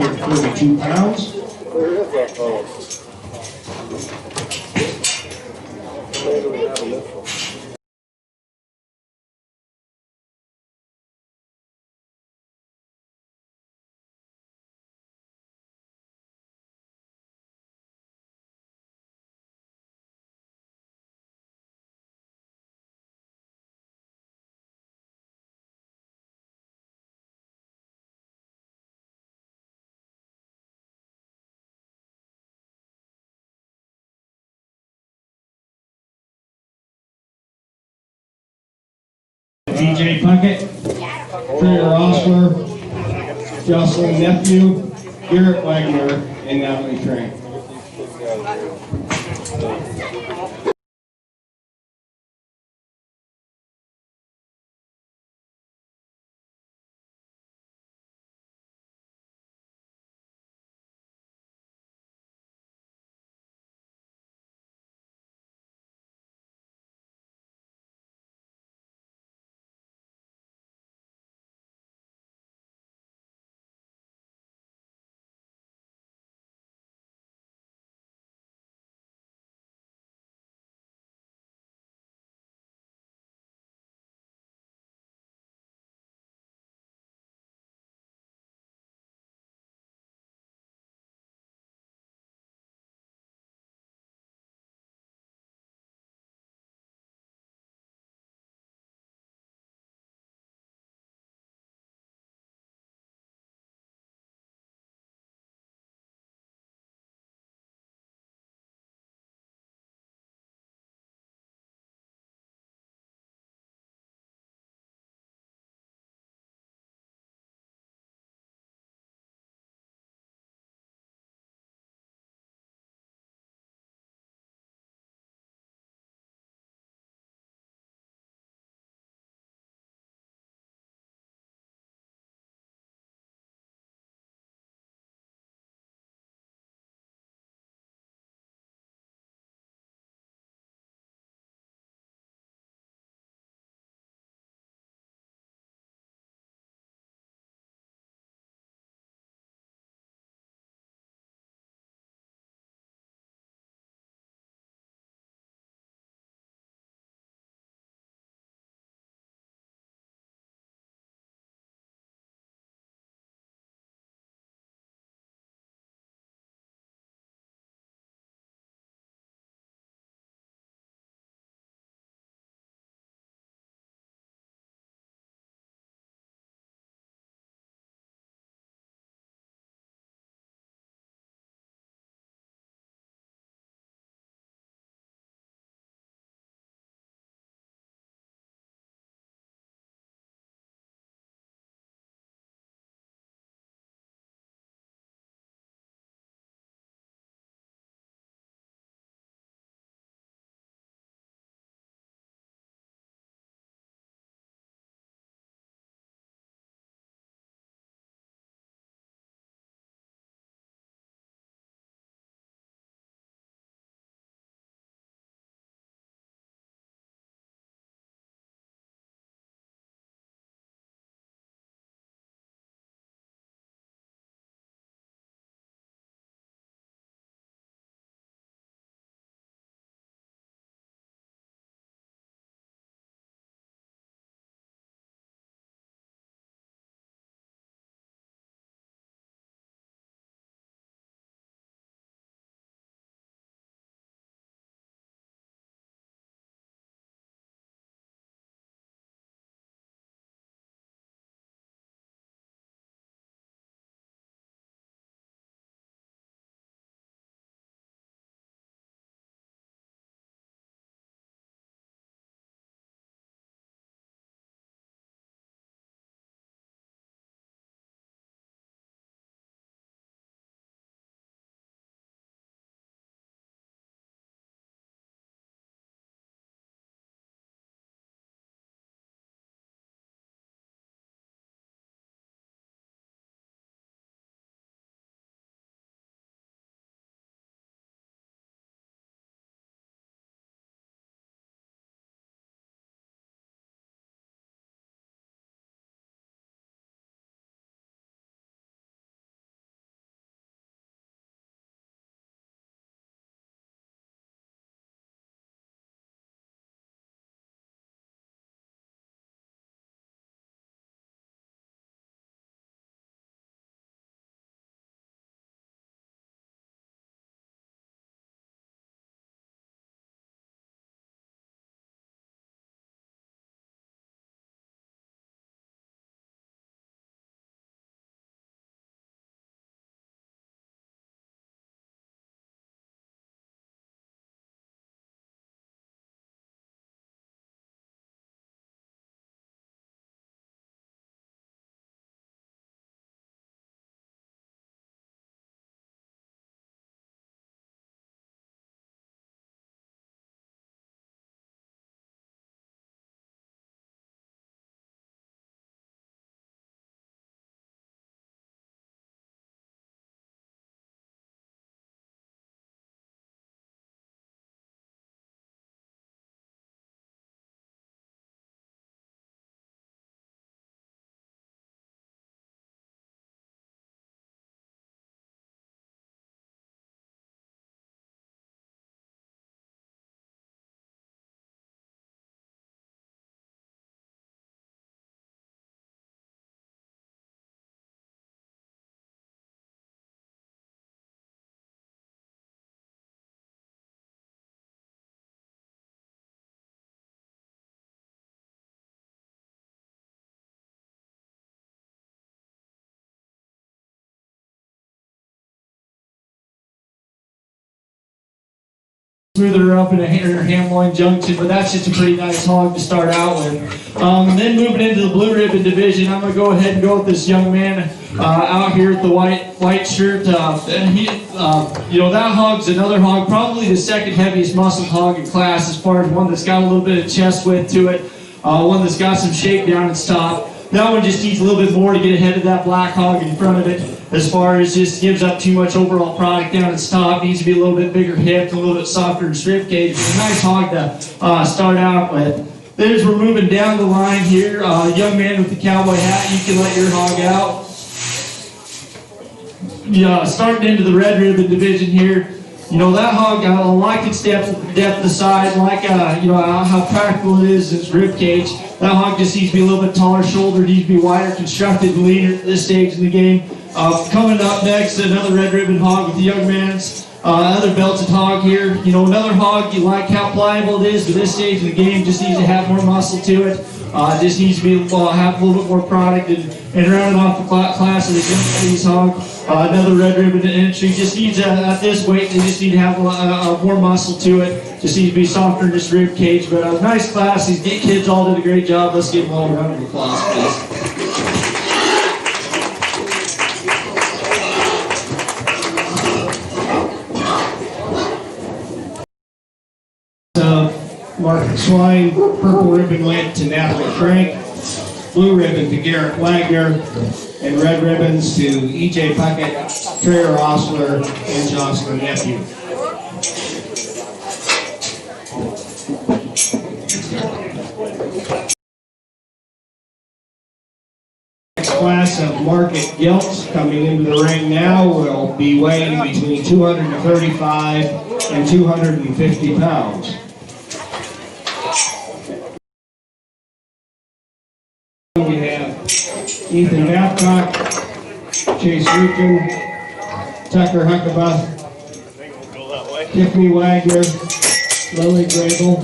142 pounds. DJ Puckett, Trey Rossler, Jocelyn Nephew, Garrett Wagner, and Natalie Train. smoother up in a ham loin junction, but that's just a pretty nice hog to start out with. Then moving into the blue ribbon division, I'm going to go ahead and go with this young man out here with the white shirt. And that hog's another hog, probably the second heaviest muscle hog in class as far as one that's got a little bit of chest width to it, one that's got some shape down its top. That one just needs a little bit more to get ahead of that black hog in front of it, as far as just gives up too much overall product down its top. Needs to be a little bit bigger hip, a little bit softer rib cage. It's a nice hog to start out with. Then as we're moving down the line here, young man with the cowboy hat, you can let your hog out. Yeah, starting into the red ribbon division here. That hog, I like its depth of side, like how practical it is, its rib cage. That hog just needs to be a little bit taller shouldered, needs to be wider, constructed, and leaner at this stage in the game. Coming up next, another red ribbon hog with the young man's other belted hog here. Another hog, you like how pliable it is, but this stage of the game just needs to have more muscle to it. Just needs to be have a little bit more product, and rounding off the class of the Jefferson hog. Another red ribbon entry just needs at this weight. They just need to have more muscle to it. Just needs to be softer in this rib cage. But a nice class. These kids all did a great job. Let's give them all a round of applause, please. Mark Swine, purple ribbon went to Natalie Frank, blue ribbon to Garrett Wagner, and red ribbons to E.J. Puckett, Trey Rossler, and Jocelyn Nephew. Next class of Market Gilts coming into the ring now will be weighing between 235 and 250 pounds. We have Ethan Babcock, Chase Rukin, Tucker Huckabuff, Tiffany Wagner, Lily Grable,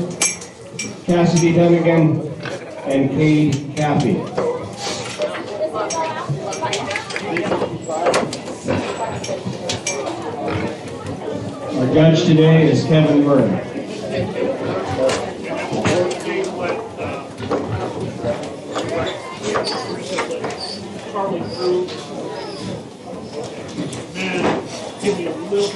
Cassidy Dunnigan, and Cade Caffey. Our judge today is Kevin Murray. Man, give me a little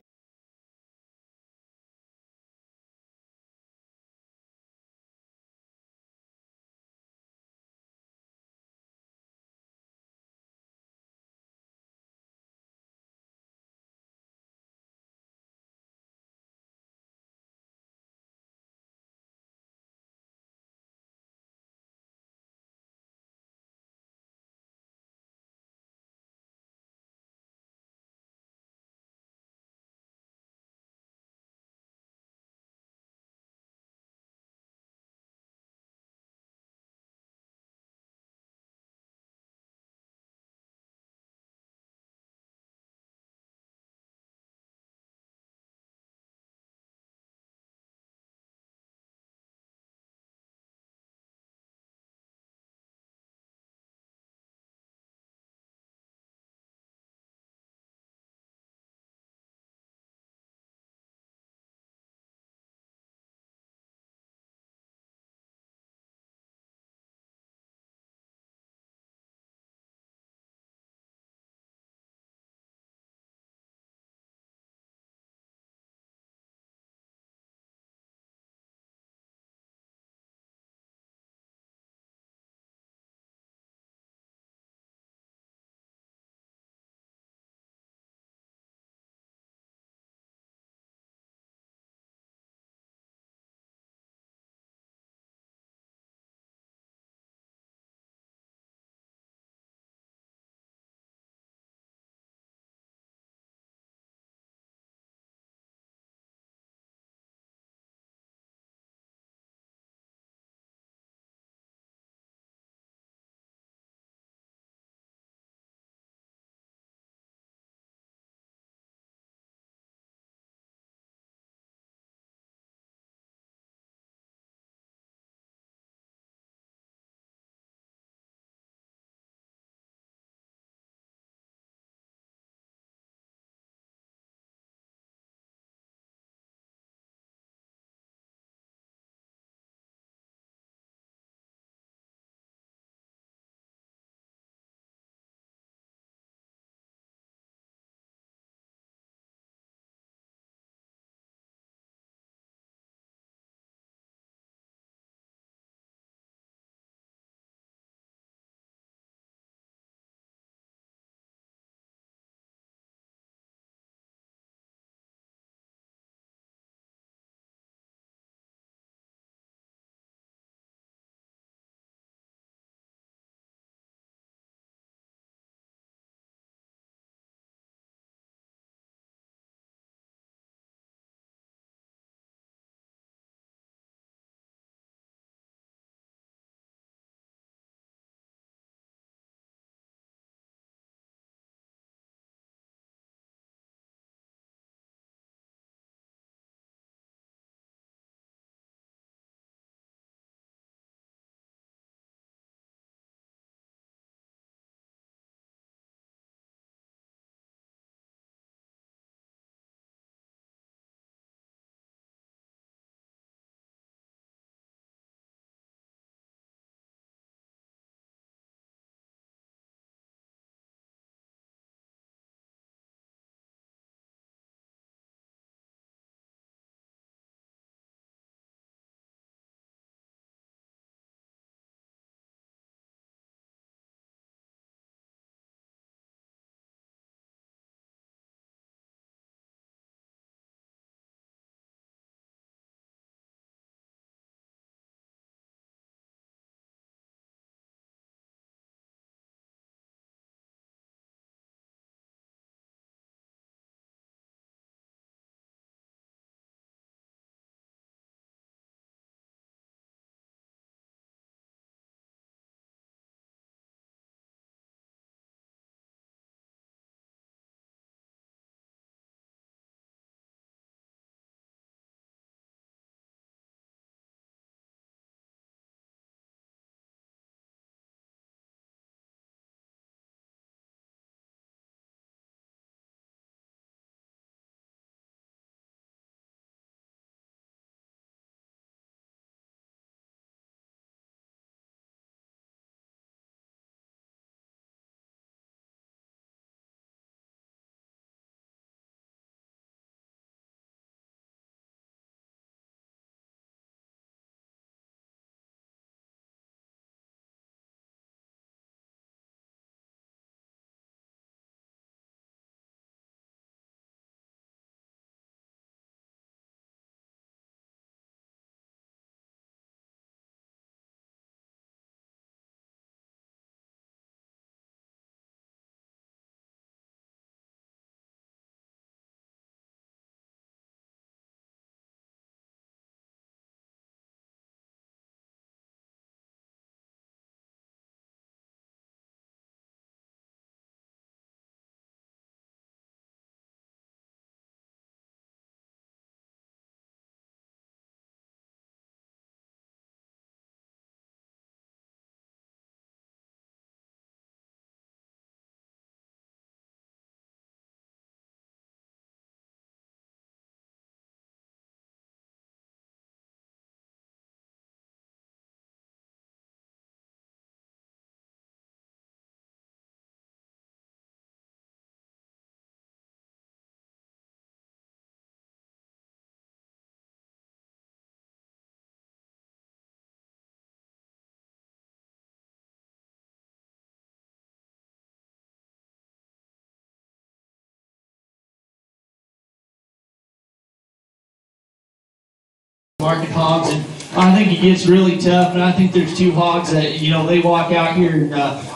market hogs, and I think it gets really tough. And I think there's two hogs that they walk out here and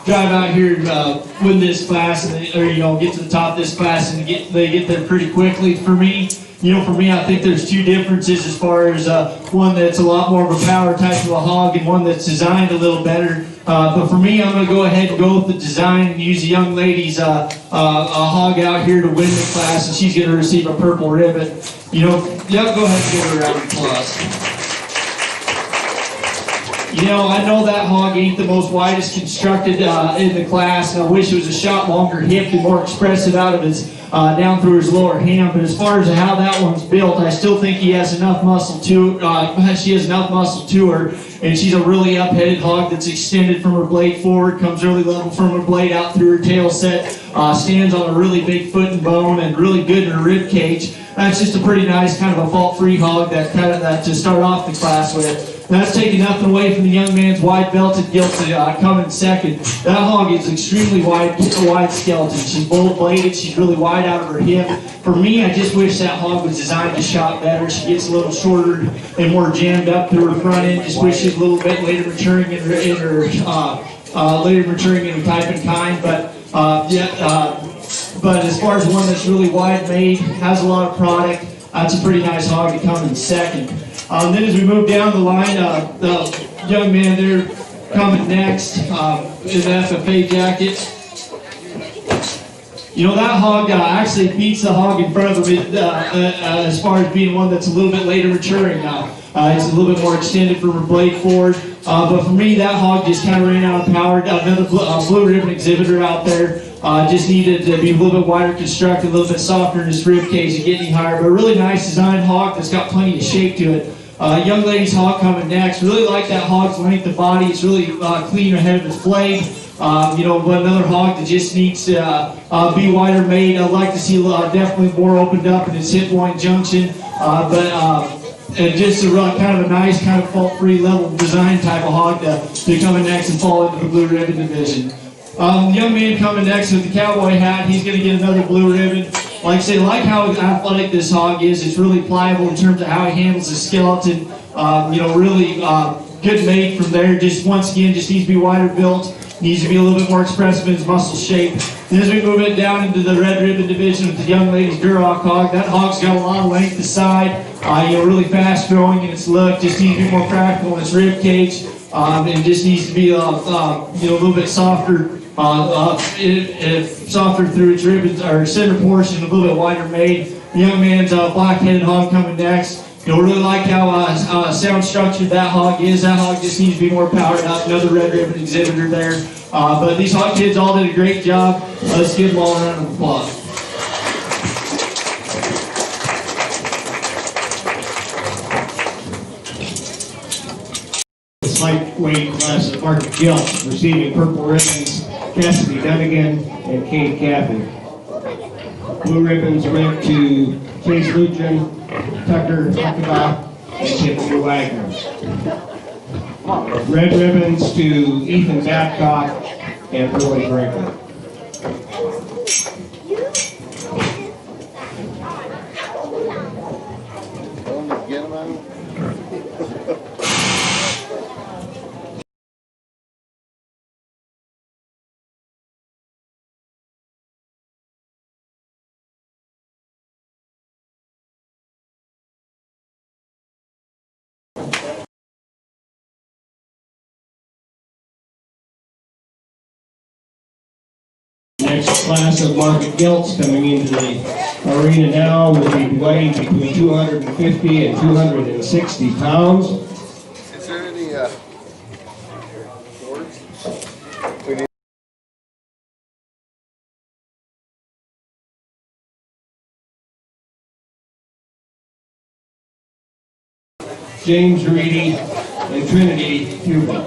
drive out here and win this class, and get to the top of this class, and they get there pretty quickly. For me, I think there's two differences as far as one that's a lot more of a power type of a hog, and one that's designed a little better. But for me, I'm going to go ahead and go with the design and use the young lady's a hog out here to win the class, and she's going to receive a purple ribbon. Go ahead and give her a round of applause. I know that hog ain't the most widest constructed in the class, and I wish it was a shot longer hipped and more expressive out of his down through his lower ham. But as far as how that one's built, I still think he has enough muscle to she has enough muscle to her, and she's a really up-headed hog that's extended from her blade forward, comes really level from her blade out through her tail set, stands on a really big foot and bone, and really good in her rib cage. That's just a pretty nice kind of a fault-free hog that to start off the class with. That's taking nothing away from the young man's wide belted gilt to come in second. That hog is extremely wide skeleton. She's bold bladed. She's really wide out of her hip. For me, I just wish that hog was designed to shot better. She gets a little shorter and more jammed up through her front end. Just wish she was a little bit later maturing in her type and kind. But but as far as one that's really wide made, has a lot of product, that's a pretty nice hog to come in second. Then as we move down the line, the young man there coming next in the FFA jacket. That hog actually beats the hog in front of him as far as being one that's a little bit later maturing. It's a little bit more extended from her blade forward. But for me, that hog just kind of ran out of power. Another blue ribbon exhibitor out there. Just needed to be a little bit wider constructed, a little bit softer in his rib cage to get any higher. But a really nice designed hog that's got plenty of shape to it. Young lady's hog coming next. Really like that hog's length of body. It's really clean ahead of its blade. But another hog that just needs to be wider made. I'd like to see definitely more opened up in its hip-loin junction. And just a kind of a nice, kind of fault-free level design type of hog to come in next and fall into the blue ribbon division. The young man coming next with the cowboy hat, he's going to get another blue ribbon. Like I say, like how athletic this hog is, it's really pliable in terms of how he handles his skeleton. Really good made from there. Just once again, just needs to be wider built. Needs to be a little bit more expressive in his muscle shape. Then as we move it down into the red ribbon division with the young lady's Duroc hog, that hog's got a lot of length aside. Really fast growing in its look. Just needs to be more practical in its rib cage, and just needs to be a little bit softer. Softer through its ribbons or center portion, a little bit wider made. The young man's black-headed hog coming next. Really like how sound structured that hog is. That hog just needs to be more powered up. Another red ribbon exhibitor there. But these hog kids all did a great job. Let's give them all a round of applause. Lightweight class of Mark Gilt receiving purple ribbons, Cassidy Dunnigan and Kate Caffey. Blue ribbons went to Chase Lujan, Tucker Huckabah, and Tiffany Wagner. Red ribbons to Ethan Babcock and Roy Brinker. Get them out. Next class of market gilts coming into the arena now will be weighed between 250 and 260 pounds. Is there any boards? We need James Reedy and Trinity Huber.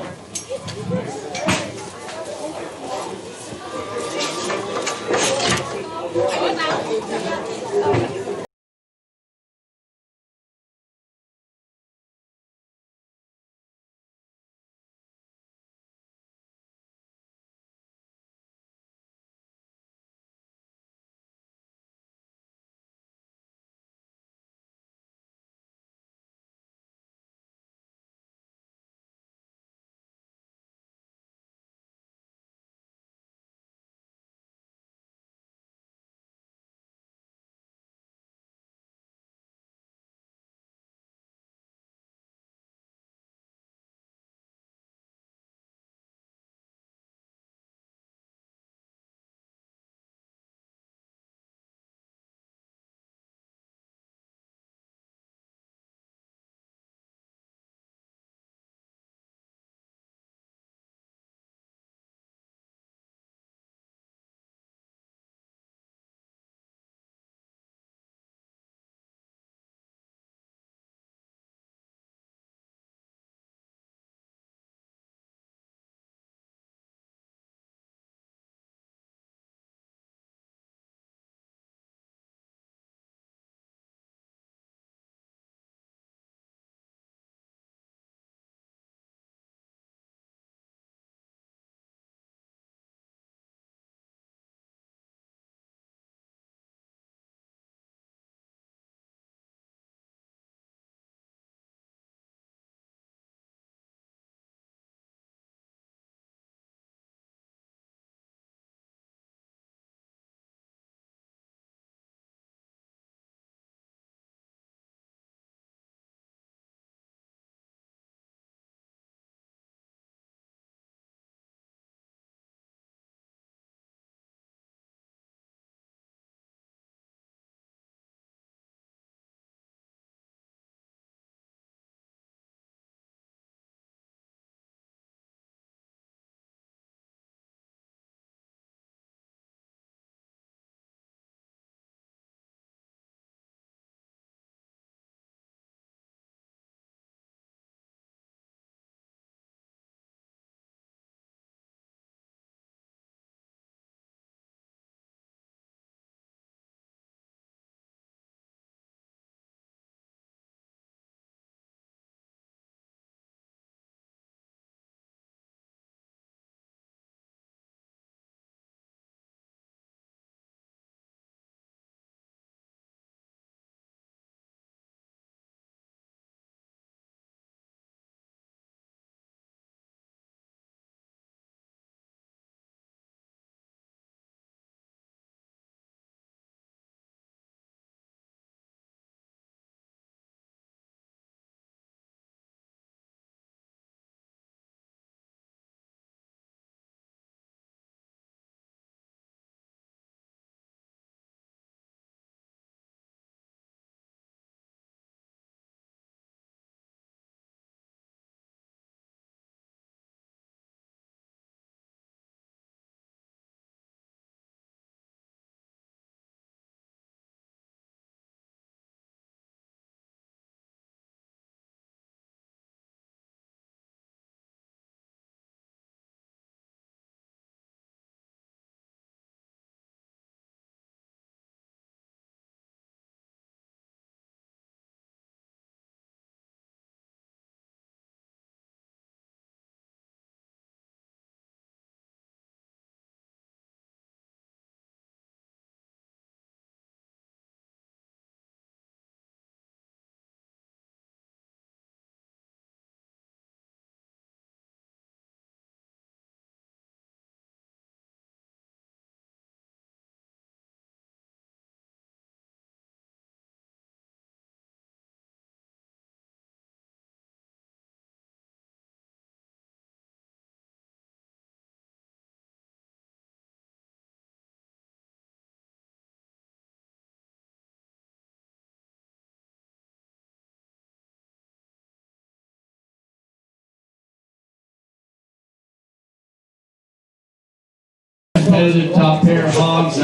competitive top pair of hogs.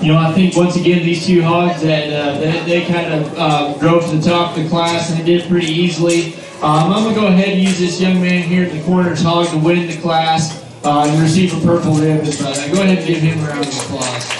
You know, I think once again these two hogs that they kind of drove to the top of the class and they did pretty easily. I'm going to go ahead and use this young man here in the corner's hog to win the class and receive a purple ribbon. But go ahead and give him a round of applause.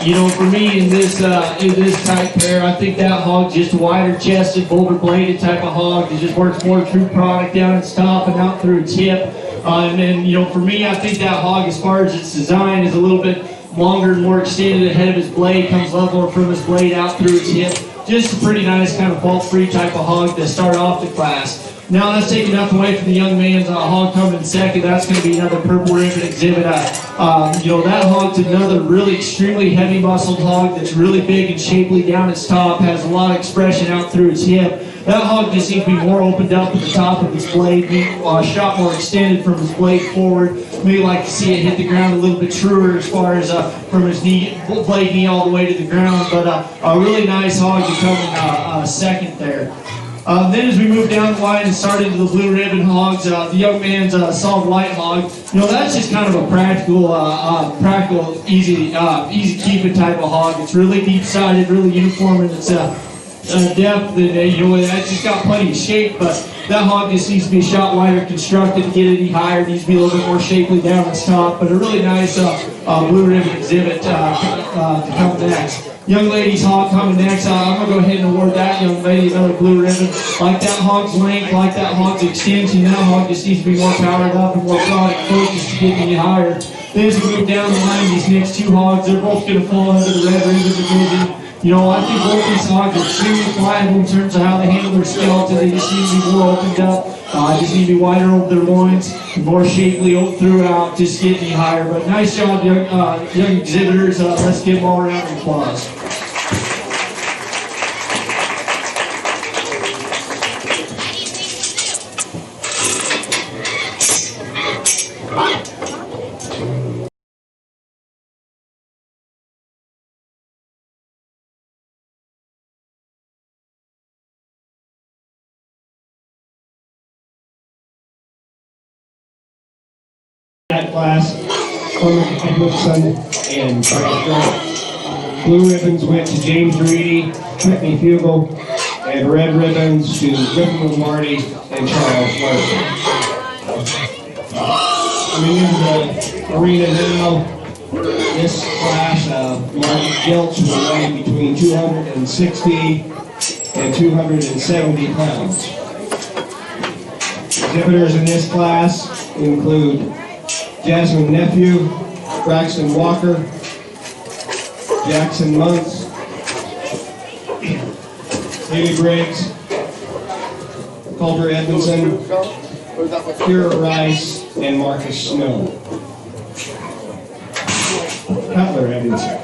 You know, for me in this type pair, I think that hog just a wider chested, bolder bladed type of hog that just works more true product down its top and out through its hip. And then, you know, for me, I think that hog, as far as its design, is a little bit longer and more extended ahead of his blade, comes leveler from his blade out through its hip. Just a pretty nice kind of fault-free type of hog to start off the class. Now that's taking nothing away from the young man's hog coming in second. That's going to be another purple ribbon exhibit. You know, that hog's another really extremely heavy muscled hog that's really big and shapely down its top, has a lot of expression out through its hip. That hog just needs to be more opened up at the top of his blade, shot more extended from his blade forward. Maybe like to see it hit the ground a little bit truer as far as from his blade knee all the way to the ground. But a really nice hog to come in second there. Then as we move down the line and start into the blue ribbon hogs, the young man's solid white hog, you know, that's just kind of a practical, easy keeping type of hog. It's really deep-sided, really uniform in its depth, and you know, that's just got plenty of shape, but that hog just needs to be shot wider constructed to get any higher. It needs to be a little bit more shapely down its top, but a really nice blue ribbon exhibit to come next. Young lady's hog coming next. I'm going to go ahead and award that young lady another blue ribbon. Like that hog's length, like that hog's extension, that hog just needs to be more powered up and more product focused to get any higher. Then as we move down the line, these next two hogs, they're both going to fall under the red ribbon division. You know, I think both these hogs are extremely pliable in terms of how they handle their skeleton. They just need to be more opened up. Just need to be wider over their loins, and more shapely throughout, just get any higher. But nice job, young exhibitors. Let's give them all a round of applause. That class, Clement Edmondson and Frank Grant. Blue ribbons went to James Reedy, Whitney Fugel, and red ribbons to Griffin Marty and Charles Larson. Coming into the arena now, this class, Marty Giltz will weigh between 260 and 270 pounds. Exhibitors in this class include Jasmine Nephew, Braxton Walker, Jackson Muntz, Haley Briggs, Culver Edmondson, Kira Rice, and Marcus Snow. Cutler Edmondson.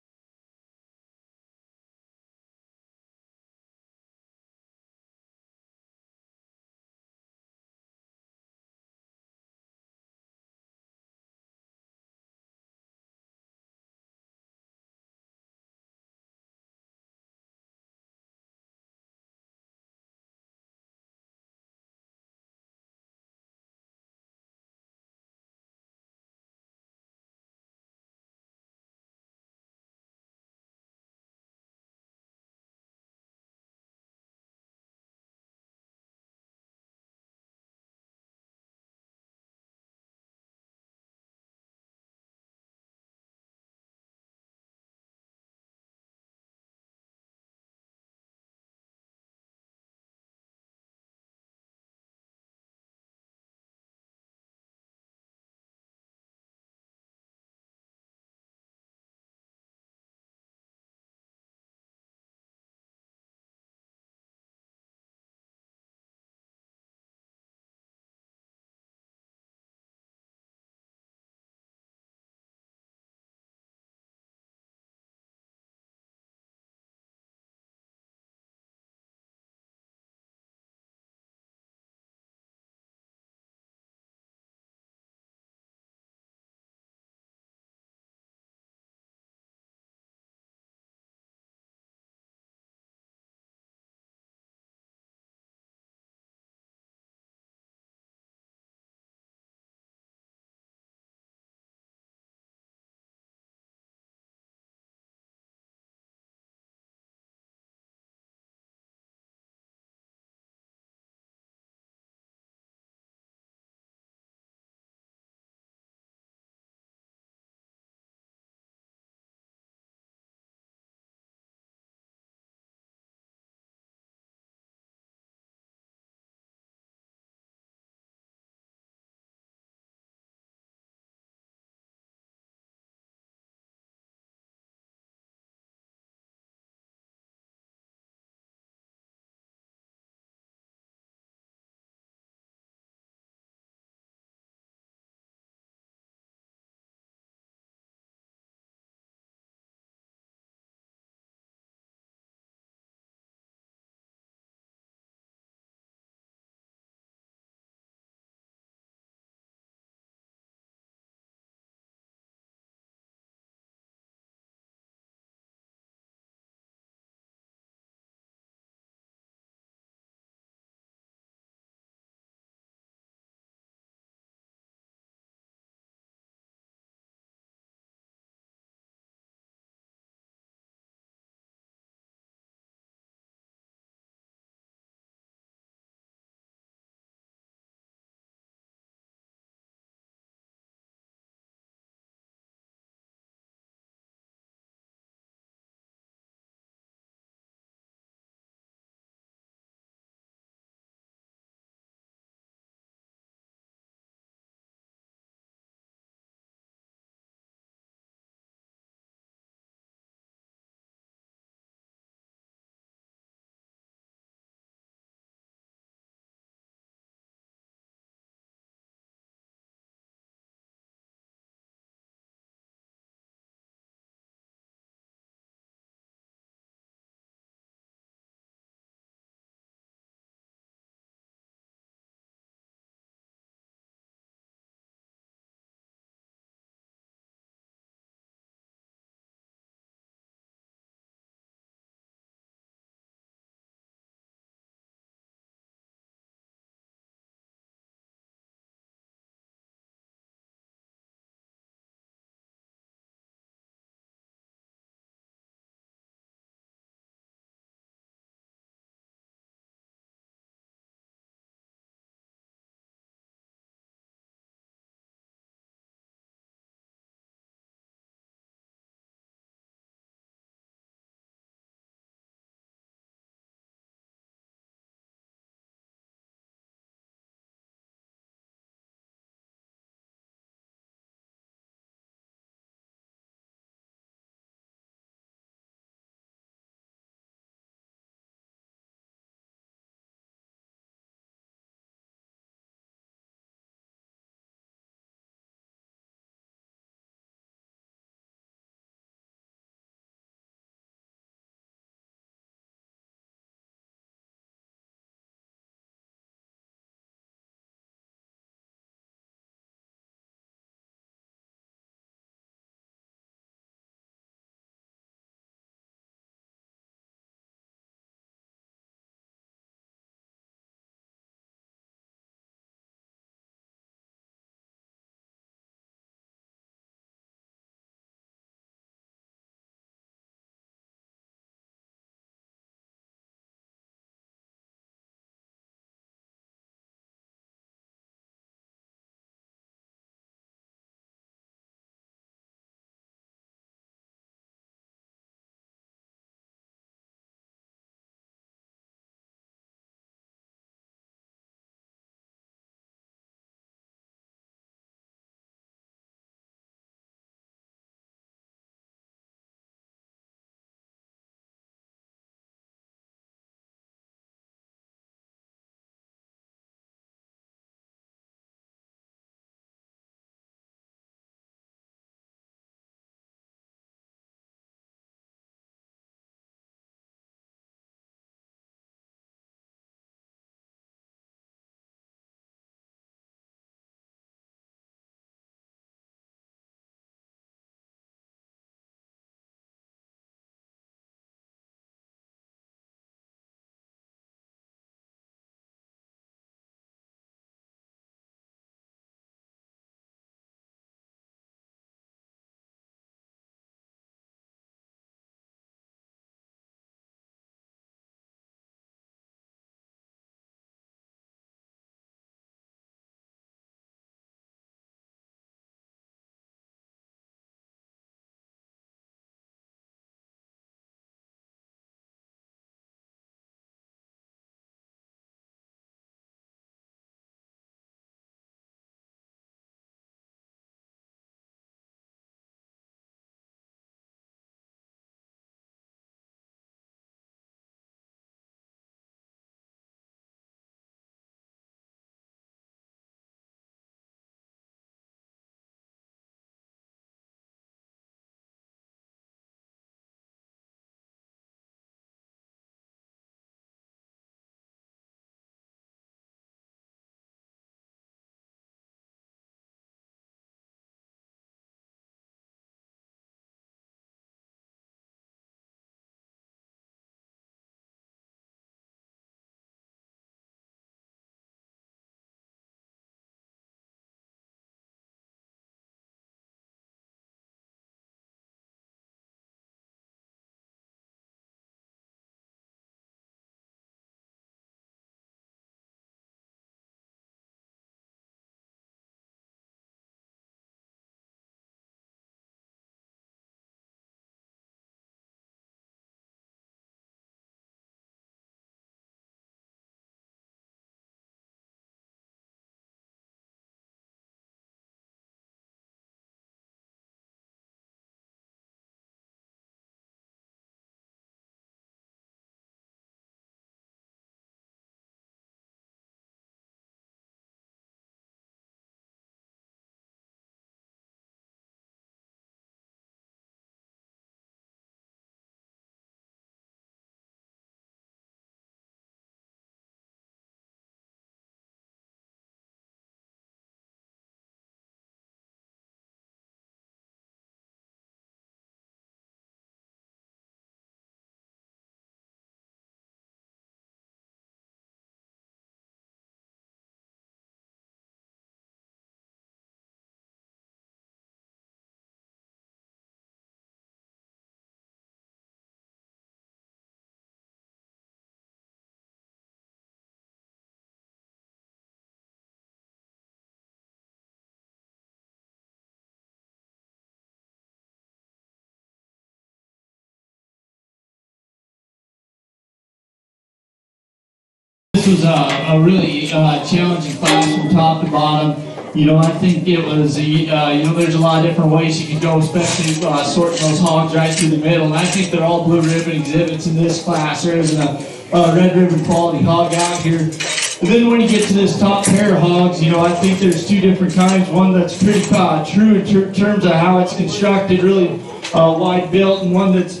this was a really challenging class from top to bottom. You know, I think it was, you know, there's a lot of different ways you can go, especially sorting those hogs right through the middle. And I think they're all blue ribbon exhibits in this class. There isn't a red ribbon quality hog out here. And then when you get to this top pair of hogs, you know, I think there's two different kinds. One that's pretty true in terms of how it's constructed, really wide built, and one that's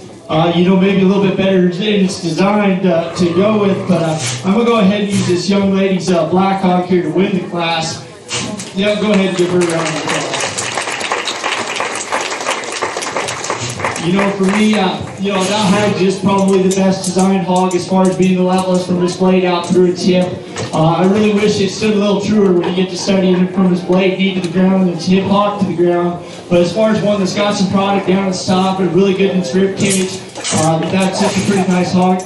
you know, maybe a little bit better in its design to go with. But I'm going to go ahead and use this young lady's black hog here to win the class. Yeah, go ahead and give her a round of applause. You know, for me, you know, that hog is probably the best designed hog as far as being the levelest from this blade out through its hip. I really wish it stood a little truer when you get to studying it from its blade knee to the ground and its hip hog to the ground. But as far as one that's got some product down its top and really good in its rib cage, that's just a pretty nice hog,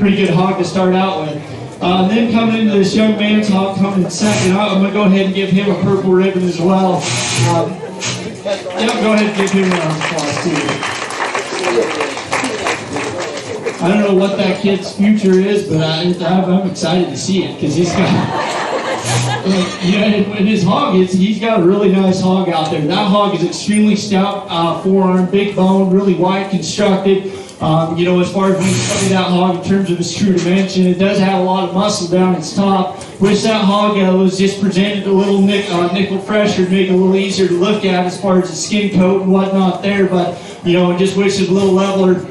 pretty good hog to start out with. Then coming into this young man's hog coming in second, I'm going to go ahead and give him a purple ribbon as well. Yeah, go ahead and give him a round of applause too. I don't know what that kid's future is, but I'm excited to see it because he's got, you know, in his hog, he's got a really nice hog out there. That hog is extremely stout forearm, big bone, really wide constructed. You know, as far as when you study that hog in terms of its true dimension, it does have a lot of muscle down its top. Wish that hog was just presented a little nickel fresher to make it a little easier to look at as far as the skin coat and whatnot there. But, you know, just wish it a little leveler.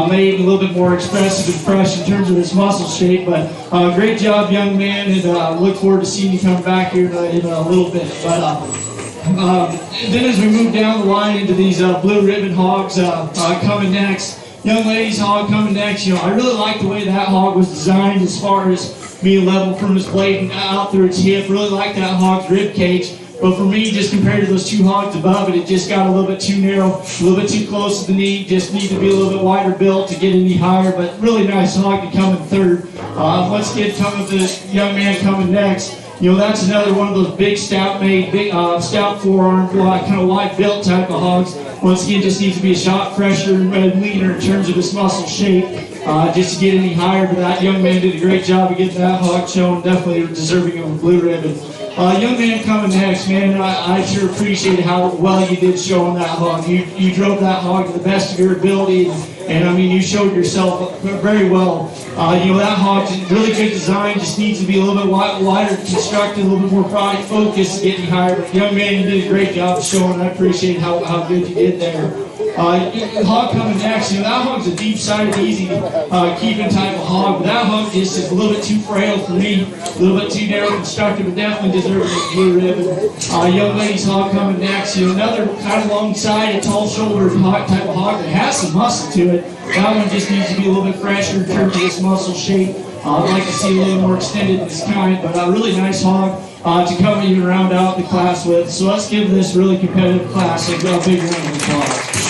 Made a little bit more expressive and fresh in terms of its muscle shape, but great job, young man, and look forward to seeing you come back here in a little bit. But then as we move down the line into these blue ribbon hogs coming next, young lady's hog coming next, you know, I really like the way that hog was designed as far as being level from its blade and out through its hip. Really like that hog's rib cage. But for me, just compared to those two hogs above it, it just got a little bit too narrow, a little bit too close to the knee. Just need to be a little bit wider built to get any higher. But really nice hog to come in third. Once again, coming to this young man coming next, you know, that's another one of those big stout forearm, kind of wide built type of hogs. Once again, just needs to be a shot fresher and leaner in terms of its muscle shape. Just to get any higher, but that young man did a great job of getting that hog shown. Definitely deserving of a blue ribbon. Young man coming next, man, I sure appreciate how well you did showing that hog. You drove that hog to the best of your ability, and I mean, you showed yourself very well. You know, that hog's really good design, just needs to be a little bit wider constructed, a little bit more product focused to get any higher. But young man, you did a great job of showing. I appreciate how good you did there. Hog coming next, you know, that hog's a deep-sided, easy keeping type of hog, but that hog is just a little bit too frail for me, a little bit too narrow constructed, but definitely deserves a blue ribbon. Young lady's hog coming next, you know, another kind of long-sided, tall-shouldered type of hog that has some muscle to it. That one just needs to be a little bit fresher in terms of its muscle shape. I'd like to see a little more extended in this kind, but a really nice hog to come even round out the class with. So let's give this really competitive class a big round of applause.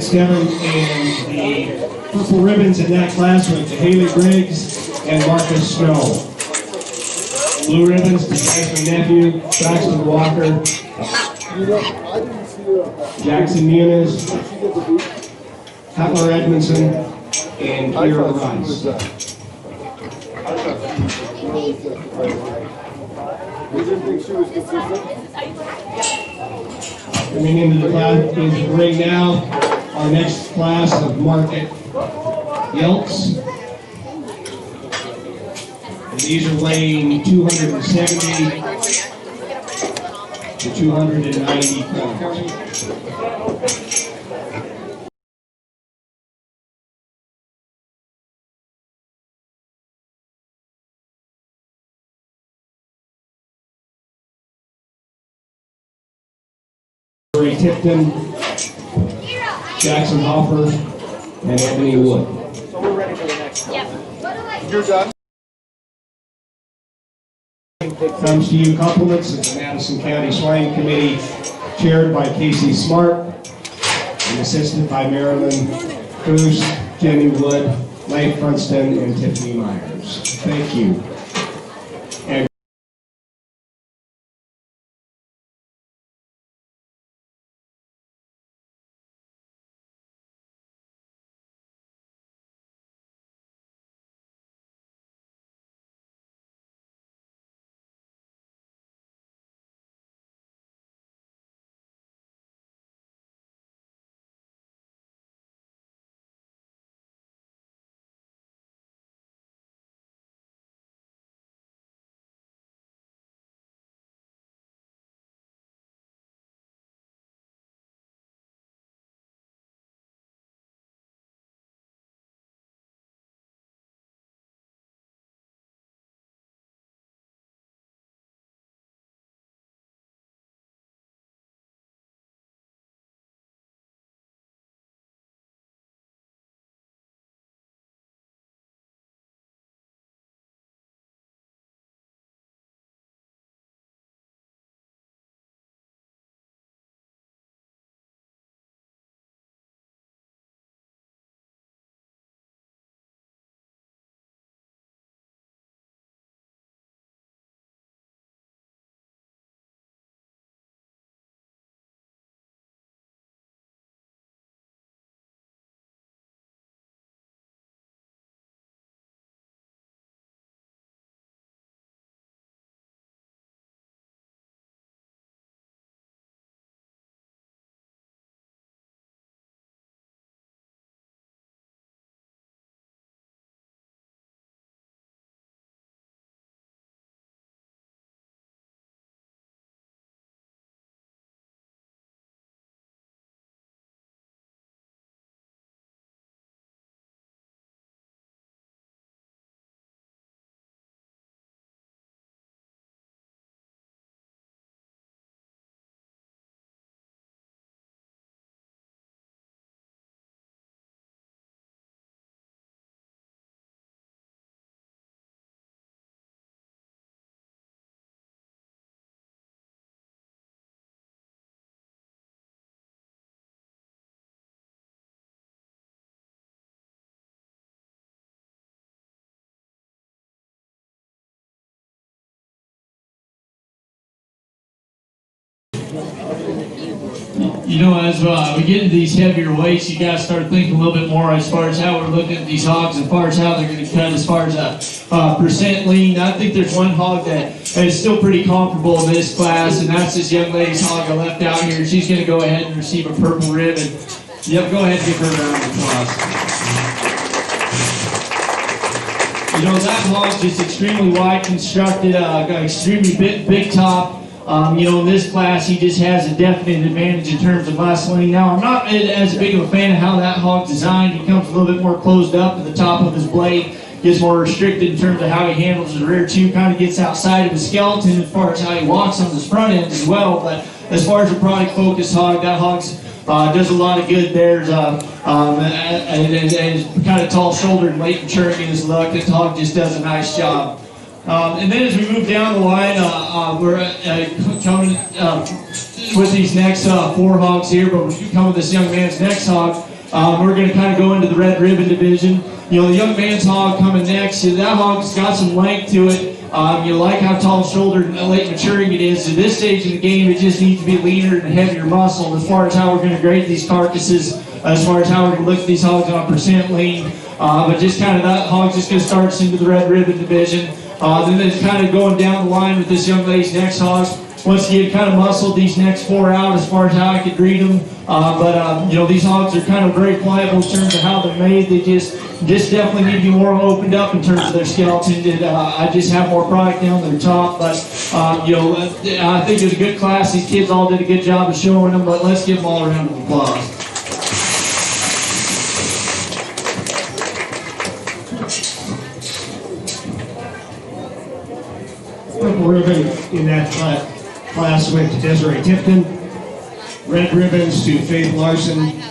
Kevin, and the purple ribbons in that class went to Haley Briggs and Marcus Snow. Blue ribbons to Jackson Nephew, Braxton Walker, Jackson Muniz, Cutler Edmondson, and Kira Rice. You didn't think she was consistent? Coming into the class is the ring now, our next class of Market Yelts. And these are weighing 270 to 290 pounds. Tipton, Jackson Hoffer, and Anthony Wood. So we're ready for the next one. Yep. You're done? Comes to you compliments of the Madison County Swine Committee, chaired by Casey Smart and assisted by Marilyn Cruz, Jenny Wood, Leif Funston, and Tiffany Myers. Thank you. You know, as we get into these heavier weights, you got to start thinking a little bit more as far as how we're looking at these hogs, as far as how they're going to cut, as far as percent lean. I think there's one hog that is still pretty comparable in this class, and that's this young lady's hog I left out here. She's going to go ahead and receive a purple ribbon. Yep, go ahead and give her a round of applause. You know, that hog just extremely wide constructed, got extremely big top. You know, in this class, he just has a definite advantage in terms of muscling. Now, I'm not as big of a fan of how that hog's designed. He comes a little bit more closed up at the top of his blade, gets more restricted in terms of how he handles his rear too, kind of gets outside of his skeleton as far as how he walks on his front end as well. But as far as a product-focused hog, that hog's does a lot of good there. And is kind of tall-shouldered, late maturing in his look. This hog just does a nice job. And then as we move down the line, we're coming with these next 4 hogs here, but we're coming with this young man's next hog. We're going to kind of go into the red ribbon division. You know, the young man's hog coming next, that hog's got some length to it. You like how tall-shouldered and late maturing it is. At this stage in the game, it just needs to be leaner and heavier muscle. As far as how we're going to grade these carcasses, as far as how we're going to look at these hogs on percent lean, but just kind of that hog's just going to start us into the red ribbon division. Then it's kind of going down the line with this young lady's next hogs. Once again, kind of muscled these next 4 out as far as how I could read them. You know, these hogs are kind of very pliable in terms of how they're made. They just definitely need to be more opened up in terms of their skeleton. I just have more product down their top. But, you know, I think it was a good class. These kids all did a good job of showing them, but let's give them all a round of applause. Purple ribbon in that class went to Desiree Tipton. Red ribbons to Faith Larson,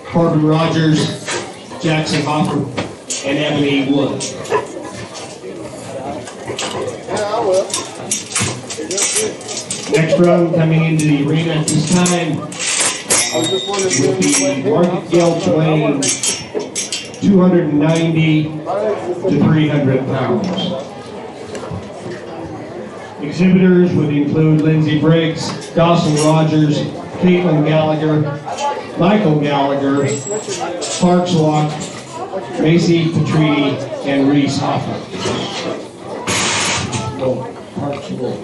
Corbin Rogers, Jackson Hopper, and Ebony Wood. Next round coming into the arena at this time will be Market Gale weighing 290 to 300 pounds. Exhibitors would include Lindsey Briggs, Dawson Rogers, Caitlin Gallagher, Michael Gallagher, Parks Walk, Macy Petrini, and Reese Hoffman. Parks Walk.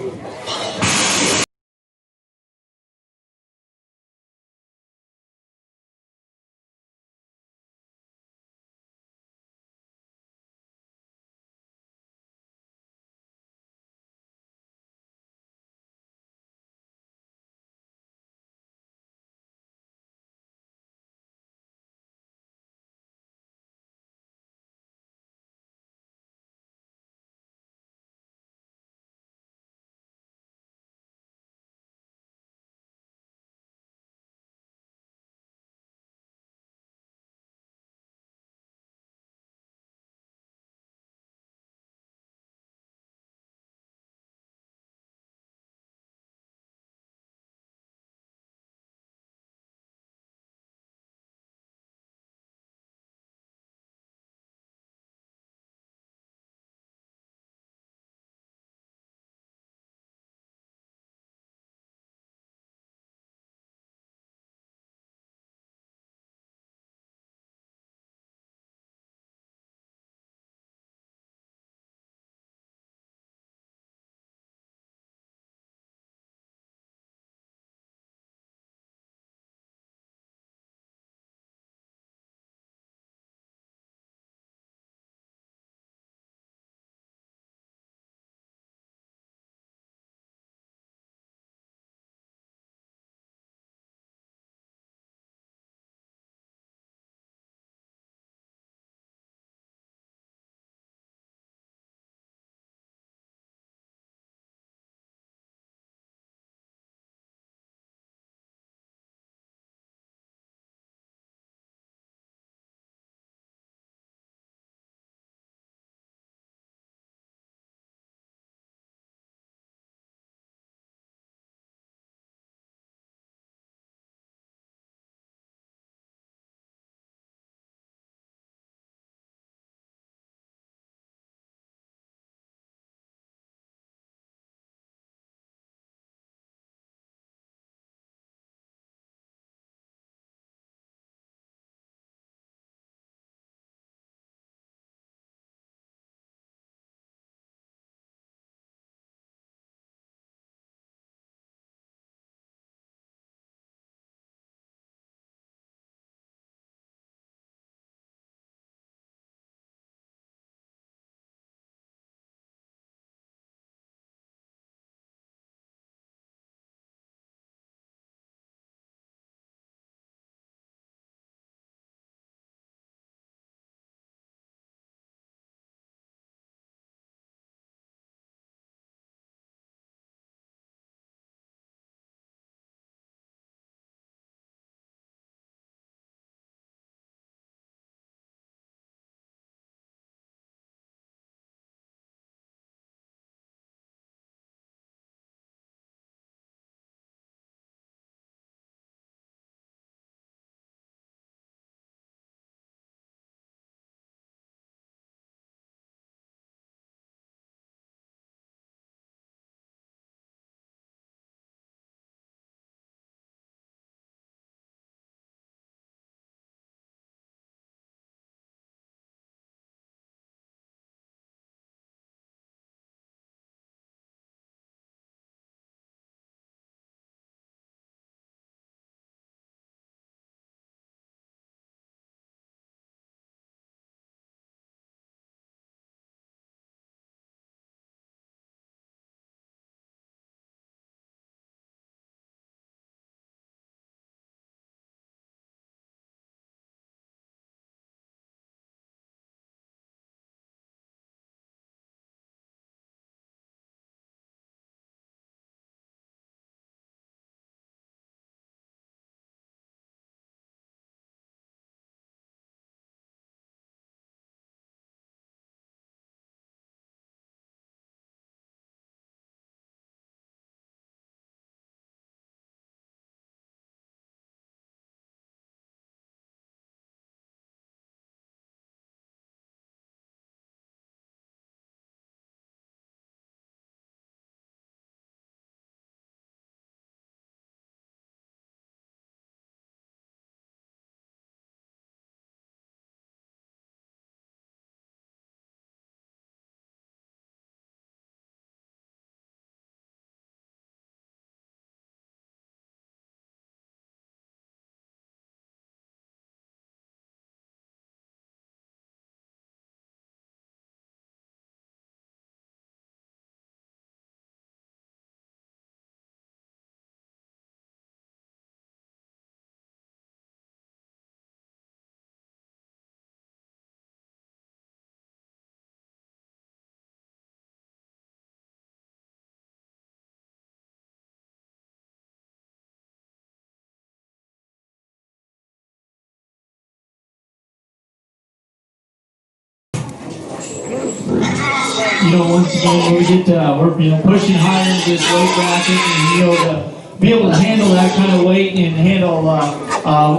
once again, when we get we're pushing higher into this weight bracket, and to be able to handle that kind of weight and handle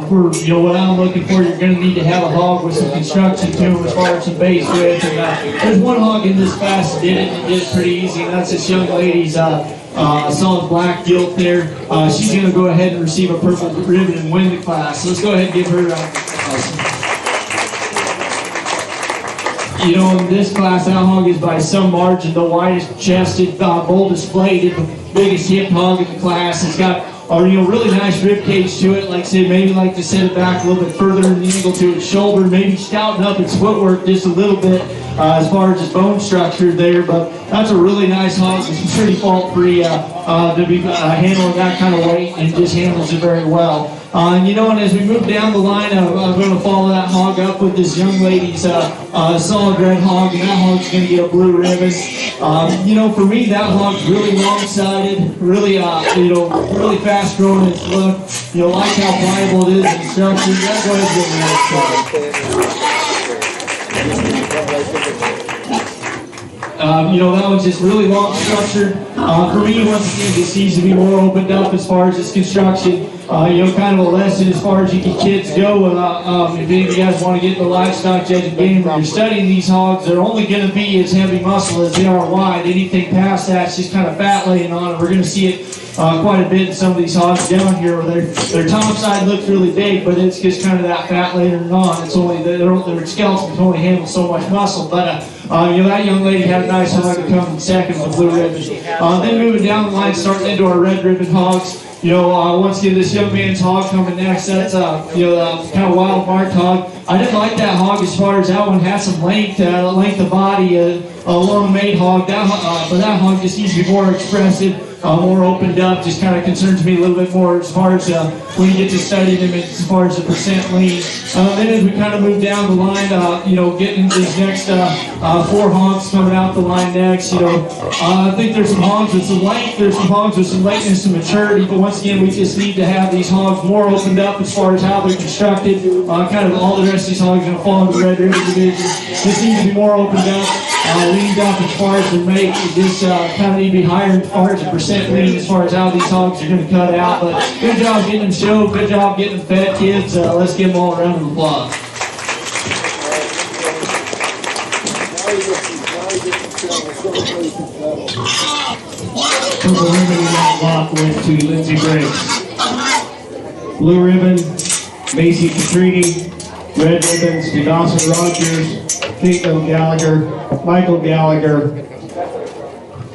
for what I'm looking for, you're going to need to have a hog with some construction to him as far as some base width. And there's one hog in this class that did it pretty easy, and that's this young lady's solid black gilt there. She's going to go ahead and receive a purple ribbon and win the class. So let's go ahead and give her in this class, that hog is by some margin the widest chested, boldest plated, biggest hip hog in the class. It's got a really nice rib cage to it. Like I said, maybe like to set it back a little bit further in the angle to its shoulder, maybe stouten up its footwork just a little bit as far as its bone structure there. But that's a really nice hog. It's pretty fault-free to be handling that kind of weight, and just handles it very well. And as we move down the line, I'm going to follow that hog up with this young lady's solid red hog, and that hog's going to get a blue ribbon. For me, that hog's really long-sided, really, really fast-growing in its look. Like how pliable it is in structure. That's what it's getting that one's just really long structured. For me, once again, this needs to be more opened up as far as its construction. Kind of a lesson as far as you kids go. If any of you guys want to get in the livestock judging game, when you're studying these hogs, they're only going to be as heavy muscle as they are wide. Anything past that's just kind of fat laying on it. We're going to see it quite a bit in some of these hogs down here, where their top side looks really big, but it's just kind of that fat layering on. It's only their skeleton can only handle so much muscle. But that young lady had a nice hog to come in second with blue ribbon. Then moving down the line, starting into our red ribbon hogs. Once again, this young man's hog coming next. That's kind of wild marked hog. I didn't like that hog as far as that one had some length of body, a long made hog. But that hog just needs to be more expressive, more opened up. Just kind of concerns me a little bit more as far as when you get to study them as far as the percent lean. Then as we kind of move down the line, getting into these next 4 hogs coming out the line next. I think there's some hogs with some length. There's some hogs with some lateness and maturity. But once again, we just need to have these hogs more opened up as far as how they're constructed. Kind of all the rest of these hogs are going to fall into the red ribbon division. Just need to be more opened up, leaned up as far as the make. Just kind of need to be higher as far as the percent lean as far as how these hogs are going to cut out. But good job getting them showed. Good job getting them fed, kids. Let's give them all a round of applause. Purple ribbon in that block went to Lindsey Briggs. Blue ribbon, Macy Petrini. Red ribbons to Dawson Rogers, Caitlin Gallagher, Michael Gallagher,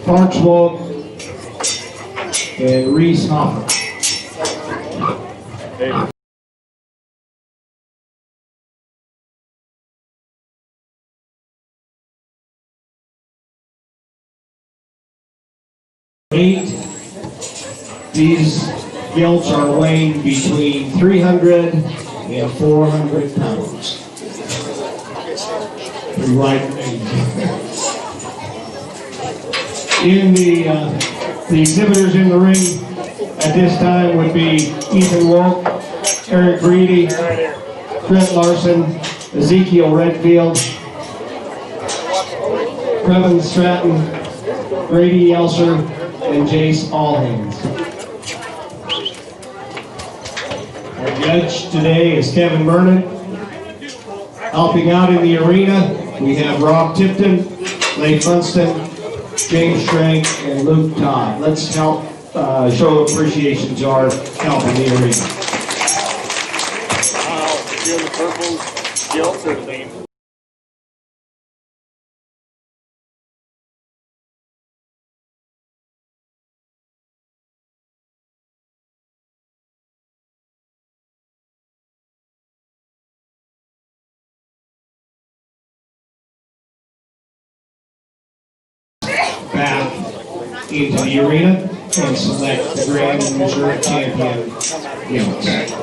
Farnswolf, and Reese Hoffer. These gilts are weighing between 300 and 400 pounds. Right. In the exhibitors in the ring at this time would be Ethan Wolk, Eric Reedy, Trent Larson, Ezekiel Redfield, Previn Stratton, Brady Elser, and Jace Allhands. Our judge today is Kevin Mernon. Helping out in the arena, we have Rob Tipton, Leigh Funston, James Schrank, and Luke Todd. Let's help show appreciation to our help in the arena. Here the purples, guilt, or the back into the arena and select the Grand Missouri Champion gilts.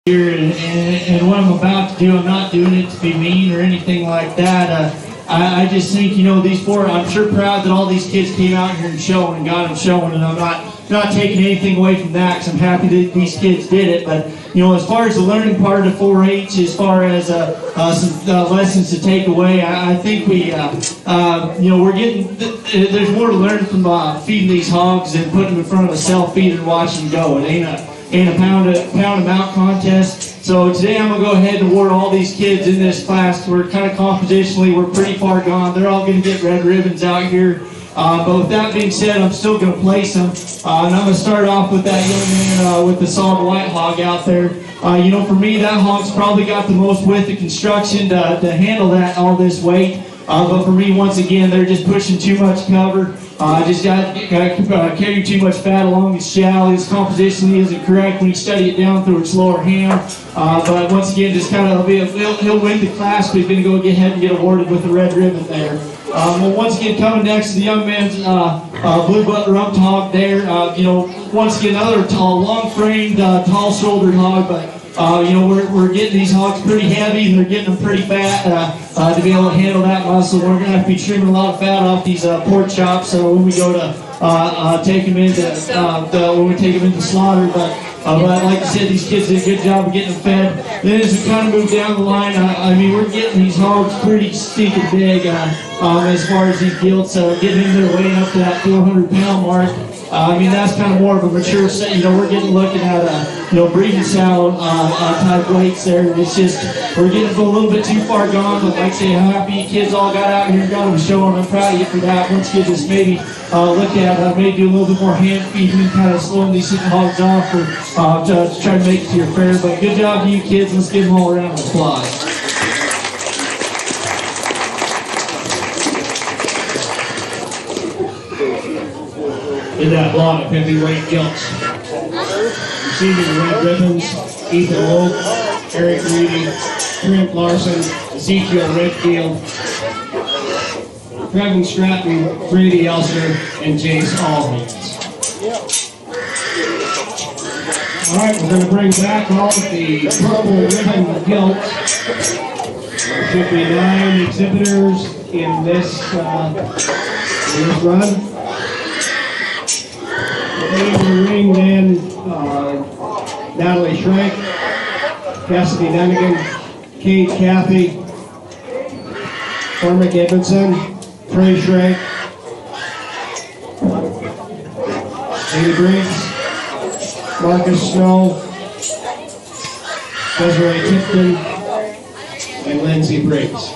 here, and what I'm about to do, I'm not doing it to be mean or anything like that. I just think, you know, these four, I'm sure proud that all these kids came out here and showing and got them showing, and I'm not taking anything away from that because I'm happy that these kids did it. But, you know, as far as the learning part of 4-H, as far as some lessons to take away, I think we, you know, we're getting, there's more to learn from feeding these hogs than putting them in front of a self-feed and watching them go. It ain't a pound of mount contest. So today I'm going to go ahead and award all these kids in this class. We're kind of compositionally, we're pretty far gone. They're all going to get red ribbons out here. But with that being said, I'm still going to place them. And I'm going to start off with that young man with the solid white hog out there. You know, for me, that hog's probably got the most width of construction to handle that all this weight. But for me, once again, they're just pushing too much cover. Just got carrying too much fat along his jowl. His composition isn't correct when you study it down through its lower ham. But once again, just kind of he'll win the class, but he's going to go ahead and get awarded with the red ribbon there. Well, once again, coming next to the young man's blue butt rump hog there. You know, once again, another tall, long-framed, tall-shouldered hog, but you know, we're getting these hogs pretty heavy, and they're getting them pretty fat to be able to handle that muscle. We're going to have to be trimming a lot of fat off these pork chops when we go to take them into when we take them into slaughter. But like I said, these kids did a good job of getting them fed. Then as we kind of move down the line, I mean, we're getting these hogs pretty stinking big as far as these gilts, getting in their weight up to that 400-pound mark. I mean, that's kind of more of a mature set. You know, we're looking at, you know, breeding sow type weights there. It's just, we're getting a little bit too far gone. But like I say, I'm happy you kids all got out here and got them showing. I'm proud of you for that. Once you just maybe look at, maybe do a little bit more hand feeding and kind of slowing these hogs off to try to make it to your fair. But good job to you kids. Let's give them all a round of applause. In that lot of heavyweight gilts. Receiving the red ribbons, Ethan Wolf, Eric Reedy, Trent Larson, Ezekiel Redfield, Trevin Stratton, Brady Elster, and Jace Allhands. All right, we're going to bring back all of the purple ribbon gilts. There should be 9 exhibitors in this run. In the ring then, Natalie Schrank, Cassidy Dunnigan, Kate Cathy, Cormac Edmondson, Trey Schrank, Amy Briggs, Marcus Snow, Desiree Tipton, and Lindsay Briggs.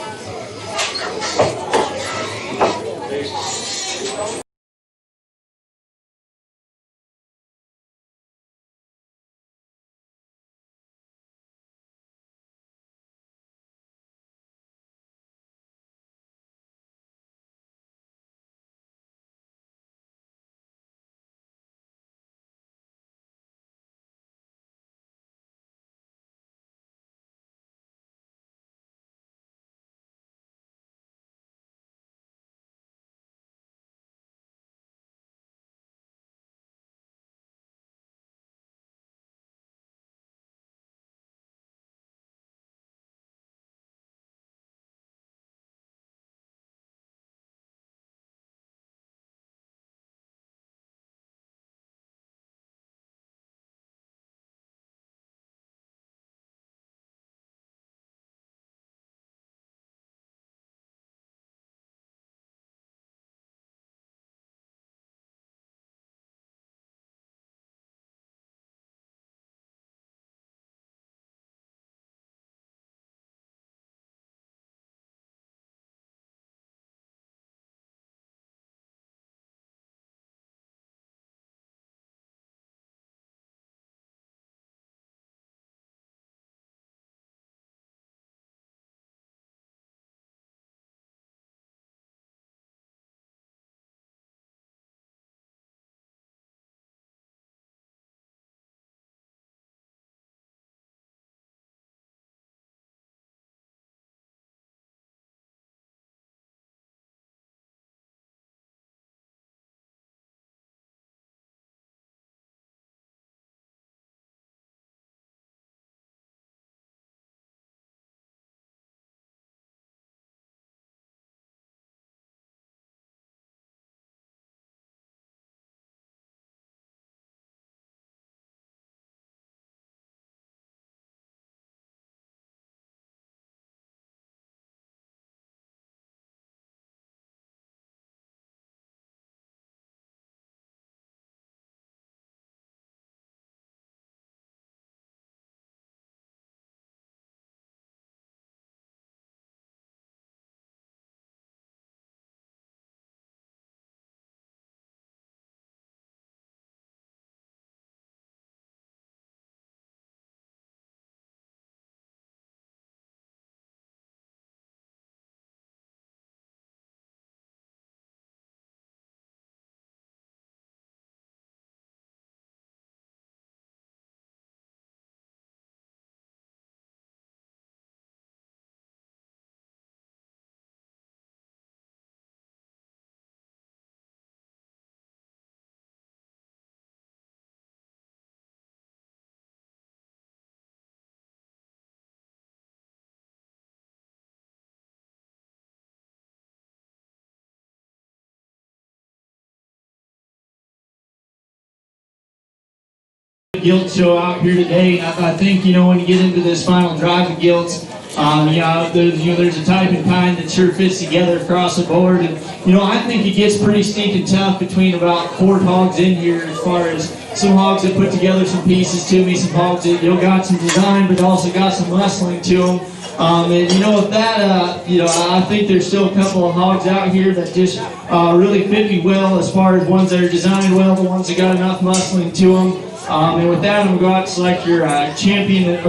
gilt show out here today. I think, when you get into this final drive of gilts, there's a type and kind that sure fits together across the board. And, I think it gets pretty stinking tough between about 4 hogs in here, as far as some hogs that put together some pieces to me, some hogs that, got some design, but also got some wrestling to them. With that, I think there's still a couple of hogs out here that just really fit me well, as far as ones that are designed well, the ones that got enough muscling to them. And with that, I'm going to go out and select your champion,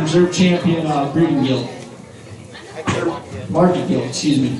reserve champion breeding gilt. Market gilt, excuse me.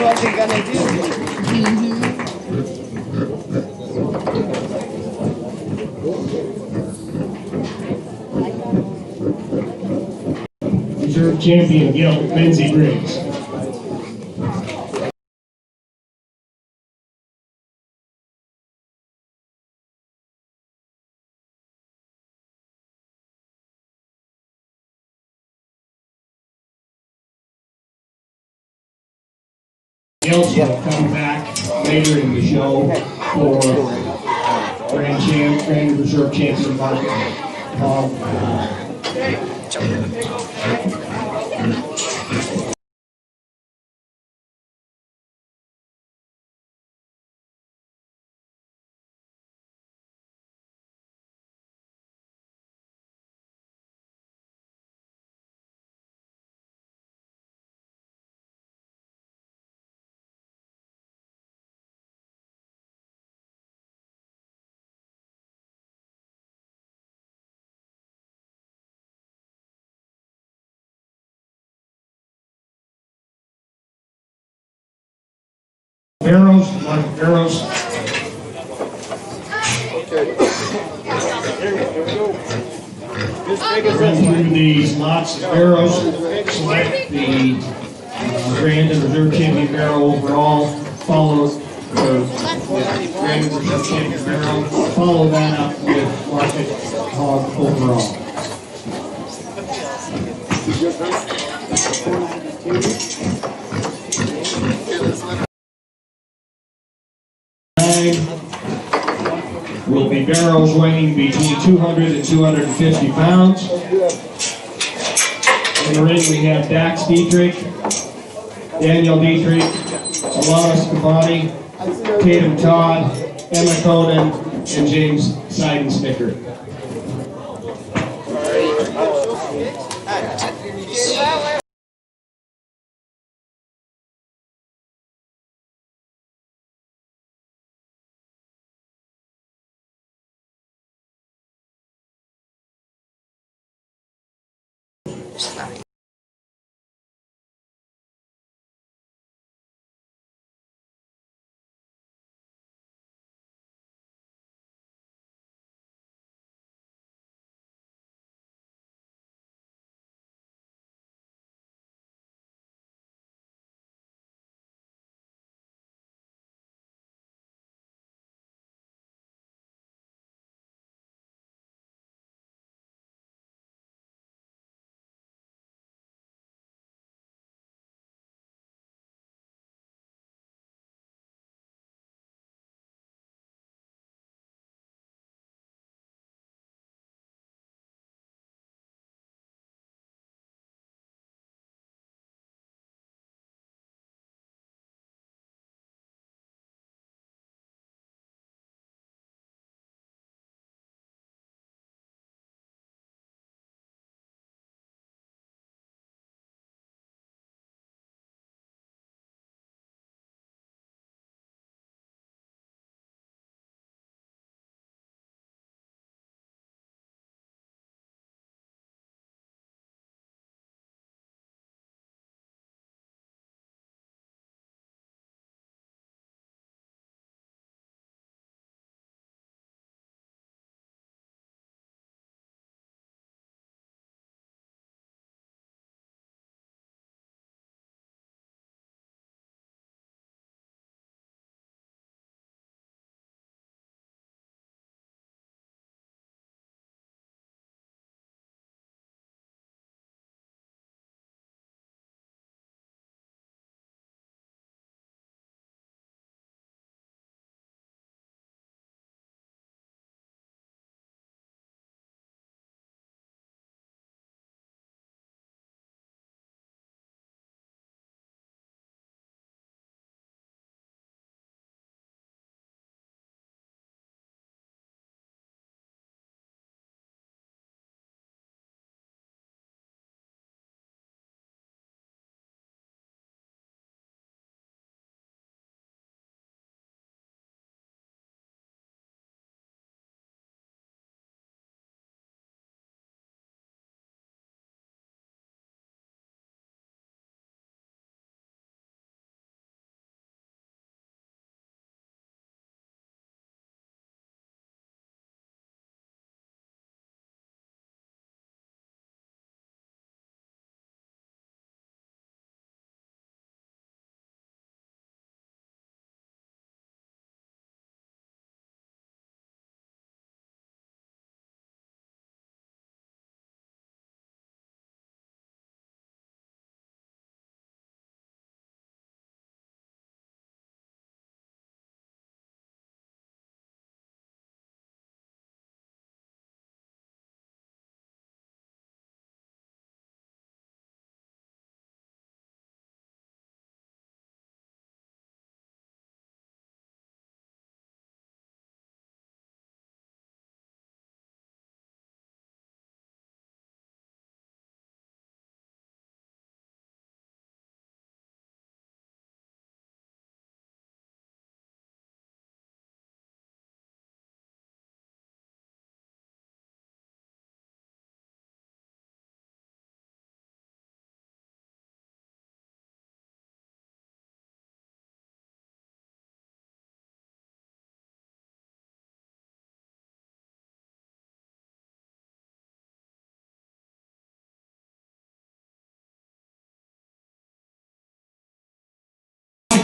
What's he gonna do? Reserve champion gilt, Lindsey Briggs. Gilts will come back later in the show for Grand Reserve Champion market. Barrows, Mark Barrows. Run through these lots of barrows, select the Grand and Reserve Champion barrow overall, follow Grand and Reserve Champion barrow, follow that up with market hog overall. Will be barrows weighing between 200 and 250 pounds. In the ring we have Dax Dietrich, Daniel Dietrich, Alana Scavani, Tatum Todd, Emma Conan, and James Seidensnicker.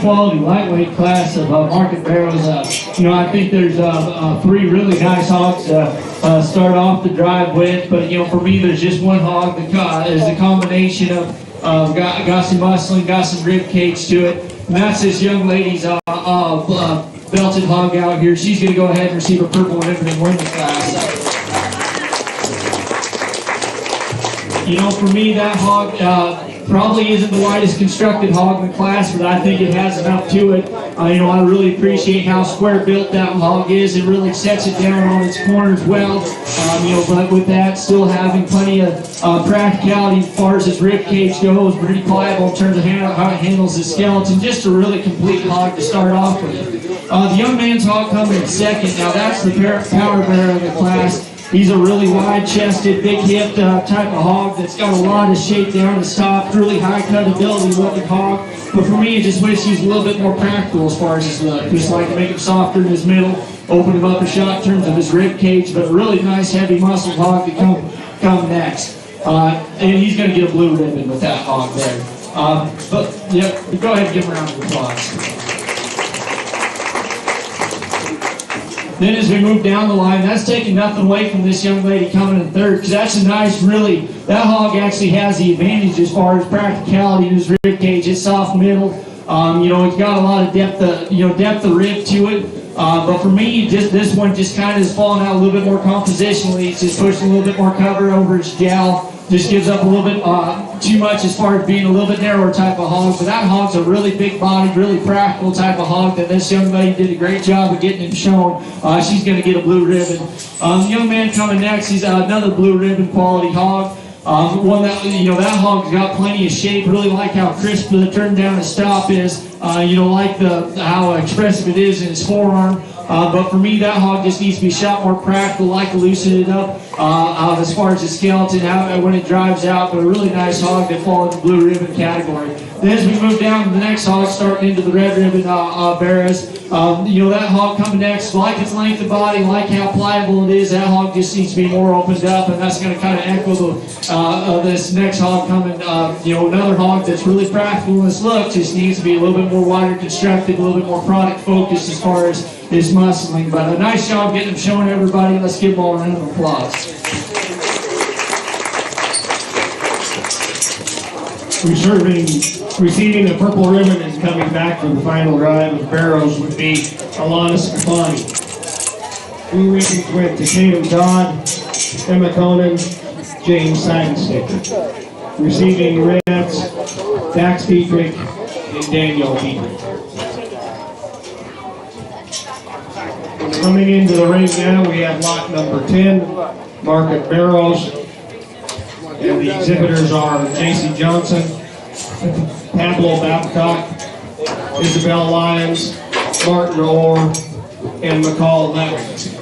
quality lightweight class of market barrels. I think there's 3 really nice hogs to start off the drive with. But for me, there's just one hog that is a combination of got some muscling, got some rib cage to it, and that's this young lady's belted hog out here. She's going to go ahead and receive a purple ribbon and win the class. For me, that hog probably isn't the widest constructed hog in the class, but I think it has enough to it. I really appreciate how square built that hog is. It really sets it down on its corners well. But with that, still having plenty of practicality as far as its rib cage goes, pretty pliable in terms of how it handles the skeleton. Just a really complete hog to start off with. The young man's hog coming in second. Now that's the power bearer of the class. He's a really wide-chested, big-hipped type of hog that's got a lot of shape down his top, really high-cut ability-looking hog. But for me, I just wish he's a little bit more practical as far as his look. Just like to make him softer in his middle, open him up a shot in terms of his rib cage, but a really nice, heavy muscled hog to come next. And he's going to get a blue ribbon with that hog there. Go ahead and give him a round of applause. Then as we move down the line, that's taking nothing away from this young lady coming in third, because that's a nice, that hog actually has the advantage as far as practicality in his rib cage. It's soft middle. It's got a lot of depth of rib to it. But for me, this one just kind of is falling out a little bit more compositionally. It's just pushing a little bit more cover over its jowl. Just gives up a little bit too much as far as being a little bit narrower type of hog. But that hog's a really big bodied, really practical type of hog that this young lady did a great job of getting him shown. She's going to get a blue ribbon. The young man coming next, he's another blue ribbon quality hog. One that, that hog's got plenty of shape. Really like how crisp the turn down and stop is. Like how expressive it is in his forearm. But for me, that hog just needs to be shot more practical, like to loosen it up as far as the skeleton, when it drives out. But a really nice hog that falls in the blue ribbon category. Then as we move down to the next hog, starting into the red ribbon bearers, that hog coming next, like its length of body, like how pliable it is, that hog just needs to be more opened up, and that's going to kind of echo this next hog coming. Another hog that's really practical in its look, just needs to be a little bit more wider constructed, a little bit more product focused as far as his muscling. But a nice job getting him showing everybody. Let's give them all a round of applause. Receiving the purple ribbon and coming back for the final drive of barrows would be Alana Scafani. Blue ribbons went to Tatum Dodd, Emma Conan, James Seidensticker. Receiving reds, Dax Dietrich and Daniel Dietrich. Coming into the ring now, we have lot number 10, Market Barrows. And the exhibitors are J.C. Johnson, Pablo Babcock, Isabel Lyons, Martin Orr, and McCall Levins.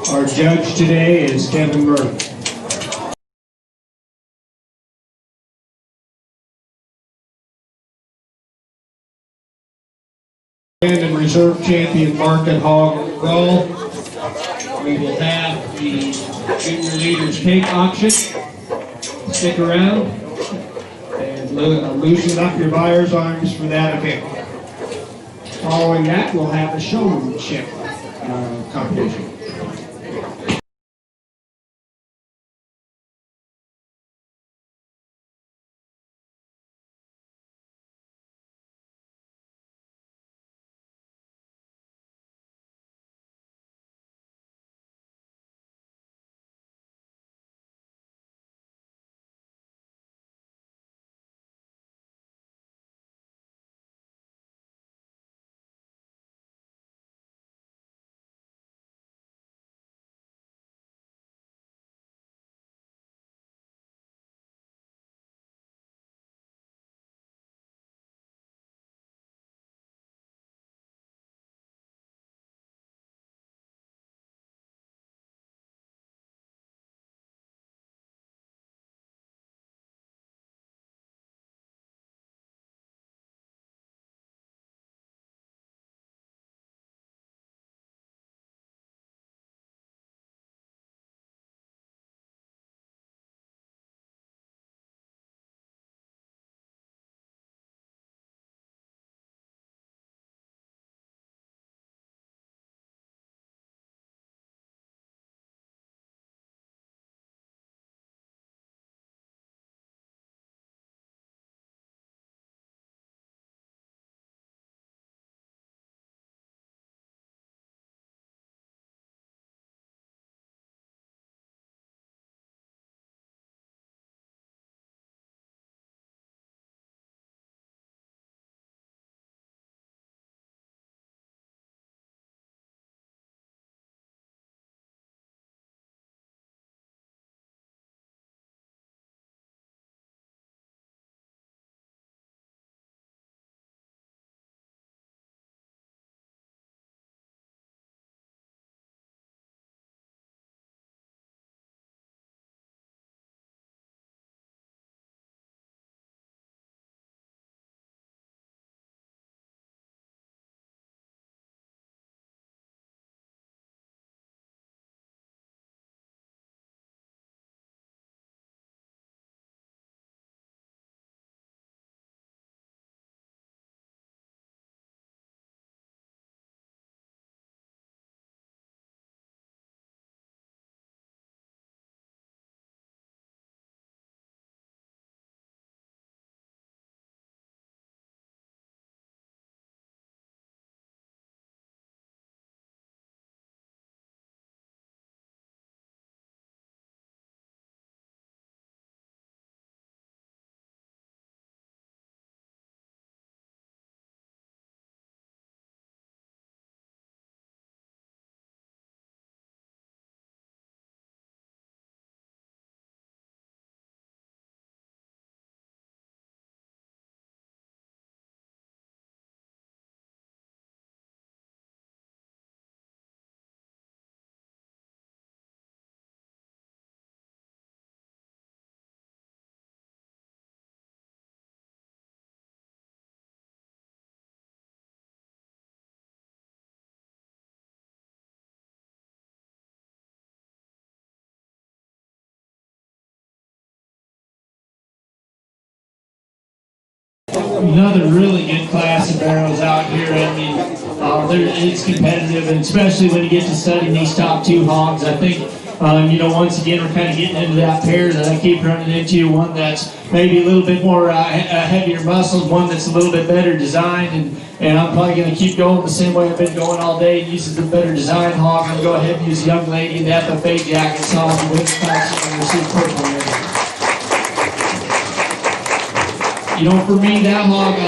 Our judge today is Kevin Murray. And reserve champion Market Hog Roll. We will have the junior leaders cake auction. Stick around and loosen up your buyer's arms for that event. Following that, we'll have a showmanship competition. Another really good class of barrels out here. I mean, it's competitive, and especially when you get to studying these top two hogs. I think, once again, we're kind of getting into that pair that I keep running into. One that's maybe a little bit more heavier muscled, one that's a little bit better designed, and I'm probably going to keep going the same way I've been going all day. Uses the better design hog. I'm going to go ahead and use the young lady in the FFA jacket hog to win the class and receive purple here. For me, that hog,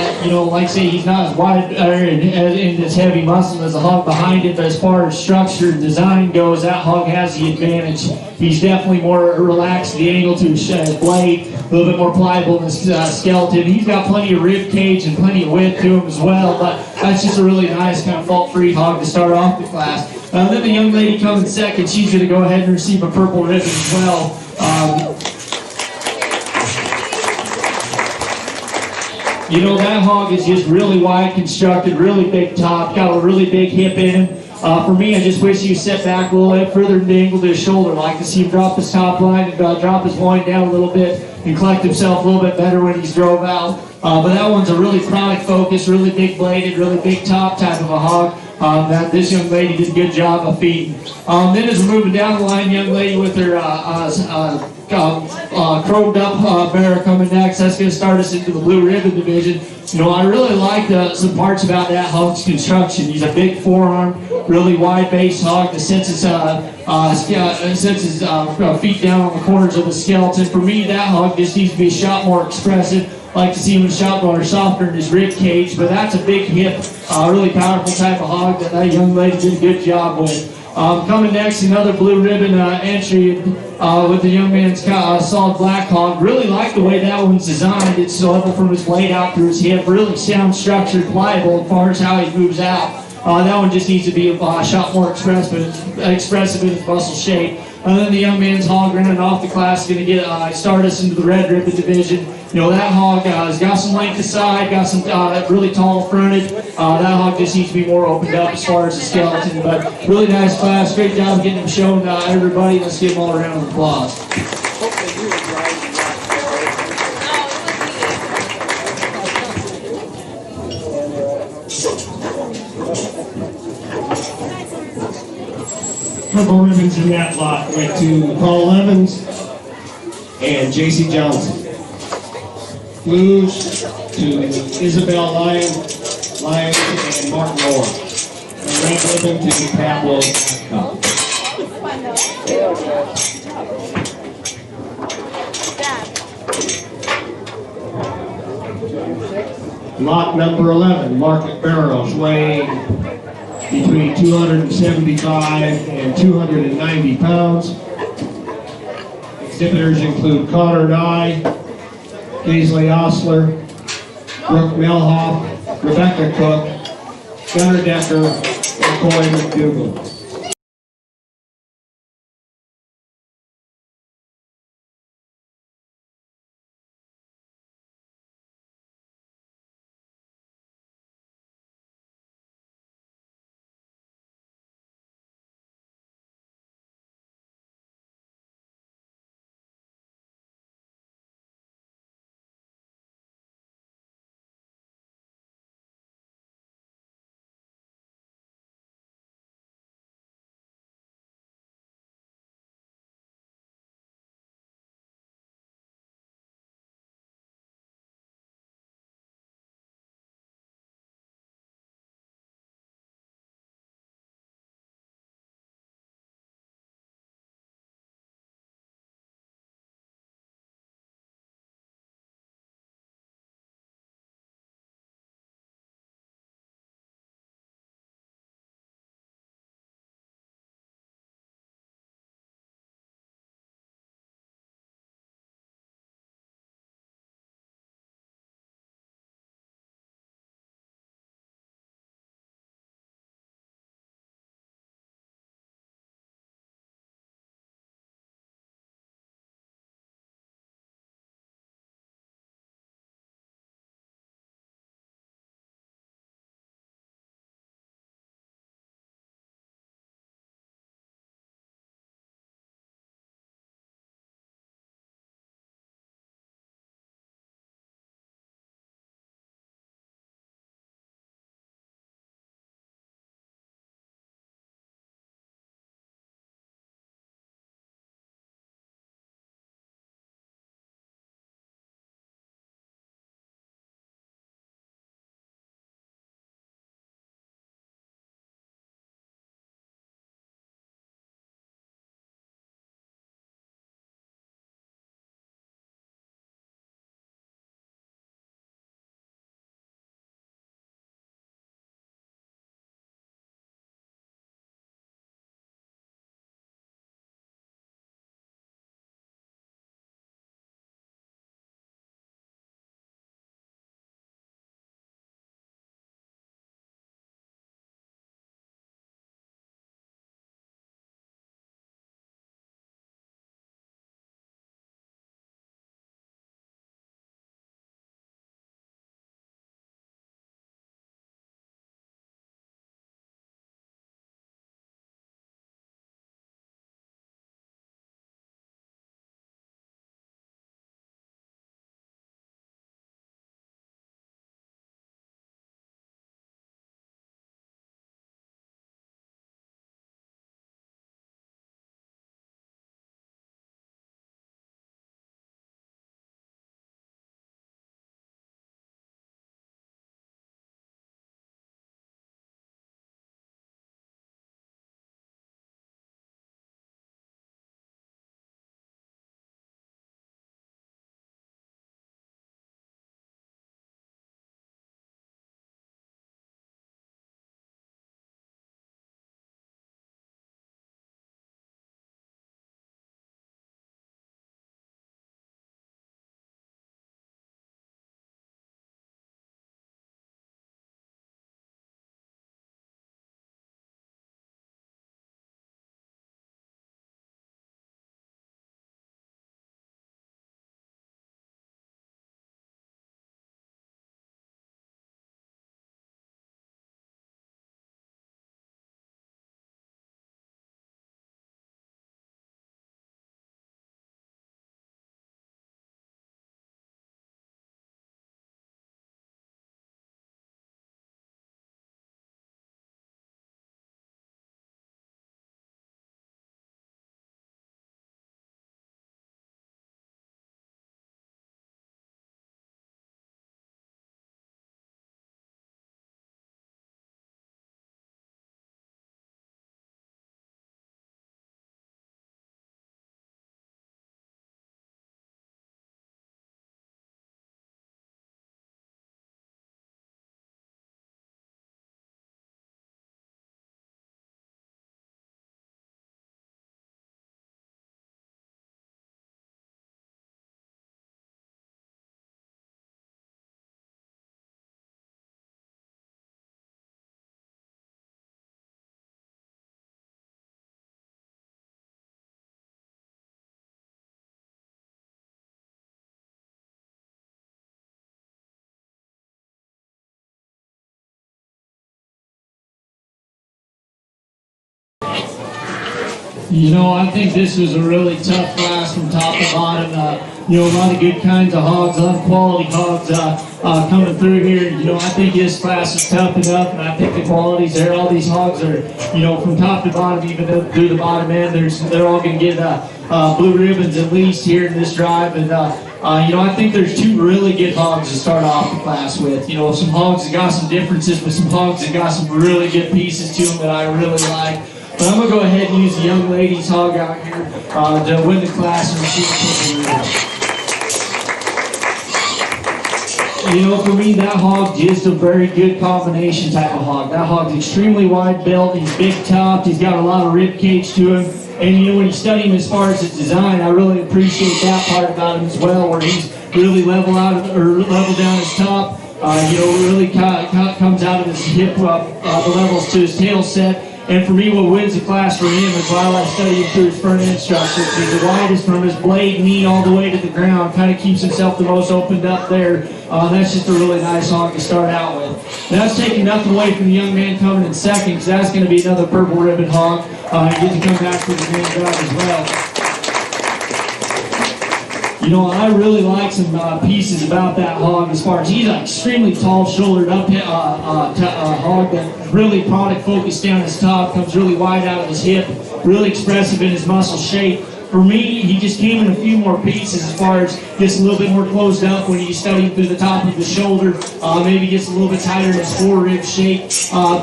like I say, he's not as wide and as heavy muscle as the hog behind it, but as far as structure and design goes, that hog has the advantage. He's definitely more relaxed, the angle to his blade, a little bit more pliable in his skeleton. He's got plenty of rib cage and plenty of width to him as well, but that's just a really nice kind of fault-free hog to start off the class. Then the young lady coming second, she's going to go ahead and receive a purple ribbon as well. That hog is just really wide constructed, really big top, got a really big hip in him. For me, I just wish he set back a little bit further in the angle to his shoulder. I'd like to see him drop his top line and drop his loin down a little bit and collect himself a little bit better when he's drove out. But that one's a really product focused, really big bladed, really big top type of a hog. That this young lady did a good job of feeding. Then as we're moving down the line, young lady with her chromed up bear coming next. That's going to start us into the blue ribbon division. I really like some parts about that hog's construction. He's a big forearm, really wide base hog that sets his feet down on the corners of the skeleton. For me, that hog just needs to be shot more expressive. Like to see him shot more softer in his rib cage, but that's a big hip, really powerful type of hog that young lady did a good job with. Coming next, another blue ribbon entry with the young man's solid black hog. Really like the way that one's designed. It's level from his blade out through his hip. Really sound structured, pliable as far as how he moves out. That one just needs to be shot more expressive in its muscle shape. And then the young man's hog running off the class is going to start us into the red ribbon division. That hog has got some length aside, got some really tall frontage. That hog just needs to be more opened up as far as the skeleton. But really nice class. Great job getting them shown to everybody. Let's give them all a round of applause. Purple ribbons in that lot went to Paul Evans and J.C. Johnson. Blues to Isabel Lyons and Martin Moore. And red ribbon to Pablo. Lot number 11, market barrels weighing between 275 and 290 pounds. Exhibitors include Connor Nye, Paisley Osler, Brooke Melhoff, Rebecca Cook, Gunnar Decker, and Coy McDougall. You know, I think this was a really tough class from top to bottom. You know, a lot of good kinds of hogs, a lot of quality hogs coming through here. You know, I think this class is tough enough, and I think the quality's there. All these hogs are, you know, from top to bottom, even through the bottom end, they're all going to get blue ribbons at least here in this drive. And, you know, I think there's two really good hogs to start off the class with. You know, some hogs that got some differences, but some hogs that got some really good pieces to them that I really like. But I'm going to go ahead and use the young lady's hog out here to win the class and receive the purple ribbon. You know, for me, that hog just a very good combination type of hog. That hog's extremely wide built, he's big topped, he's got a lot of rib cage to him. And you know, when you study him as far as his design, I really appreciate that part about him as well, where he's really level down his top. You know, really comes out of his hip, the levels to his tail set. And for me, what wins the class for him is while I study him through his front end structure. He's the widest from his blade knee all the way to the ground, kind of keeps himself the most opened up there. That's just a really nice hog to start out with. That's taking nothing away from the young man coming in second, because that's going to be another purple ribbon hog. He gets to come back for the grand drive as well. You know, I really like some pieces about that hog as far as he's an extremely tall-shouldered hog that really product focused down his top, comes really wide out of his hip, really expressive in his muscle shape. For me, he just came in a few more pieces as far as gets a little bit more closed up when you study him through the top of the shoulder, maybe gets a little bit tighter in his forerib shape,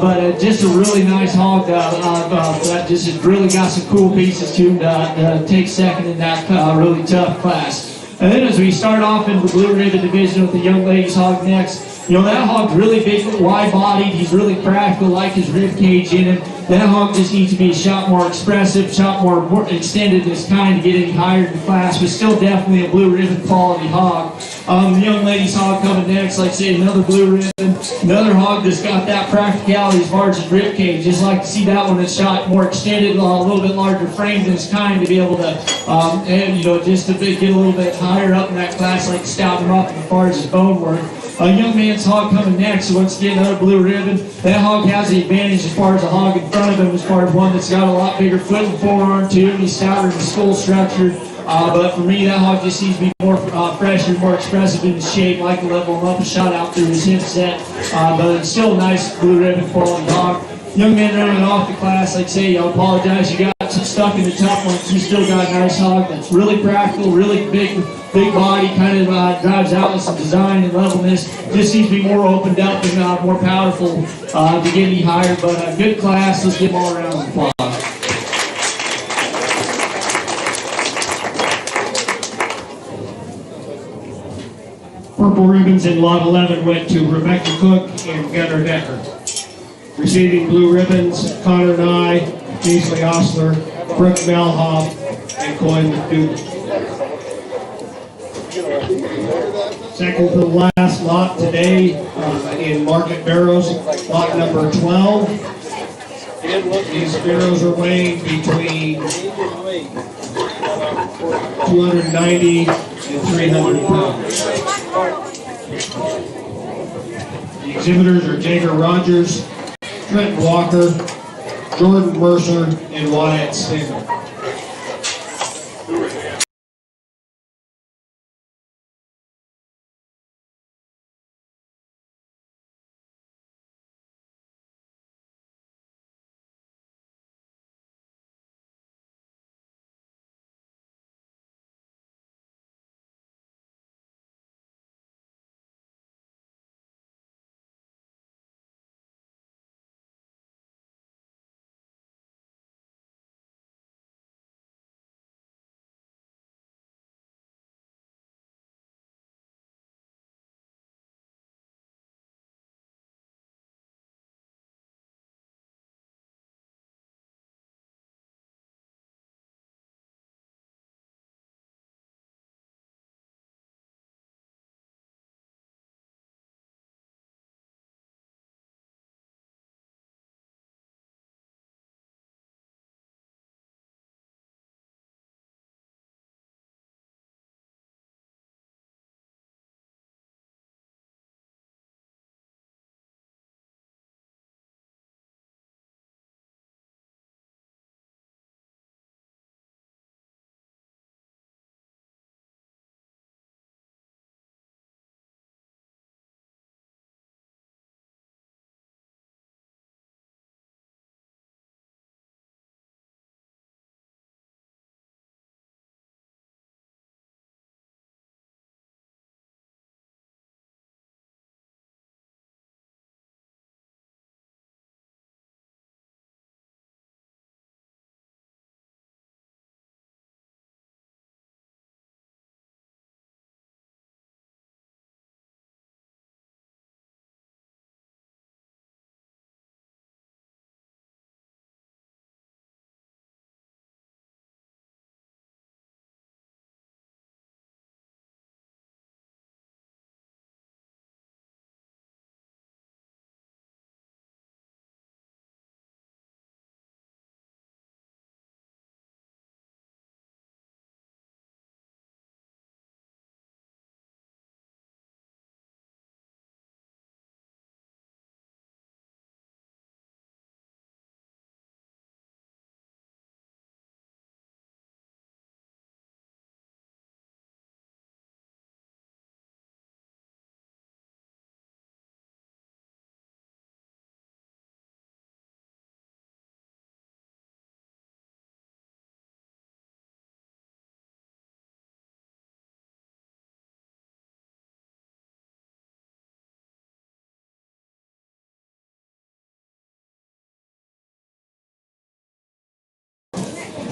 but just a really nice hog that just has really got some cool pieces to him to take second in that really tough class. And then as we start off in the blue ribbon division with the young ladies hog next, you know, that hog's really big, wide-bodied. He's really practical, like his rib cage in him. That hog just needs to be a shot more expressive, shot more extended in his kind to get any higher in the class, but still definitely a blue ribbon quality hog. The young ladies hog coming next, like I say, another blue ribbon, another hog that's got that practicality as far as his rib cage. Just like to see that one that's shot more extended, a little bit larger frame than his kind to be able to, and you know, just to get a little bit higher up in that class, like to stout him up as far as his bone work. A young man's hog coming next, so once again, another blue ribbon. That hog has the advantage as far as the hog in front of him, as far as one that's got a lot bigger foot and forearm to him. He's stouter in the skull structure. But for me, that hog just needs to be more fresher, more expressive in his shape, like to level him up and shot out through his hip set. But it's still a nice blue ribbon quality hog. Young man running off the class, like I say, I apologize, you got some stuck in the tough ones. You still got a nice hog that's really practical, really big body, kind of drives out with some design and levelness. Just seems to be more opened up and more powerful to get any higher. But a good class, let's give them all around of applause. Purple ribbons in lot 11 went to Rebecca Cook and Gunnar Decker. Receiving blue ribbons, Connor Nye, Beasley Osler, Brooke Melhoff, and Coy McDougal. Second to the last lot today in Market Barrows, lot number 12. These barrows are weighing between 290 and 300 pounds. The exhibitors are Jager Rogers, Trent Walker, Jordan Mercer, and Wyatt Stinger.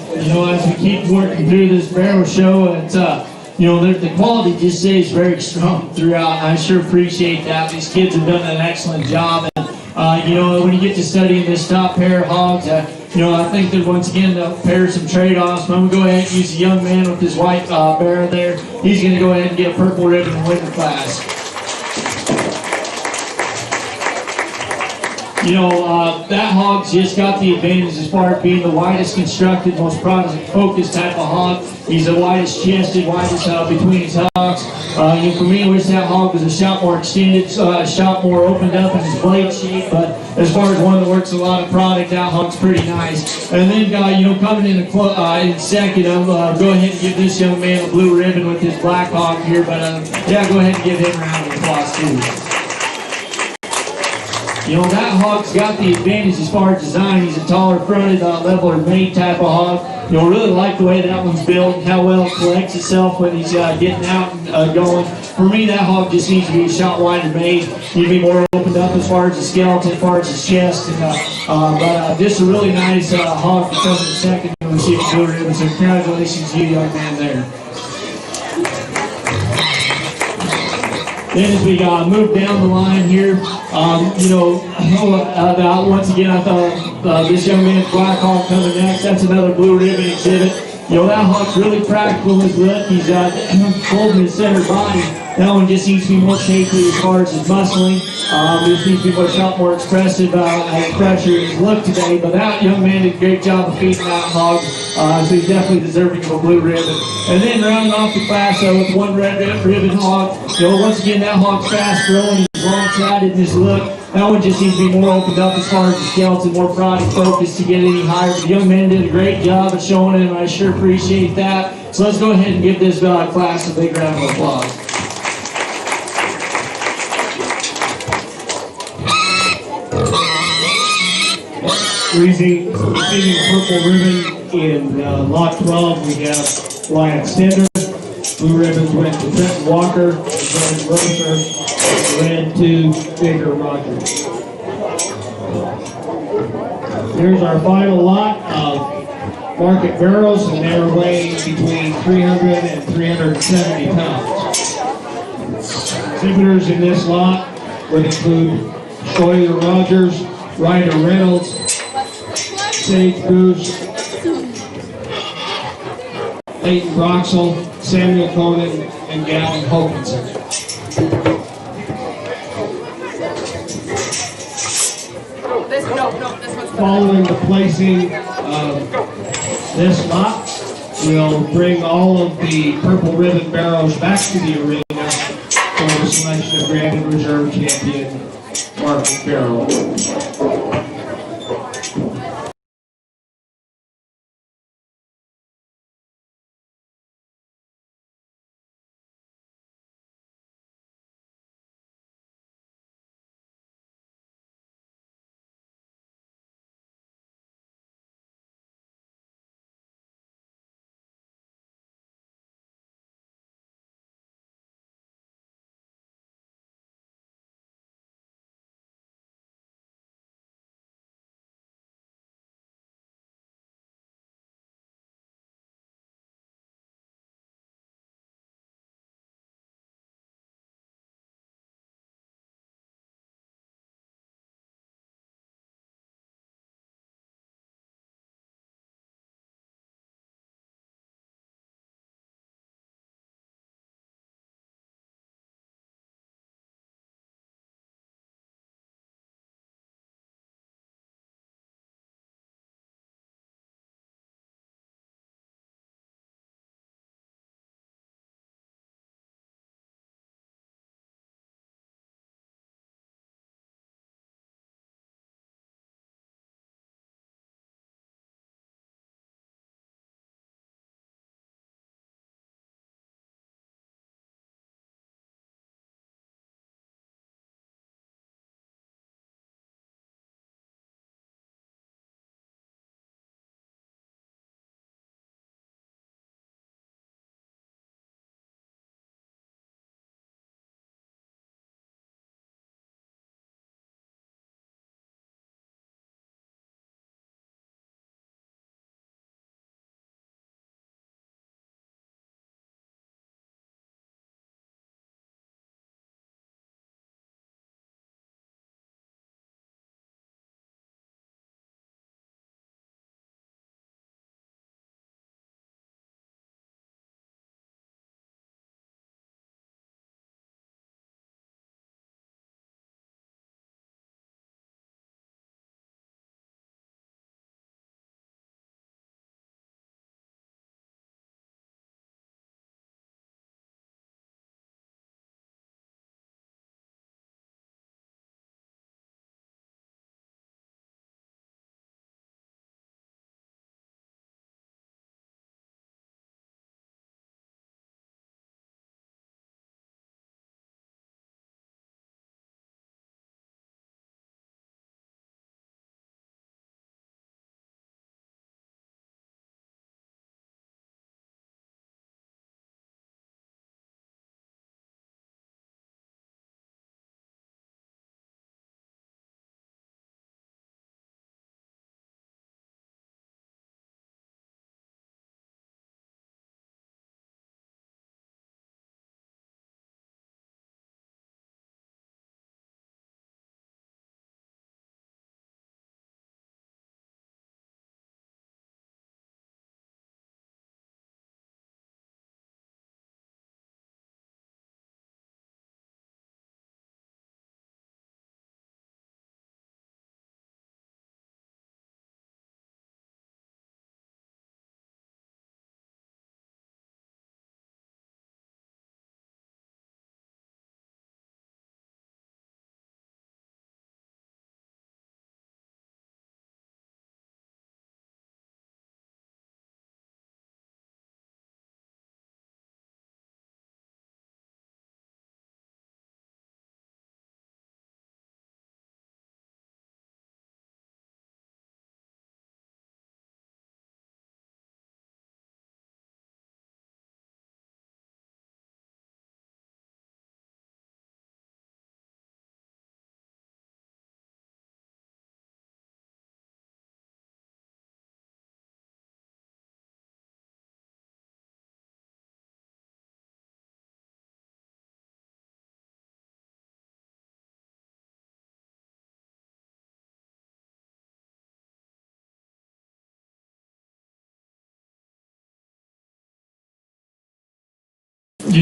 You know, as we keep working through this barrel show, it's you know, the quality just stays very strong throughout, and I sure appreciate that. These kids have done an excellent job, and you know, when you get to studying this top pair of hogs, you know, I think that once again they'll pair some trade-offs. But I'm going to go ahead and use a young man with his white barrel there. He's going to go ahead and get a purple ribbon and win the class. You know, that hog's just got the advantage as far as being the widest constructed, most product-focused type of hog. He's the widest chested, widest between his hocks. You know, for me, I wish that hog was a shot more extended, a shot more opened up in his blade shape. But as far as one that works a lot of product, that hog's pretty nice. And then, you know, coming in second, I'll go ahead and give this young man a blue ribbon with his black hog here. But yeah, go ahead and give him a round of applause too. You know, that hog's got the advantage as far as design. He's a taller fronted, leveler made type of hog. You know, really like the way that one's built and how well it collects itself when he's getting out and going. For me, that hog just needs to be a shot wider made. Need to be more opened up as far as the skeleton, as far as his chest. And, but just a really nice hog to come in second and receive a blue ribbon. So congratulations to you, young man, there. Then as we move down the line here, you know, once again, I thought this young man's black hog coming next. That's another blue ribbon exhibit. You know, that hog's really practical in his look. He's holding his center body. That one just needs to be more shapely as far as his muscling. Just needs to be a shot more expressive pressure in his look today. But that young man did a great job of feeding that hog. So he's definitely deserving of a blue ribbon. And then rounding off the class with one red ribbon hog. You know, once again, that hog's fast growing. He's long-sided in his look. That one just needs to be more opened up as far as the skeleton, more product focused to get any higher. The young man did a great job of showing it, and I sure appreciate that. So let's go ahead and give this class a big round of applause. Receiving purple ribbon in lot 12, we have Wyatt Stender. Blue ribbons went to Trenton Walker, George Roser, red to Bigger Rogers. Here's our final lot of market barrels, and they're weighing between 300 and 370 pounds. Exhibitors in this lot would include Schuyler Rogers, Ryder Reynolds, Sage Goose, Leighton Broxel, Samuel Conan, and Gavin Hokinson. Following the placing of this lot, we'll bring all of the purple ribbon barrels back to the arena for the selection of Grand and Reserve champion market barrel.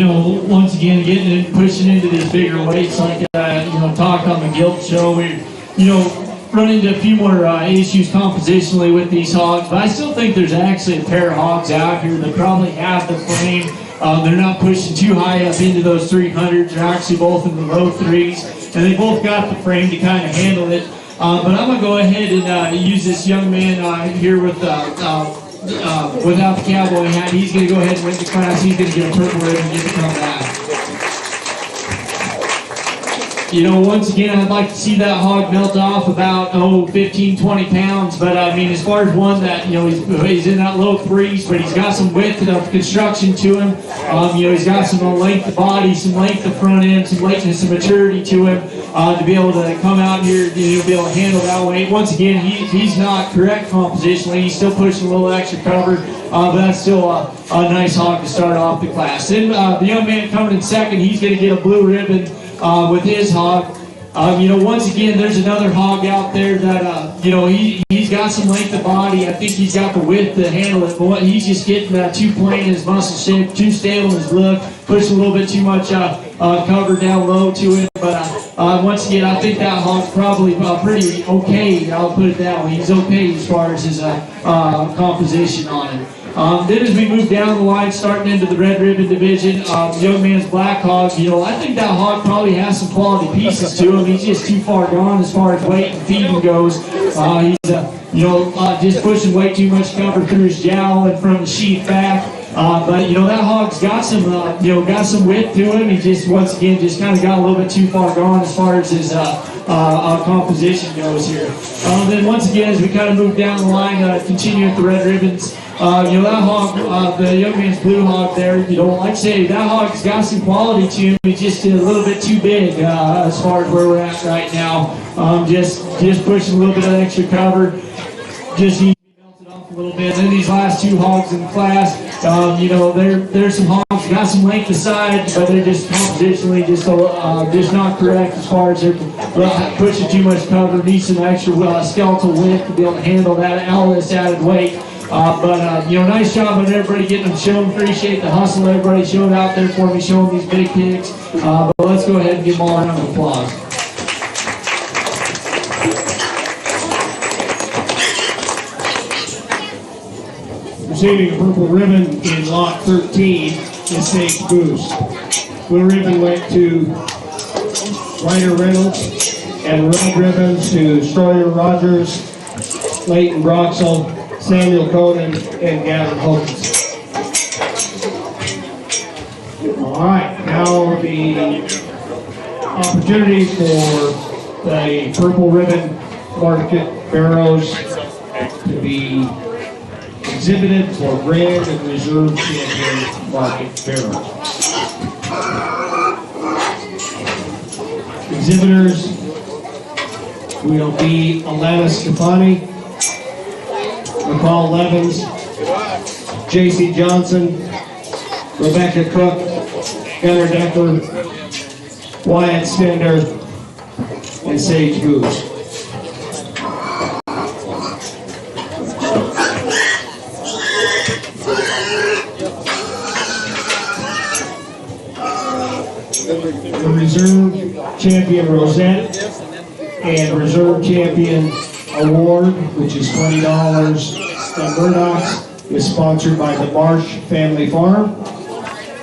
once again, getting in, pushing into these bigger weights, like talk on the guilt show. We, run into a few more issues compositionally with these hogs, but I still think there's actually a pair of hogs out here that probably have the frame. They're not pushing too high up into those 300s. They're actually both in the low 3s, and they both got the frame to kind of handle it. But I'm going to go ahead and use this young man here with without the cowboy hat. He's going to go ahead and win the class. He's going to get a purple ribbon and get to come back. Once again, I'd like to see that hog melt off about 15, 20 pounds. But I mean, as far as one that he's in that low 3s, but he's got some width of construction to him. He's got some length of body, some length of front end, some lateness and maturity to him to be able to come out here, be able to handle that weight. Once again, he's not correct compositionally. He's still pushing a little extra cover, but that's still a nice hog to start off the class. Then the young man coming in second, he's going to get a blue ribbon with his hog. Once again, there's another hog out there that, he's got some length of body. I think he's got the width to handle it, but he's just getting too plain in his muscle shape, too stable in his look, pushing a little bit too much cover down low to him. But once again, I think that hog's probably pretty okay. I'll put it that way. He's okay as far as his composition on him. Then as we move down the line, starting into the red ribbon division, young man's black hog, I think that hog probably has some quality pieces to him. He's just too far gone as far as weight and feeding goes. He's just pushing way too much cover through his jowl and from the sheath back. But that hog's got some got some width to him. He just once again just kind of got a little bit too far gone as far as his composition goes here. Then once again, as we kind of move down the line, continue with the red ribbons. That hog, the young man's blue hog there, like I say, that hog's got some quality to him. He's just a little bit too big as far as where we're at right now. Just pushing a little bit of extra cover. Just needs to be melted off a little bit. Then these last two hogs in the class, there's some hogs got some length aside, but they're just compositionally just not correct as far as they're pushing too much cover. Need some extra skeletal width to be able to handle that all this added weight. But nice job on everybody getting them shown. Appreciate the hustle everybody showed out there for me, showing these big pigs. But let's go ahead and give them all a round of applause. Receiving a purple ribbon in lot 13 is Sage Boost. Blue ribbon went to Ryder Reynolds, and red ribbons to Stroyer Rogers, Leighton Broxel, Samuel Coden, and Gavin Hopkins. All right, now the opportunity for the purple ribbon market barrows to be exhibited for Grand and Reserve Champion market barrows. Exhibitors will be Alana Stefani, McCall Levins, J.C. Johnson, Rebecca Cook, Gunnar Decker, Wyatt Spender, and Sage Goose. The Reserve Champion Rosette and Reserve Champion Award, which is $20 at Murdoch's, is sponsored by the Marsh Family Farm.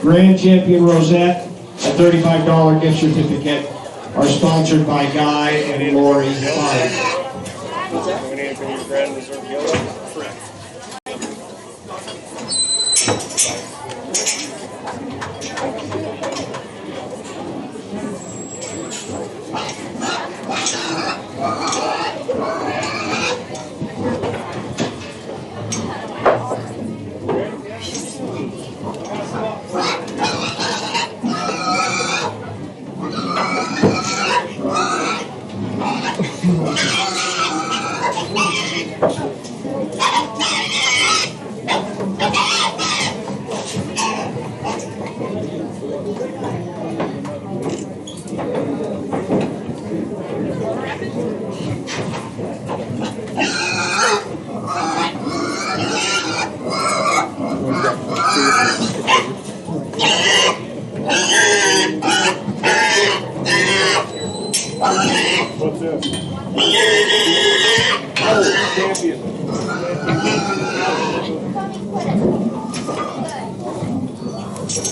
Grand Champion Rosette, a $35 gift certificate, are sponsored by Guy and Lori Fine.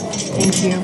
Thank you.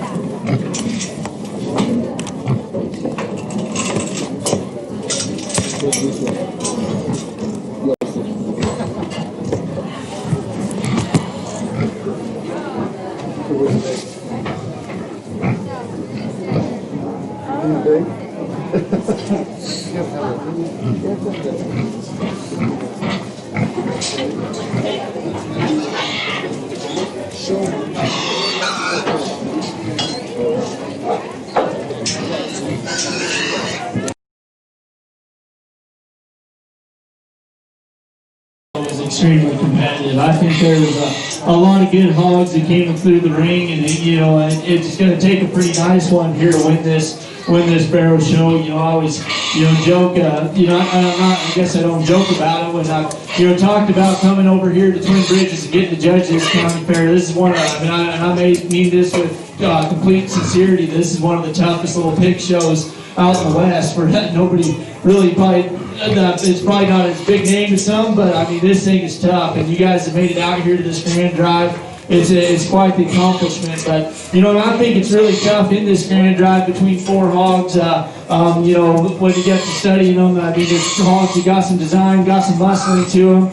Was extremely competitive. I think there was a lot of good hogs that came through the ring, and it's going to take a pretty nice one here to win this barrel show. I always joke. I guess I don't joke about it when I talked about coming over here to Twin Bridges and getting to judge this county fair. This is one of, and I mean this with complete sincerity. This is one of the toughest little pig shows out in the West, where nobody really it's probably not as big name to some, but I mean, this thing is tough, and you guys have made it out here to this Grand Drive. It's quite the accomplishment, but I think it's really tough in this Grand Drive between four hogs. When you get to studying them, I mean, there's hogs that got some design, got some muscling to them.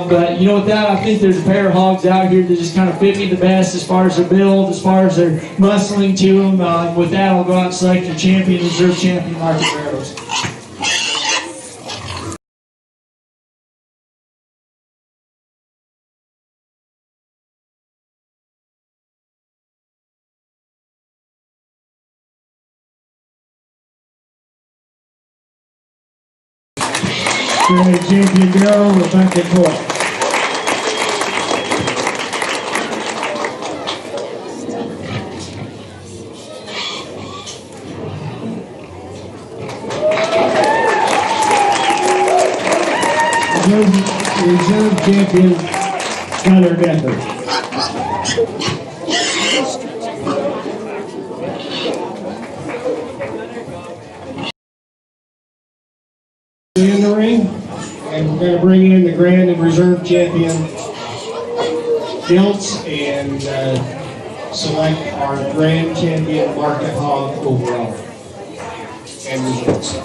But with that, I think there's a pair of hogs out here that just kind of fit me the best as far as their build, as far as their muscling to them. With that, I'll go out and select your champion, reserve champion, market barrels. Champion barrel, Rebecca Court. Reserve champion, Gunnar Decker. In the ring, and we're going to bring in the Grand and Reserve champion Gilts and select our Grand Champion Market Hog overall and results.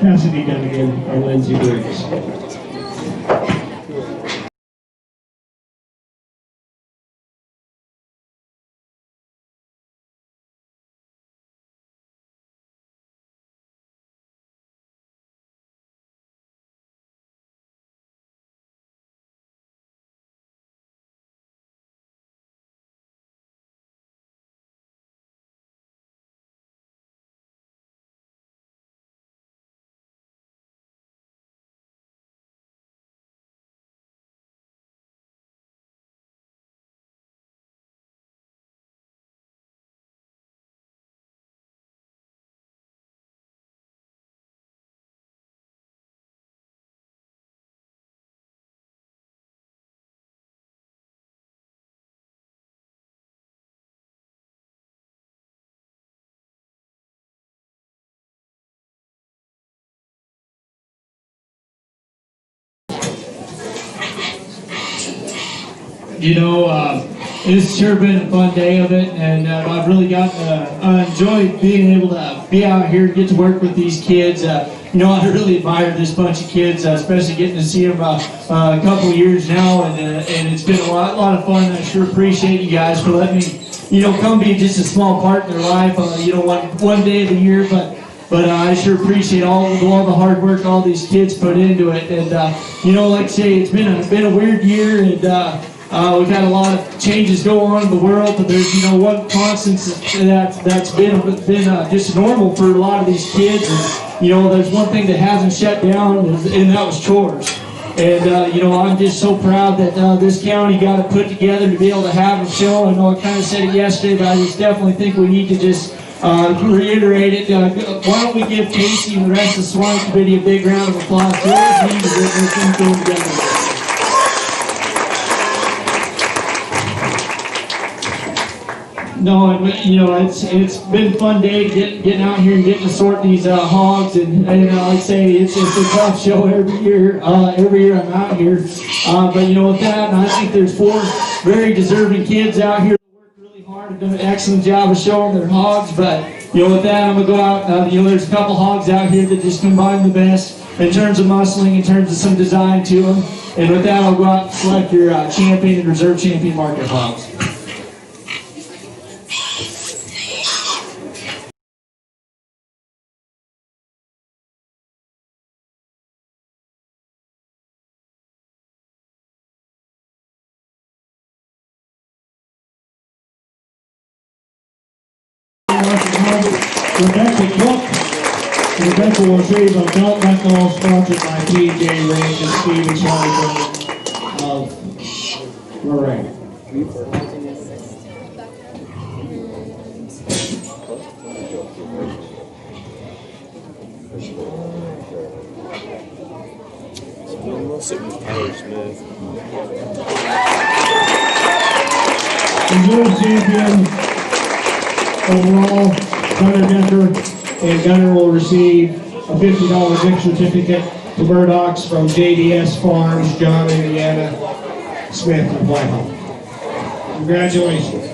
Cassidy Dunnigan and Lindsay Briggs. It's sure been a fun day of it, and I've really got enjoyed being able to be out here, get to work with these kids. you know, I really admire this bunch of kids, especially getting to see them a couple of years now, and it's been a lot of fun. I sure appreciate you guys for letting me, you know, come be just a small part in their life, you know, one day of the year, but I sure appreciate all the hard work all these kids put into it. And you know, like I say, it's been a weird year, and we've had a lot of changes go on in the world, but there's, you know, one constant that's been just normal for a lot of these kids. And, you know, there's one thing that hasn't shut down, and that was chores. And, you know, I'm just so proud that this county got it put together to be able to have a show. I know I kind of said it yesterday, but I just definitely think we need to just reiterate it. Why don't we give Casey and the rest of the Swine Committee a big round of applause? They always need to get this thing going together. No, you know, it's been a fun day getting out here and getting to sort these hogs, and like I say, it's a tough show every year. Every year I'm out here, but you know, with that, and I think there's 4 very deserving kids out here that worked really hard and done an excellent job of showing their hogs. But you know, with that, I'm gonna go out. You know, there's a couple hogs out here that just combine the best in terms of muscling, in terms of some design to them. And with that, I'll go out and select your champion and reserve champion market hogs. Rebecca will receive a belt buckle sponsored by PJ Range and Stephen Charlie of Lorraine. Reserve champion overall, Gunner Decker, and Gunner will receive a $50 gift certificate to Murdoch's from JDS Farms, John, Indiana, Smith, and Whitehall. Congratulations.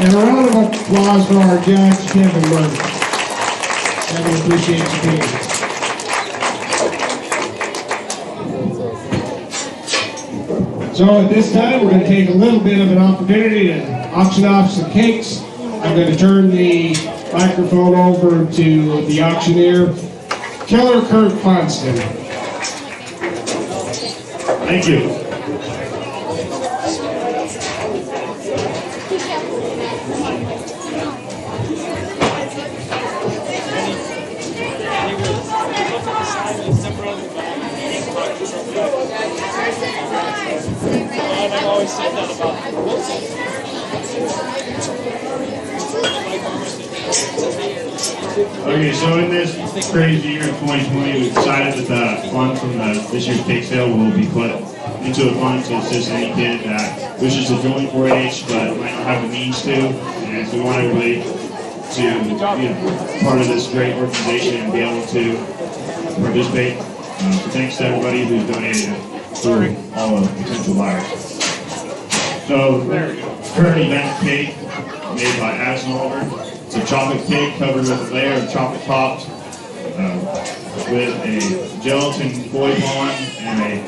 And a round of applause for our judge, Kevin Murdoch. Kevin, appreciate you being here. So at this time, we're going to take a little bit of an opportunity to auction off some cakes. I'm going to turn the microphone over to the auctioneer, Keller Kirk Fonston. Thank you. Okay, so in this crazy year of 2020, we decided that the funds from this year's cake sale will be put into a fund to assist any kid that wishes to join 4-H but might not have the means to, and so we want everybody to be part of this great organization and be able to participate. So thanks to everybody who's donated through all the potential buyers. So, current event cake made by Madison. It's a chocolate cake covered with a layer of chocolate topped with a gelatin koi pond and a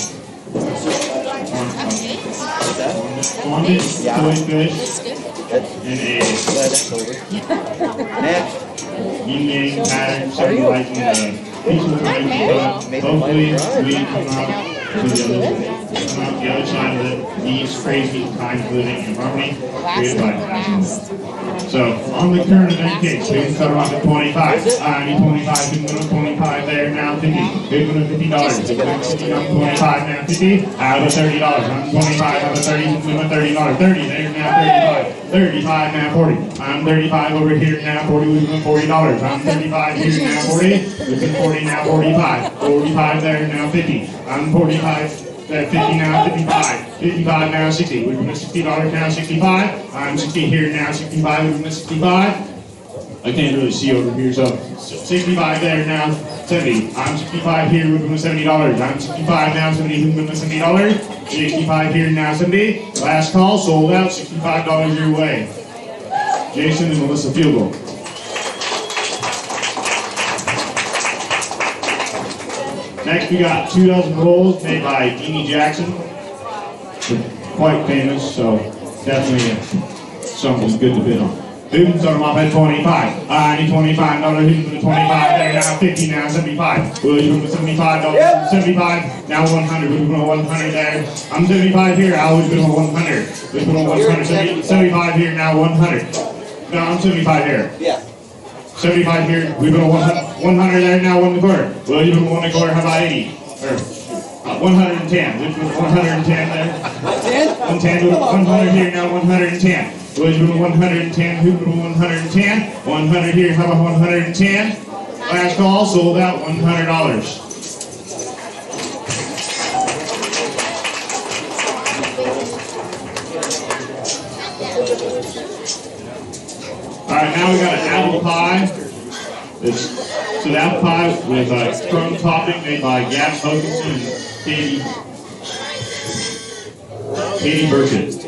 fondant koi fish and a yin-yang pattern symbolizing the peaceful times of love. Hopefully we come out the other side of these crazy times living in harmony created by Madison. So, on the current event case, we can cut off at 25. I need 25, we can go to 25 there, now 50. We can go to $50. We can go to 25, now 50. Out of $30. I'm 25, out of 30, we went $30. 30 there, now 35. 35, now 40. I'm 35 over here, now 40, we went $40. I'm 35 here, now 40. We went 40, now 45. 45 there, now 50. I'm 45. 50 now, 55. 55 now, 60. We're going to $60 now, 65. I'm 60 here now, 65. We're going to 65. I can't really see over here, so 65 there now, 70. I'm 65 here, we're going to $70. I'm 65 now, 70. We're going to $70. 65 here now, 70. Last call, sold out, $65 your way. Jason and Melissa Field goal. Next we got 2 dozen rolls made by Deanie Jackson. They're quite famous, so definitely something good to bid on. Who start them off at 25. I need $25. Who's for the 25? There now 50 now 75. Will you for $75? 75 now 100. Who's for 100 there? I'm 75 here. I always bid on 100. Who's for 100? 75 here now 100. No, I'm 75 here. Yeah. 75 here. We've been on 100 there now 1 quarter. Will you for 1 quarter? How about 80? Or 110. Which was 110 there? 110. 100 here now 110. Who's for 110? Who's for 110? 100 here. How about 110? Last call, sold out $100. Alright, now we got an apple pie. So the apple pie with crumb topping made by Gavin Hokinson and Katie Burchett.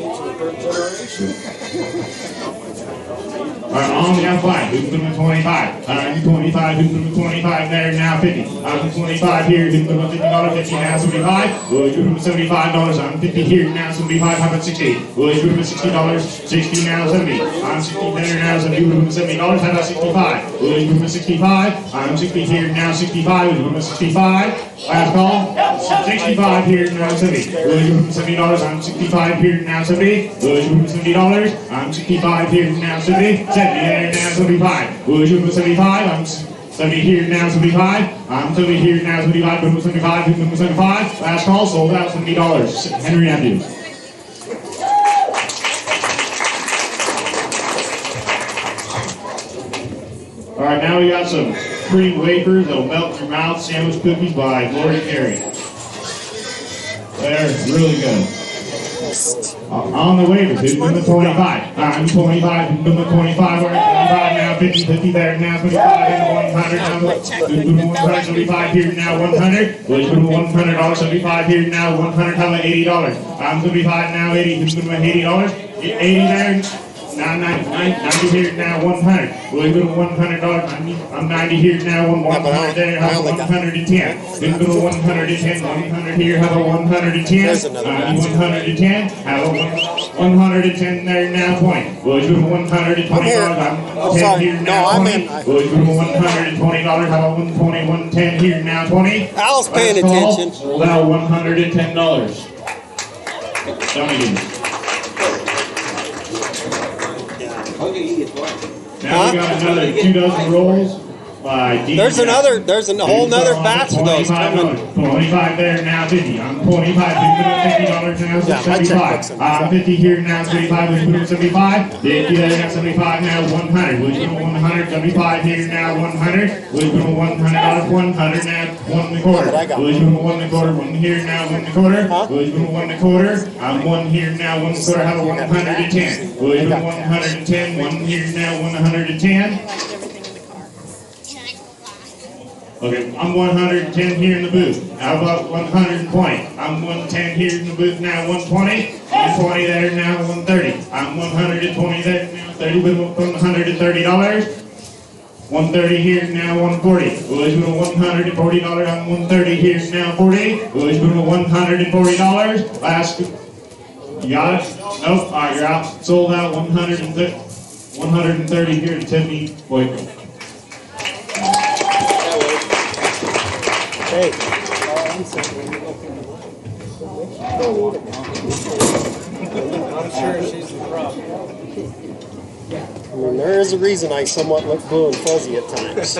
Alright, on the apple pie, who's doing 25? Alright, 25, who's doing 25 there, now 50. I'm 25 here, who's doing $50, 50 now 75. Well, you're doing $75, I'm 50 here, now 75, how about 60? Well, you're doing $60, 60 now 70. I'm 60 there now, so you're doing $70, how about 65? Well, you're doing 65, I'm 60 here, now 65, you're doing 65. Last call, 65 here, now 70. Well, you're doing $70, I'm 65 here, now 70. Well, you're doing $70, I'm 65 here, now 70. 70 there, now 75. Well, you're doing 75, I'm 70 here, now 75. I'm 70 here, now 75, doing 75, doing 75. Last call, sold out $70. Henry Andrews. Alright, now we got some cream wafers that'll melt in your mouth, sandwich cookies by Gloria Carey. They're really good. On the wafers, who's doing the 25? I'm 25, who's doing the 25, we're at 25 now, 50, 50 there, now 25, and 100, now who's doing 100, 75 here, now 100, who's doing $100, 75 here, now 100, how about $80? I'm 75 now, 80, who's doing $80? 80 there. Now 90 here, now 100. We're doing $100. I'm 90 here, now 100 there. How about 110? We're doing 110. 100 here, how about 110? 110. How about 110 there, now 20. We're doing $120. I'm 10 here, now 20. We're doing $120. How about 120? 110 here, now 20. Al's paying attention. Sold out $110. Now we got another 2 dozen rolls by Deanie Jackson. There's a whole nother batch of those coming. 25 there, now 50. I'm 25, $50 now, 75. I'm 50 here, now 75, we're doing 75. 50 there, now 75, now 100. We're doing 100, 75 here, now 100. We're doing $100, 100 now, 1 1/4. We're doing 1 1/4, 1 here, now 1 1/4. We're doing 1 1/4. I'm 1 here, now 1 1/4, how about 110? We're doing 110, 1 here, now 110. Okay, I'm 110 here in the booth. How about 120? I'm 110 here in the booth now, 120. 120 there now, 130. I'm 120 there now, 30 with $130. 130 here now, 140. Who's doing $140? I'm 130 here now, 40. Who's doing $140? Last, you got it? Nope. All right, you're out. Sold out. 130 here to Tiffany Boyko. Hey. I'm sure she's the problem. I mean, there is a reason I somewhat look blue and fuzzy at times.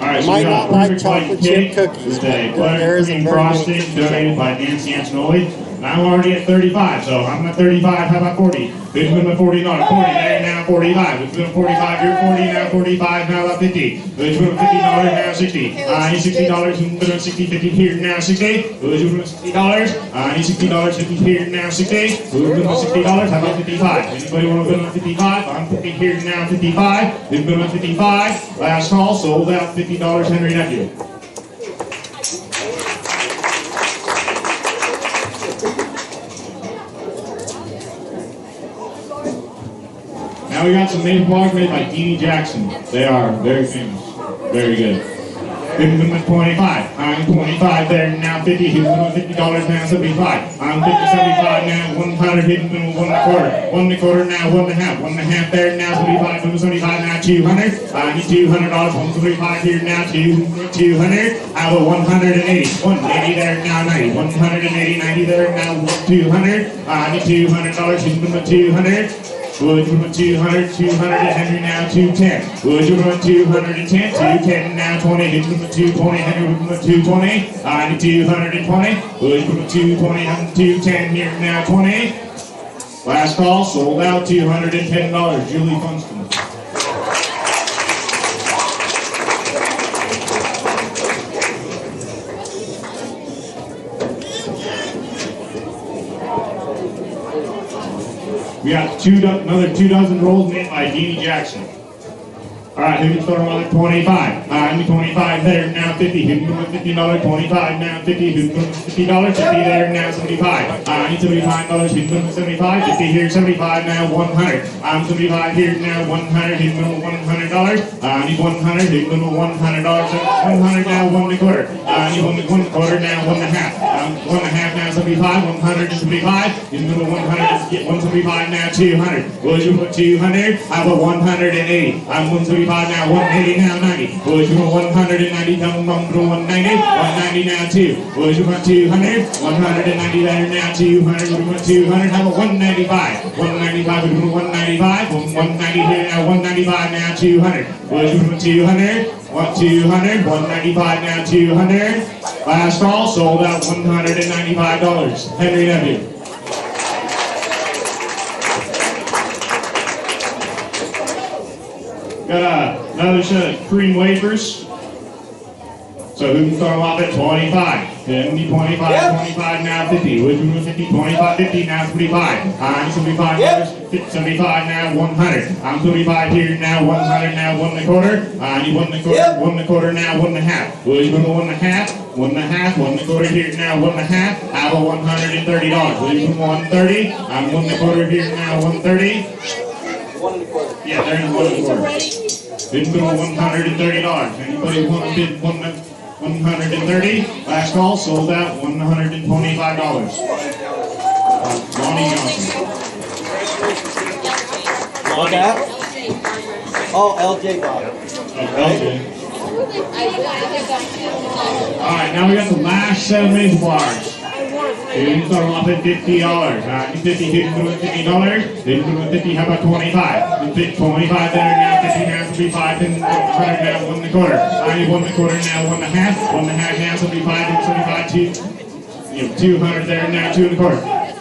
Alright, so Might we got not like perfect white chocolate cake chip cookies, with a but there is a buttercream very frosting good donated by Nancy Antonoli. And I'm already at 35, so I'm at 35. How about 40? Who's been at 40? No, 40 there now, 45. Who's been at 45? You're 40 now, 45. Now about 50. Who's been at $50? Now 60. I need $60. Who's been at 60? 50 here now, 60. Who's been at $60? I need $60. 50 here now, 60. Who's been at $60? How about 55? Anybody want to bid on 55? I'm 50 here now, 55. Who's been at 55? Last call, sold out $50. Henry Nephew. Now we got some maple bars made by Deanie Jackson. They are very famous. Very good. Hitting them with 25. I'm 25 there now 50. Hitting them with $50 now 75. I'm 50, 75 now 100. Hitting them with 1 1/4. 1 1/4 now 1 1/2. 1 1/2 there now 75. 75 now 200. I need $200. 175 here now 200. I have a 180. 180 there now 90. 180, 90 there now 200. I need $200. Hitting them with 200. Would you want 200, 200, Henry now 210. Would you want 210, 210 now 20, hit him with 220, Henry with 220. I need 220. Would you want 220, 210 here now 20. Last call, sold out $210. Julie Funston. We got another 2 dozen rolls made by Deanie Jackson. All right, who can start on 25? I'm 25 there, now 50. Who can go with $50? 25 now 50. Who can go with $50? 50 there, now 75. I need $75. Who can go with 75? 50 here, 75 now 100. I'm 75 here now 100. Who can go with $100? I need 100. Who can go with $100? 100 now 1 1/4. I need 1 1/4 now 1 1/2. 1 1/2 now 75. 175. You can go with 100. Get 175 now 200. Will you put 200? I have a 180. I'm 175 now 180 now 90. Will you put 190 down to 190? 190 now 2. Will you put 200? 190 there now 200. Will you put 200? Have a 195. 195. Will you put 195? 190 here now 195 now 200. Will you put 200? 200, 195 now 200. Last call, sold out $195. Henry W. Got another set of cream wafers. So who can start off at 25? 50, 25, 25 now 50. Would you move 50, 25, 50 now 75. I'm 75, 75 now 100. I'm 75 here now 100 now 1 1/4. I need 1 1/4, 1 1/4 now 1 1/2. Would you move 1 1/2? 1 1/2, 1 1/4 here now 1 1/2. I have a $130. Will you move 130? I'm 1 1/4 here now 130. 1 1/4. Yeah, there's 1 1/4. Didn't go $130. Anybody want to bid 130? Last call, sold out $125. Lonnie Johnson. What's that? Oh, LJ Bob. Oh, LJ. Alright, now we got the last set of maple bars. You can start off at $50. 50, you can do it $50. You can do it 50, how about 25? 25 there now, 50 now, 75, and 100 now, 1 1/4. I need 1 1/4 now, 1 1/2. 1 1/2 now, 75, and 75, 200 there now, 2 1/4.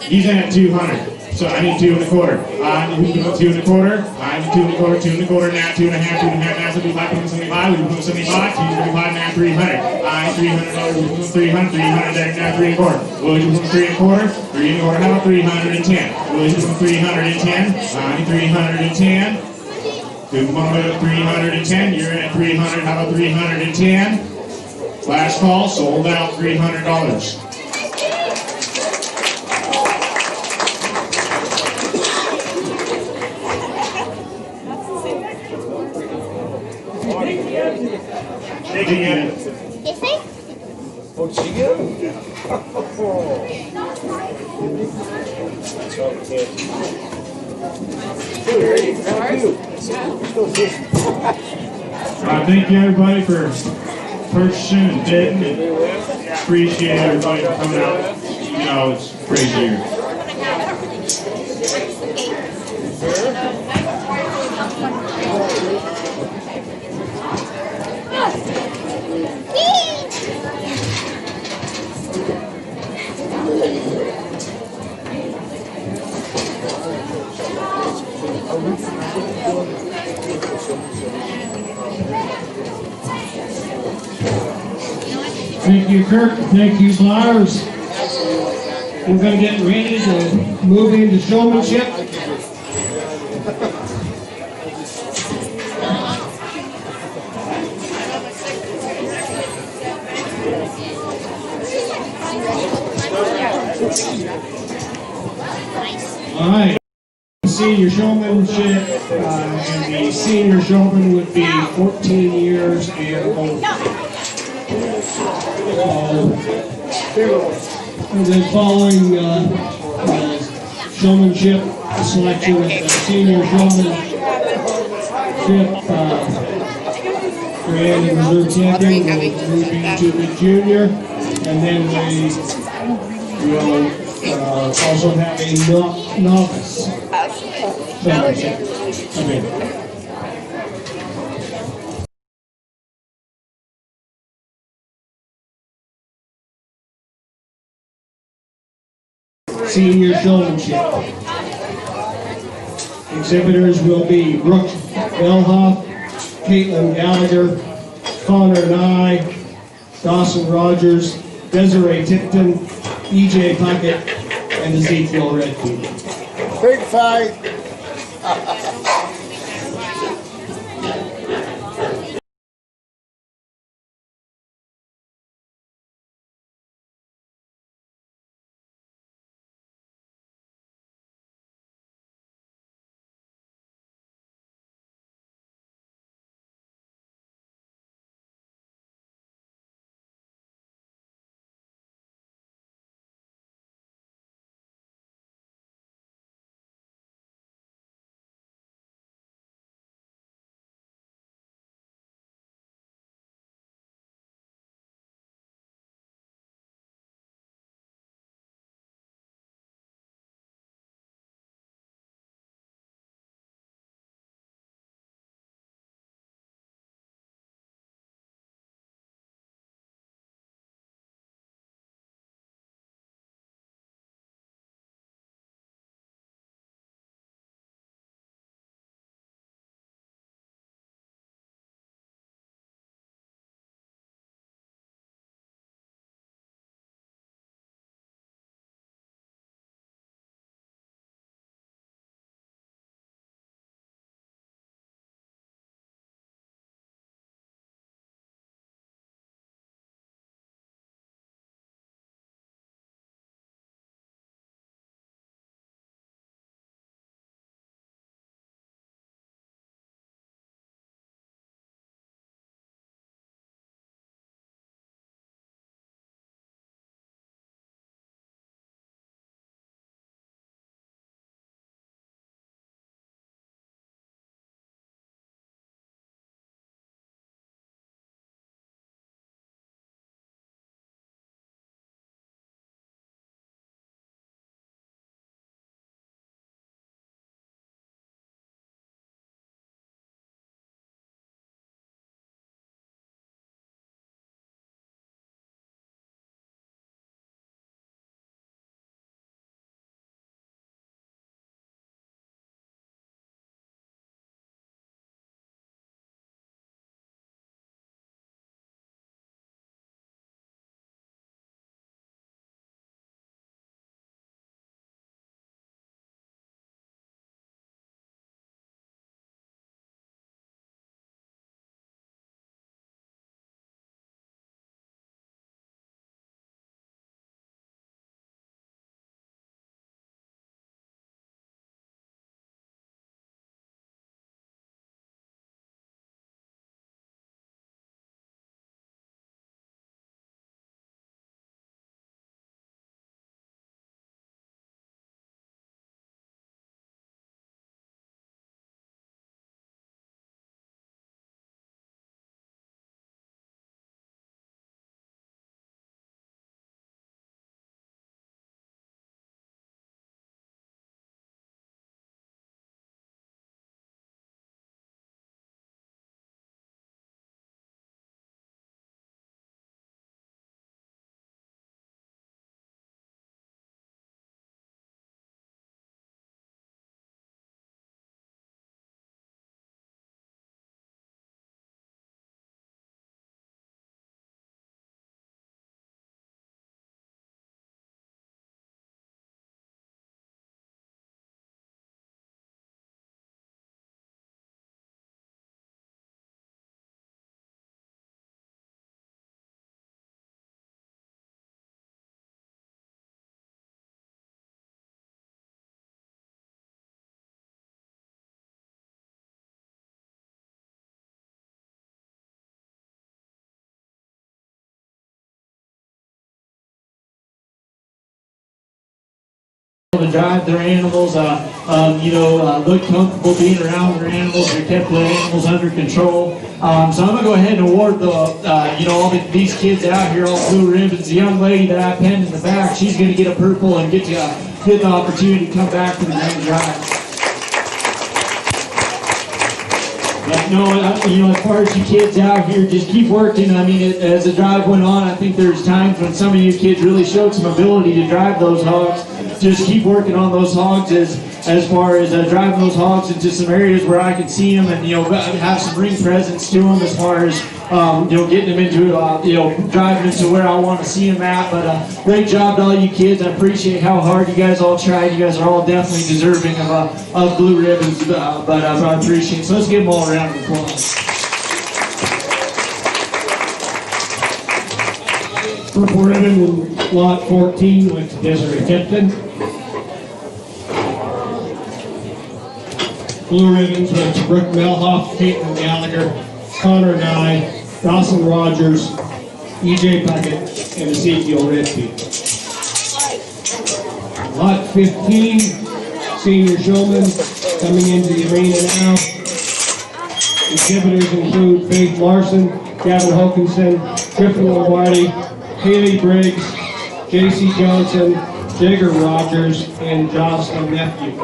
He's in at 200. So I need 2 1/4. I need 2 1/4. I need 2 1/4, 2 1/4 now, 2 1/2, 2 1/2 now, 75, 75. We can do 75, 275 now, 300. I need $300. We can do 300, 300 there now, 3 1/4. Will you do 3 1/4? 3 1/4. How about 310? Will you do 310? I need 310. Do 310. You're in at 300. How about 310? Last call, sold out $300. Take it again. Oh, did she get it? Thank you everybody for purchasing and bidding. Appreciate everybody for coming out. You know, it's crazy here. Thank you, Kirk. Thank you, Flowers. We're going to get ready to move into showmanship. All right. Senior showmanship, and the senior showman would be 14 years and older. And then following showmanship selection with the senior showmanship grand and reserve champion will move into the junior, and then we will also have a novice showmanship. Okay. Senior showmanship. Exhibitors will be Brooke Belhoff, Caitlin Gallagher, Connor Nye, Dawson Rogers, Desiree Tipton, EJ Puckett, and Ezekiel Redfield. Big fight. to drive their animals, look comfortable being around their animals. They kept the animals under control. So I'm going to go ahead and award these kids out here all blue ribbons. The young lady that I penned in the back, she's going to get a purple and get the opportunity to come back for the grand drive. As far as you kids out here, just keep working. I mean, as the drive went on, I think there's times when some of you kids really showed some ability to drive those hogs. Just keep working on those hogs as far as driving those hogs into some areas where I can see them and, have some ring presence to them as far as, getting them into, driving them to where I want to see them at. But great job to all you kids. I appreciate how hard you guys all tried. You guys are all definitely deserving of blue ribbons, but I appreciate it. So let's give them all a round of applause. Purple ribbon in lot 14 went to Desiree Tipton. Blue ribbons went to Brooke Melhoff, Caitlin Gallagher, Connor Nye, Dawson Rogers, EJ Puckett, and Ezekiel Redby. Lot 15, senior showman coming into the arena now. Exhibitors include Faith Larson, Gavin Hokinson, Griffin Lombardi, Haley Briggs, J.C. Johnson, Jagger Rogers, and Jocelyn Nephew.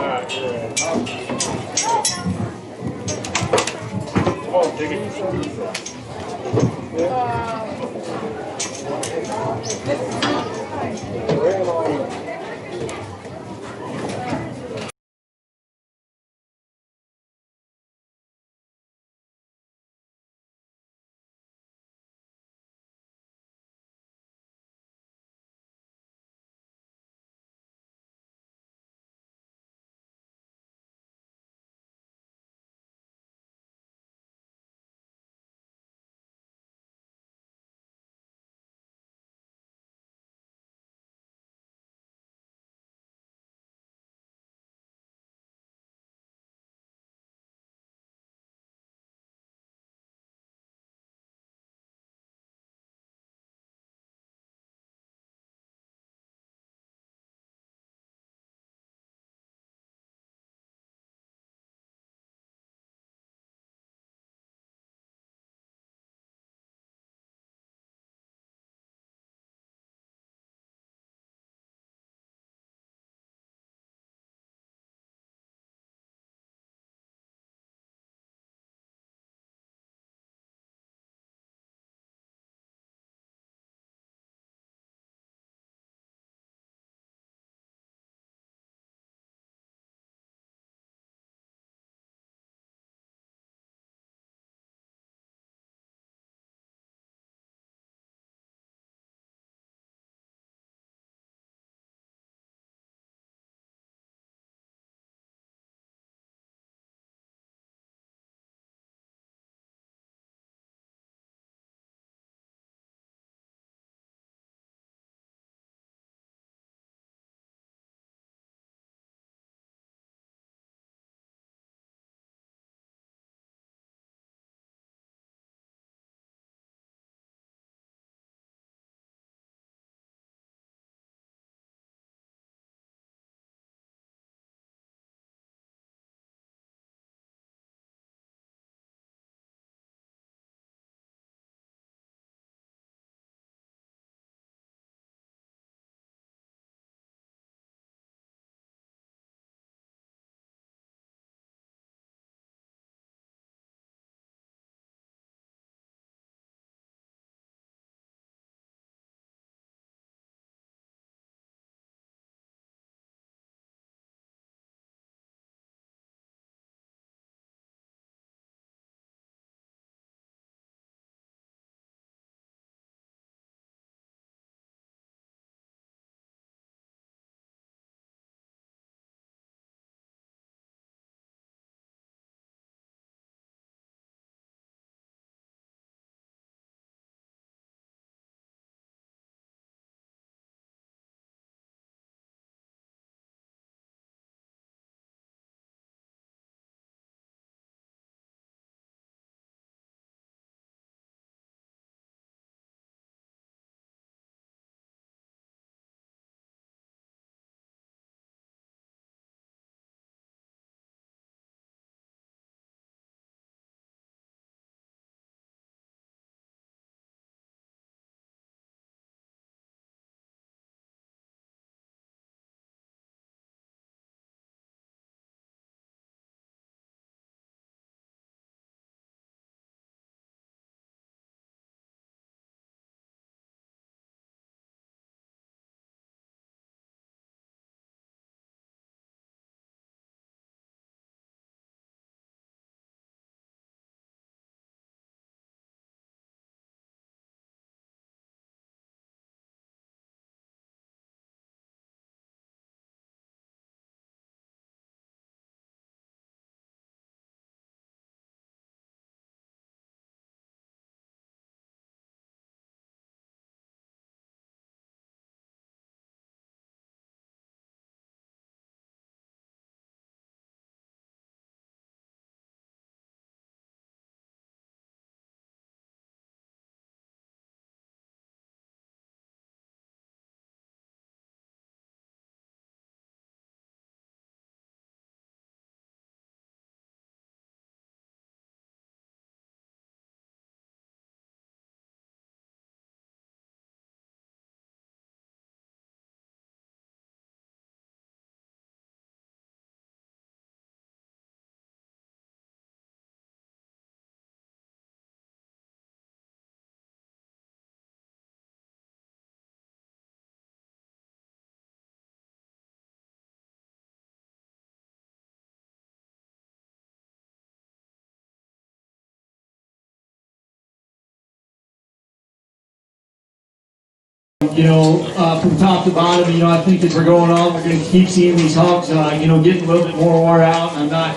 from top to bottom, I think as we're going on, we're going to keep seeing these hogs, getting a little bit more wore out. And I'm not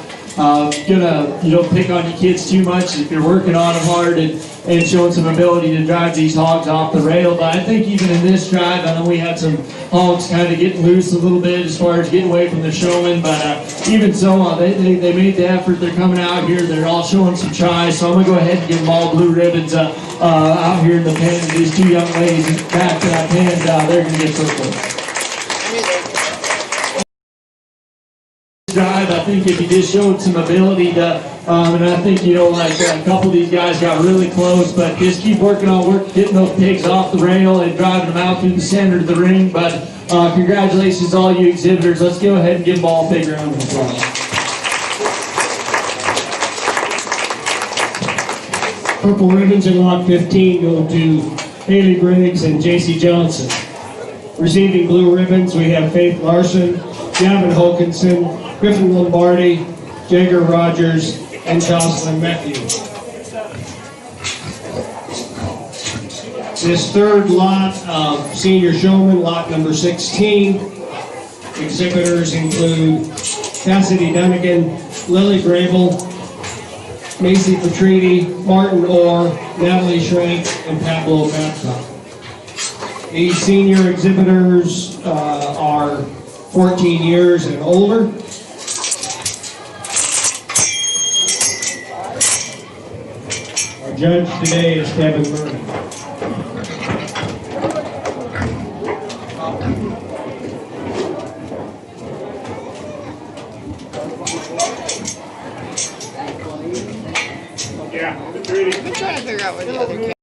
gonna, pick on you kids too much if you're working on them hard and showing some ability to drive these hogs off the rail. But I think even in this drive, I know we had some hogs kind of getting loose a little bit as far as getting away from the showman. But even so, they made the effort. They're coming out here. They're all showing some tries. So I'm gonna go ahead and give them all blue ribbons out here in the pen. These two young ladies back to that pen, they're gonna get purple. Drive, I think if you just showed some ability to, and I think, a couple of these guys got really close, but just keep working on getting those pigs off the rail and driving them out through the center of the ring. But congratulations to all you exhibitors. Let's go ahead and give them all a big round of applause. Purple ribbons in lot 15 go to Haley Briggs and J.C. Johnson. Receiving blue ribbons, we have Faith Larson, Gavin Hokinson, Griffin Lombardi, Jagger Rogers, and Jocelyn Matthew. This third lot of senior showman, lot number 16, exhibitors include Cassidy Dunnigan, Lily Grable, Macy Petrini, Martin Orr, Natalie Schrank, and Pablo Babcock. These senior exhibitors are 14 years and older. Our judge today is Kevin Murray. Yeah, Petrini. I'm trying to figure out where the other kid.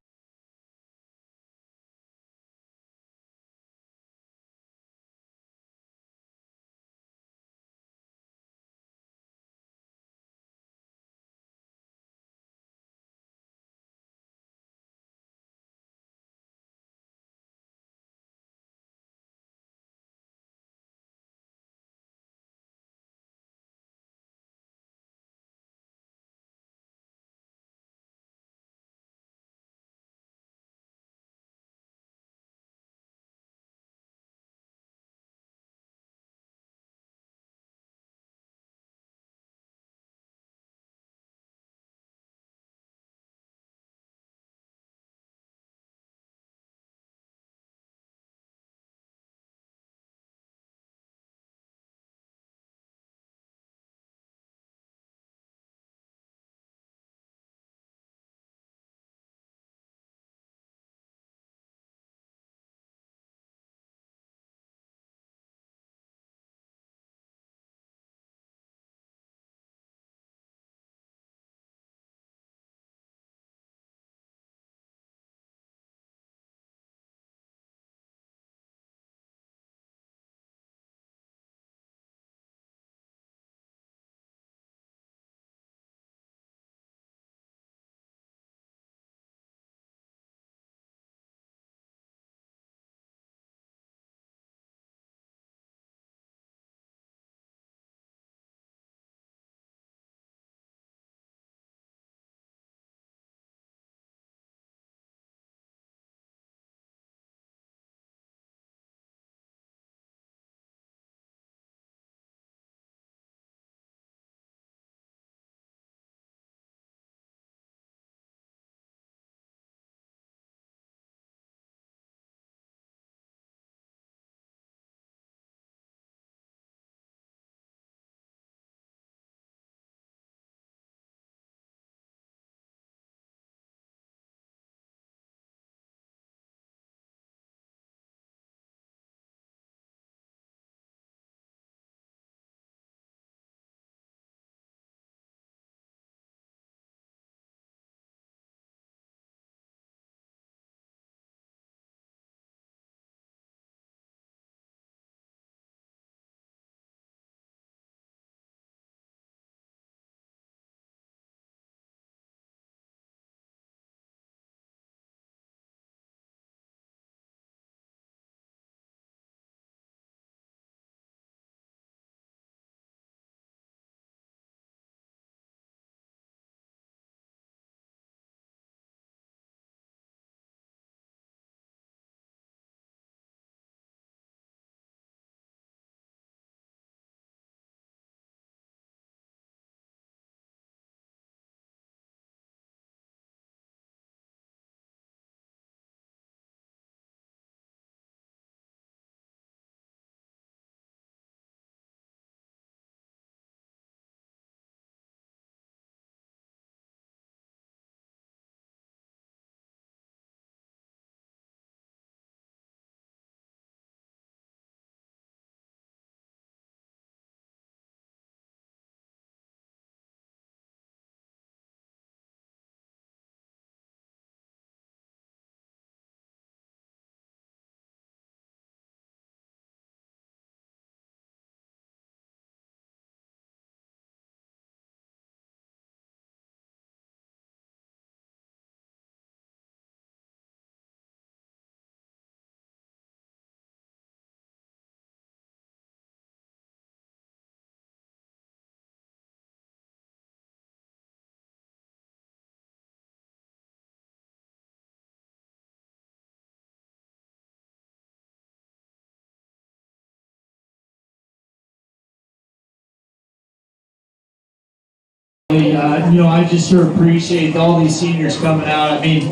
I just sure appreciate all these seniors coming out. I mean,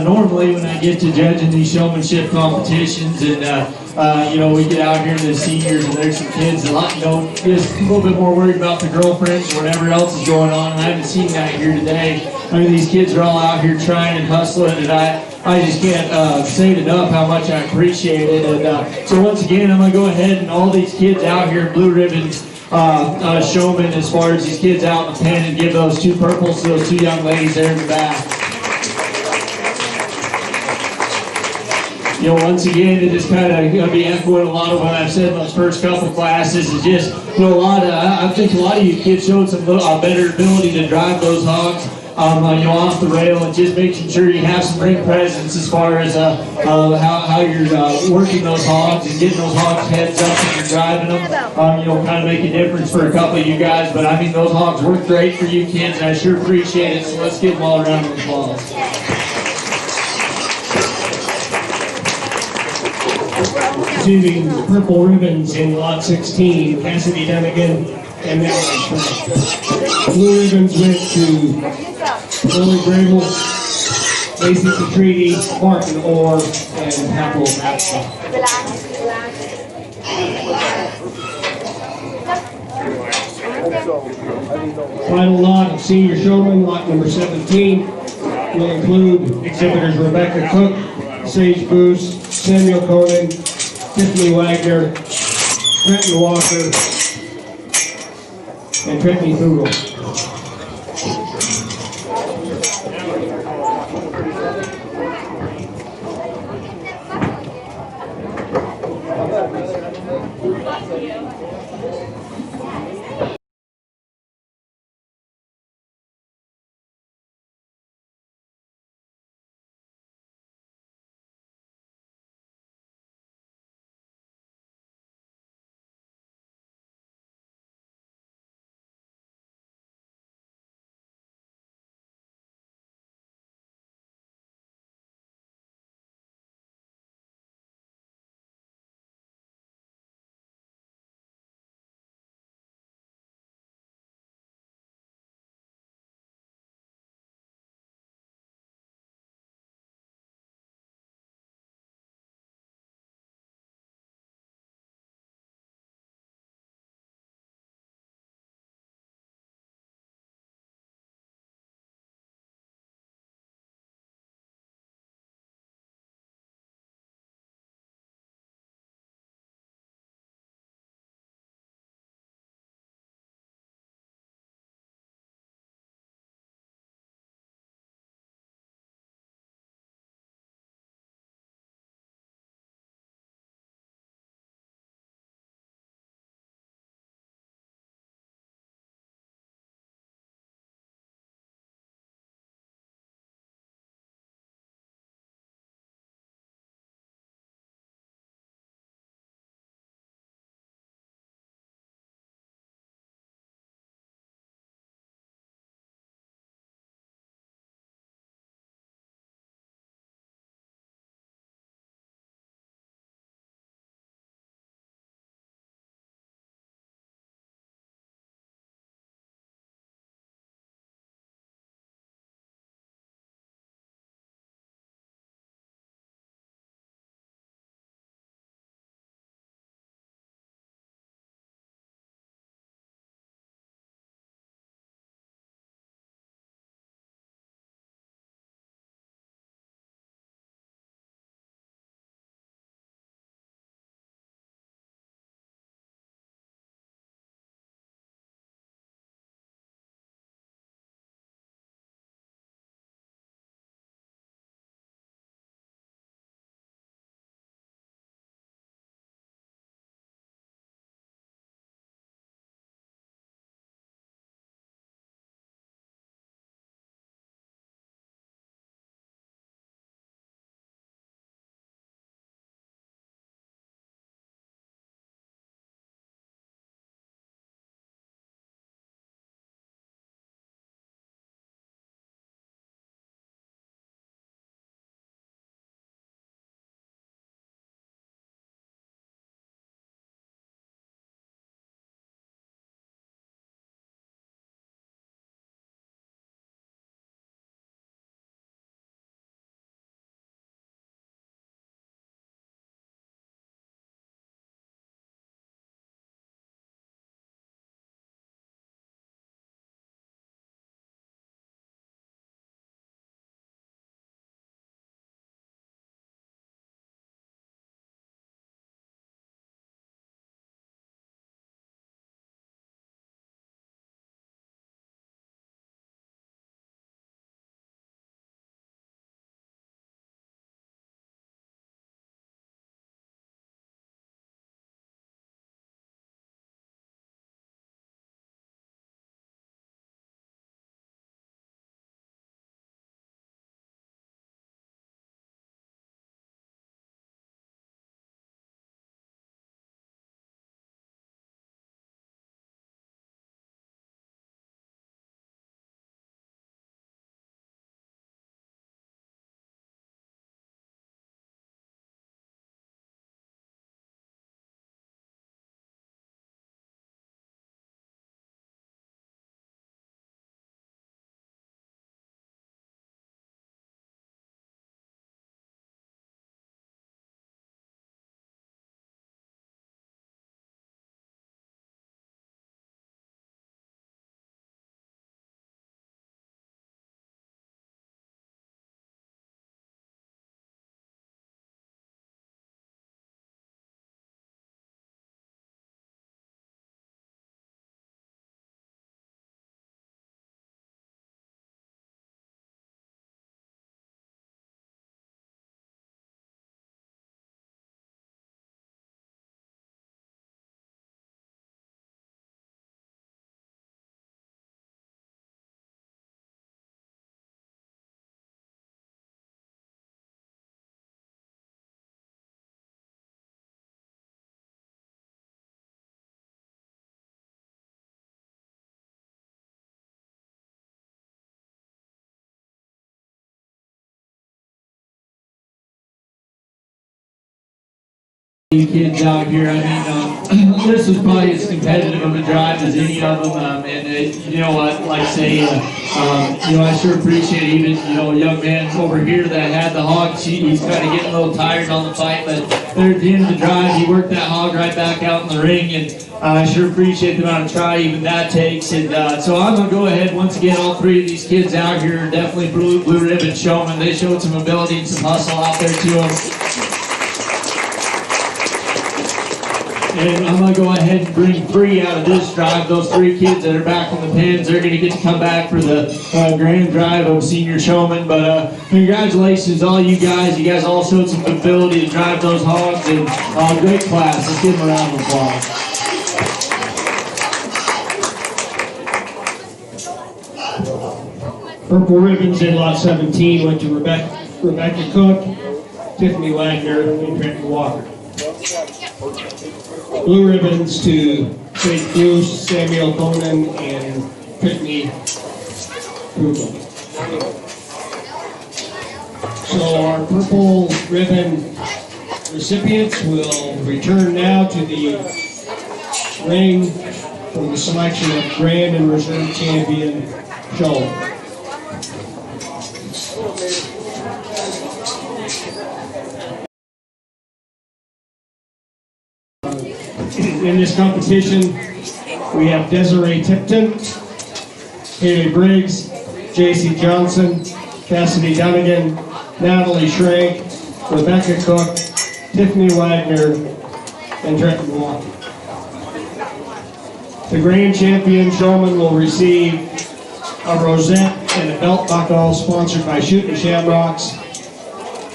normally when I get to judging these showmanship competitions and, we get out here to the seniors and there's some kids, just a little bit more worried about the girlfriends or whatever else is going on, and I haven't seen that here today. I mean, these kids are all out here trying and hustling, and I just can't say it enough how much I appreciate it. And so once again, I'm going to go ahead and all these kids out here, blue ribbons, showman, as far as these kids out in the pen, and give those 2 purples to those 2 young ladies there in the back. Once again, it is kind of going to be echoing a lot of what I've said in those first couple classes. Is just, I think a lot of you kids showed some better ability to drive those hogs, off the rail, and just making sure you have some ring presence as far as how you're working those hogs and getting those hogs heads up and you're driving them. Kind of make a difference for a couple of you guys. But I mean, those hogs work great for you kids, and I sure appreciate it. So let's give them all a round of applause. Receiving the purple ribbons in lot 16, Cassidy Dunnigan and Madison. Blue ribbons went to Lily Grable, Lacey Catriti, Martin Orr, and Pablo Matza. Final lot of senior showman, lot number 17, will include exhibitors Rebecca Cook, Sage Boos, Samuel Conan, Tiffany Wagner, Trenton Walker, and Brittany Thurl. You kids out here, I mean, this was probably as competitive of a drive as any of them, and you know what, like I say, you know, I sure appreciate even, you know, a young man over here that had the hog. He's kind of getting a little tired on the fight, but there at the end of the drive, he worked that hog right back out in the ring, and I sure appreciate the amount of try even that takes. And so I'm going to go ahead, once again, all three of these kids out here are definitely blue ribbon showmen. They showed some ability and some hustle out there to them. And I'm going to go ahead and bring three out of this drive. Those three kids that are back in the pens, they're going to get to come back for the grand drive of senior showmen. But congratulations, all you guys. You guys all showed some ability to drive those hogs, and great class. Let's give them a round of applause. Purple ribbons in lot 17 went to Rebecca Cook, Tiffany Wagner, and Trenton Walker. Blue ribbons to Faith Bruce, Samuel Conan, and Brittany Kugel. So our purple ribbon recipients will return now to the ring for the selection of Grand and Reserve Champion show. In this competition, we have Desiree Tipton, Haley Briggs, J.C. Johnson, Cassidy Dunnigan, Natalie Schrank, Rebecca Cook, Tiffany Wagner, and Trenton Walker. The grand champion showman will receive a rosette and a belt buckle sponsored by Shootin' Shamrocks,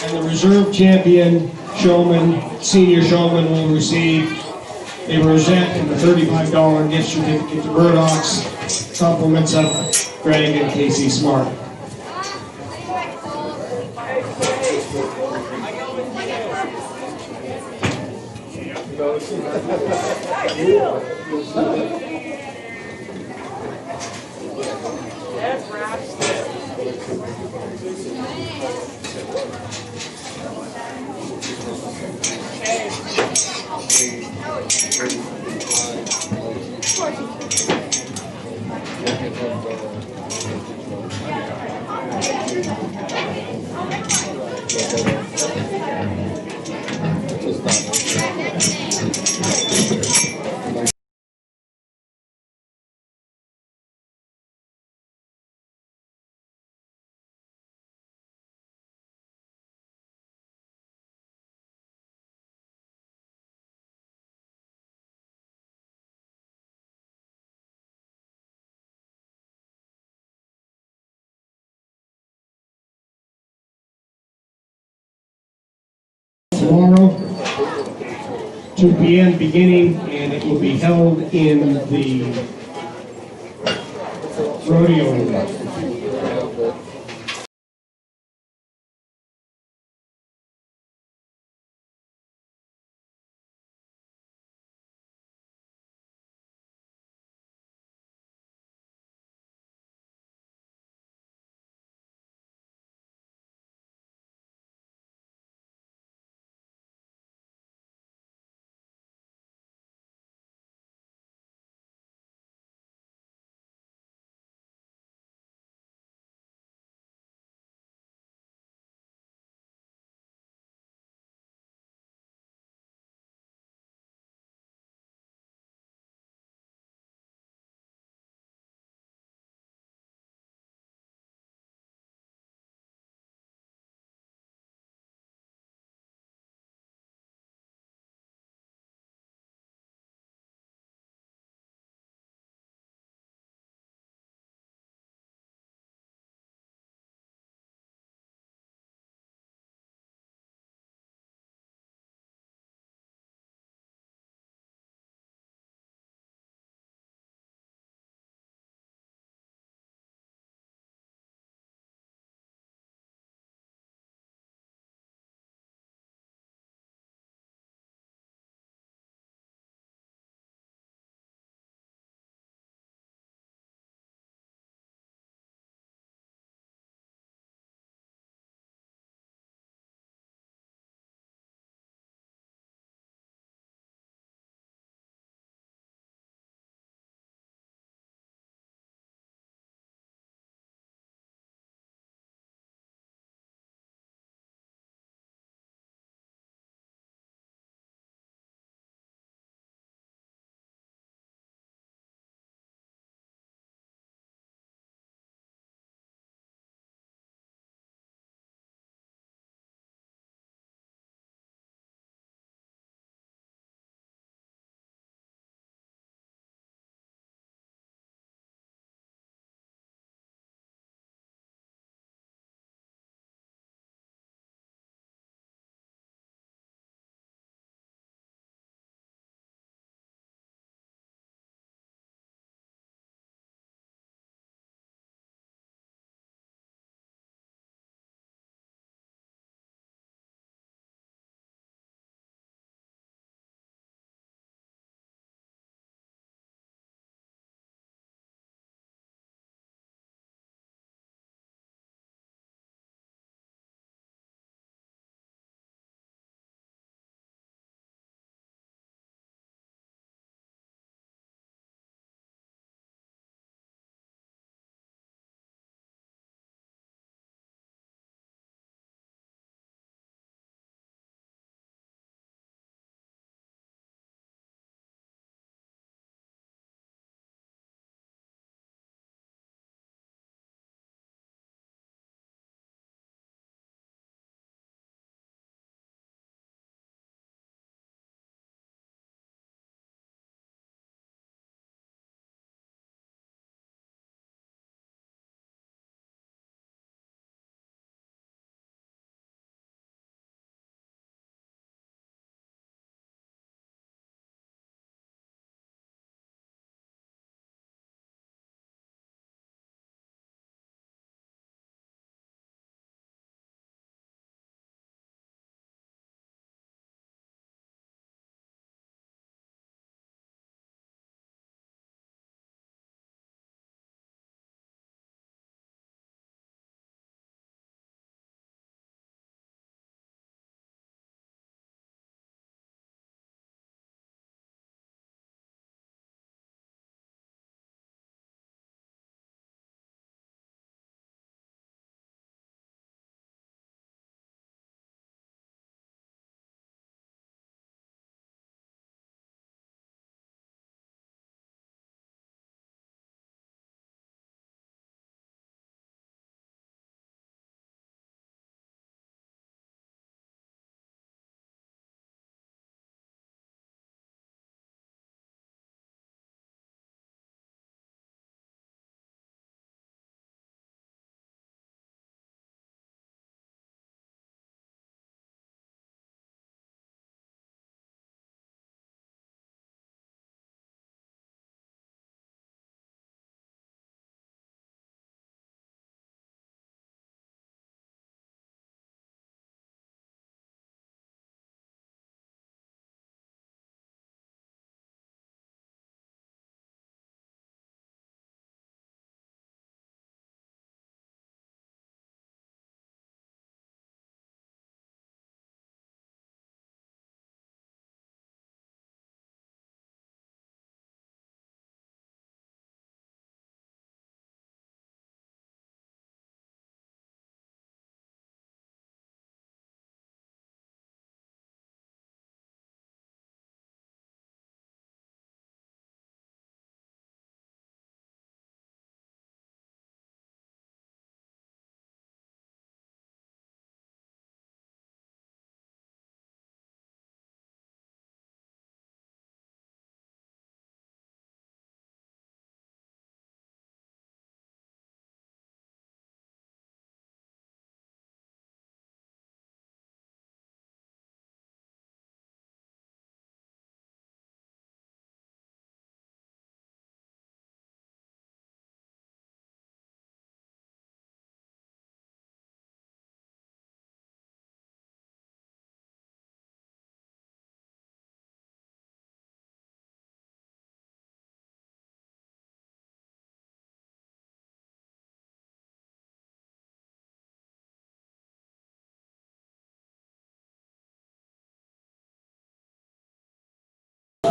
and the reserve champion showman, senior showman, will receive a rosette and a $35 gift certificate to Murdoch's, compliments of Greg and Casey Smart. Tomorrow, 2 p.m. beginning, and it will be held in the rodeo.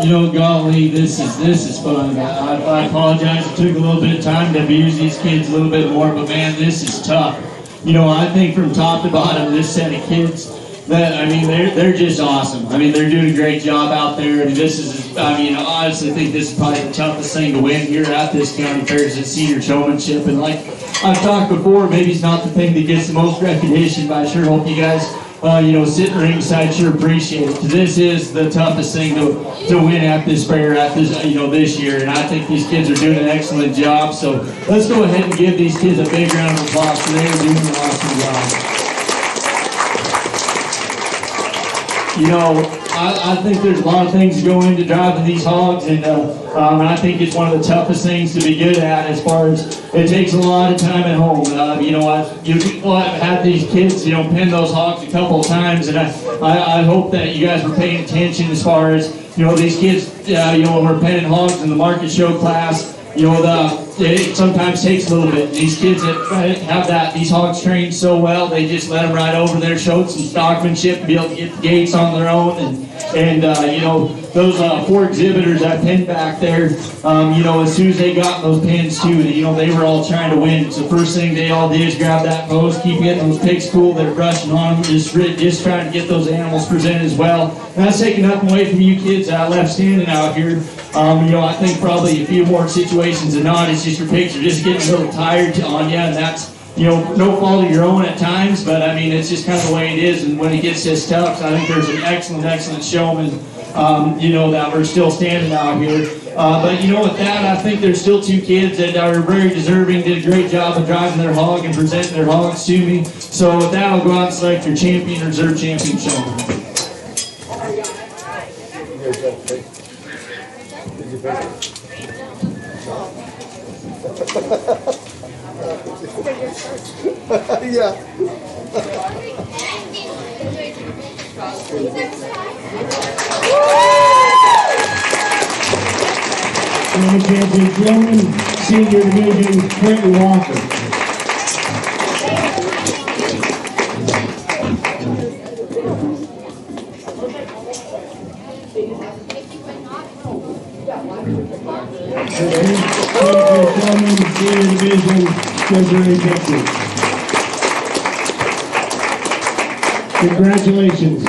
You know, golly, this is fun. I apologize. It took a little bit of time to abuse these kids a little bit more, but man, this is tough. You know, I think from top to bottom, this set of kids, that I mean, they're just awesome. I mean, they're doing a great job out there. And this is, I mean, I honestly think this is probably the toughest thing to win here at this county fair is the senior showmanship. And like I've talked before, maybe it's not the thing that gets the most recognition, but I sure hope you guys, you know, sitting ringside sure appreciate it. Because this is the toughest thing to win at this fair, at this, you know, this year. And I think these kids are doing an excellent job. So let's go ahead and give these kids a big round of applause for they're doing an awesome job. You know, I think there's a lot of things that go into driving these hogs, and I think it's one of the toughest things to be good at as far as it takes a lot of time at home. You know, I've had these kids, you know, pen those hogs a couple of times, and I hope that you guys were paying attention as far as, you know, these kids, you know, were penning hogs in the market show class. You know, it sometimes takes a little bit. These kids that have these hogs trained so well, they just let them right over there, showed some stockmanship, be able to get the gates on their own, and you know, those 4 exhibitors I pinned back there, you know, as soon as they got those pins too, you know, they were all trying to win. So first thing they all did is grab that post, keep getting those pigs cool, they're brushing on them, just trying to get those animals presented as well. And that's taking nothing away from you kids that left standing out here. You know, I think probably a few more situations than not, it's just your pigs are just getting a little tired on you, and that's, you know, no fault of your own at times, but I mean, it's just kind of the way it is, and when it gets this tough, I think there's an excellent showman, you know, that we're still standing out here. But you know, with that, I think there's still 2 kids that are very deserving, did a great job of driving their hog and presenting their hogs to me. So with that, I'll go out and select your champion, reserve champion showman. Yeah. And champion Gentlemen, senior division, Quentin Walker. Senior division, Treasurer Jefferson. Congratulations.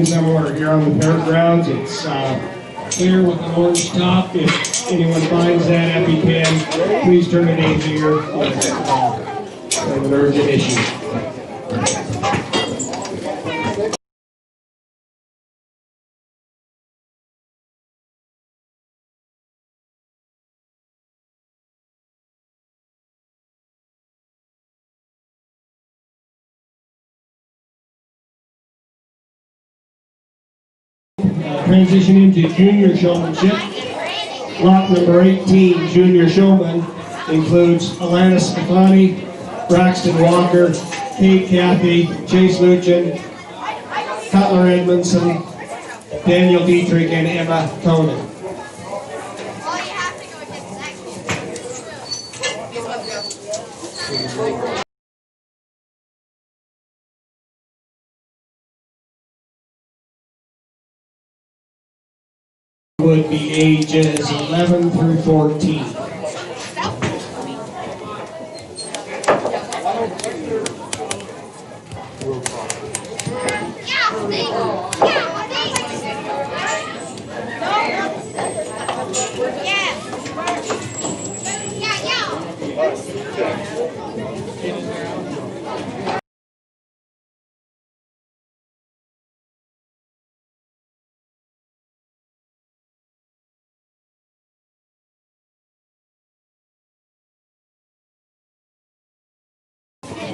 Somewhere here on the fairgrounds, it's clear with an orange top. If anyone finds that EpiPen, please turn it in here. It's an urgent issue. Transition into junior showmanship. Lot number 18, junior showman, includes Alana Stefani, Braxton Walker, Kate Cathy, Chase Luchin, Cutler Edmondson, Daniel Dietrich, and Emma Tonin. Would be ages 11 through 14.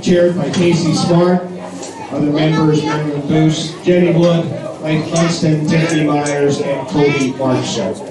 chaired by Casey Smart. Other members, Marilyn Boos, Jenny Wood, Mike Funston, Tiffany Myers, and Cody Marshall.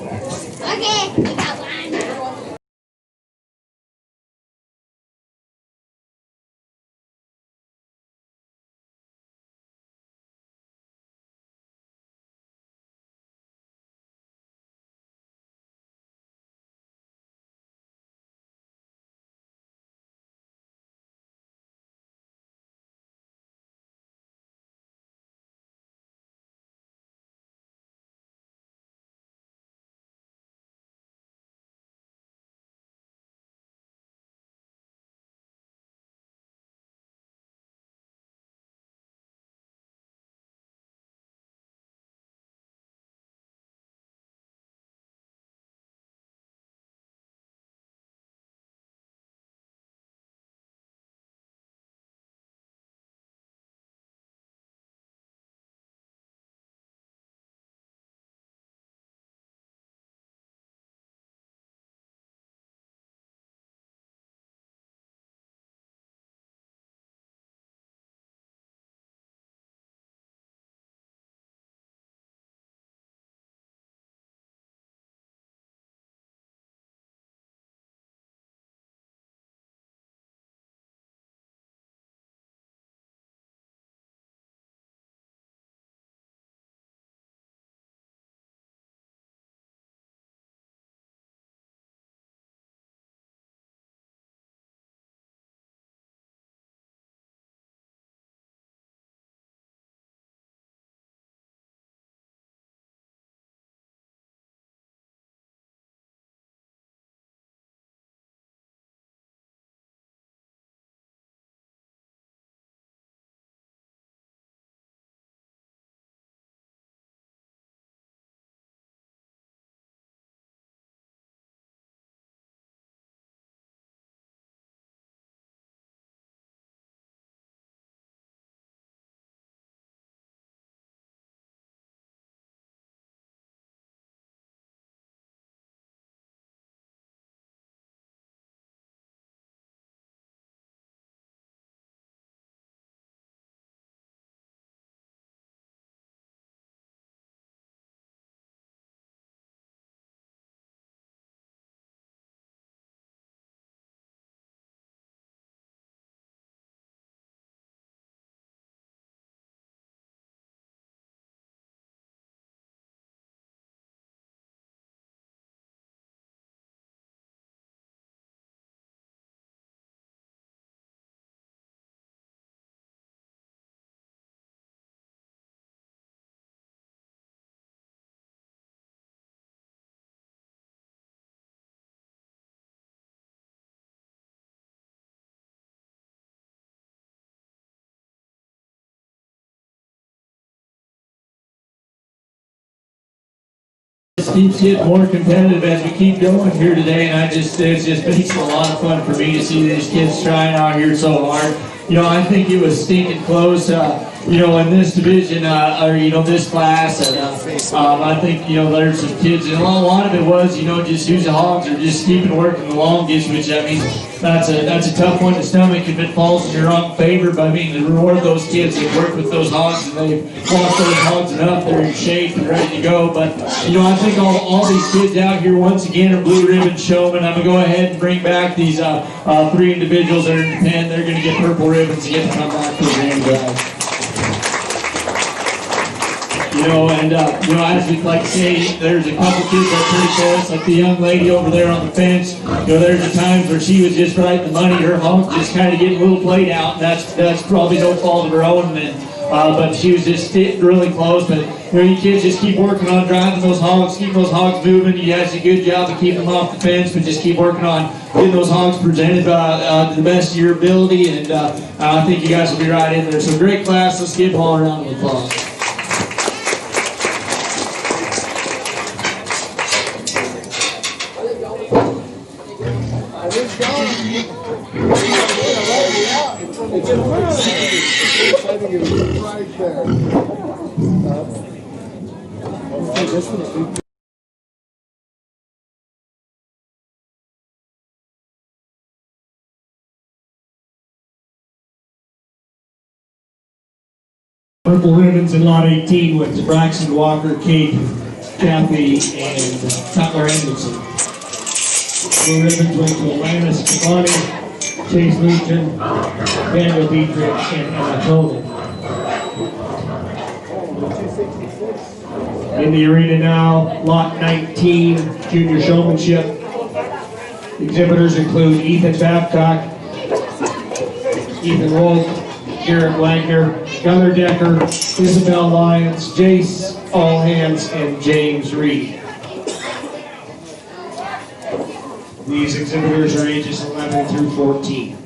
This keeps getting more competitive as we keep going here today, and it just makes it a lot of fun for me to see these kids trying out here so hard. You know, I think it was stinking close, you know, in this division, or, you know, this class, and I think, you know, there's some kids, and a lot of it was, you know, just who's the hogs or just keeping working the longest, which, I mean, that's a tough one to stomach if it falls in your wrong favor, but I mean, to reward those kids that work with those hogs, and they've walked those hogs enough, they're in shape and ready to go. But, you know, I think all these kids out here, once again, are blue ribbon showmen. I'm going to go ahead and bring back these 3 individuals that are in the pen. They're going to get purple ribbons and get to come back for the grand guys. You know, and, you know, as we'd like to say, there's a couple kids that are pretty close, like the young lady over there on the fence. You know, there's the times where she was just right in the money, her hog just kind of getting a little played out, and that's probably no fault of her own, and, but she was just really close. But, you know, you kids just keep working on driving those hogs, keep those hogs moving. You guys do a good job of keeping them off the fence, but just keep working on getting those hogs presented to the best of your ability, and I think you guys will be right in there. So great class, let's give them all a round of applause. Right there. Purple ribbons in lot 18 with Braxton Walker, Kate Caffey, and Cutler Edmondson. Blue ribbons went to Atlantis Cavani, Chase Lucian, Daniel Dietrich, and Emma Coleman. In the arena now, lot 19, junior showmanship. Exhibitors include Ethan Babcock, Ethan Wolf, Garrett Wagner, Gunnar Decker, Isabel Lyons, Jace Allhands, and James Reed. These exhibitors are ages 11 through 14.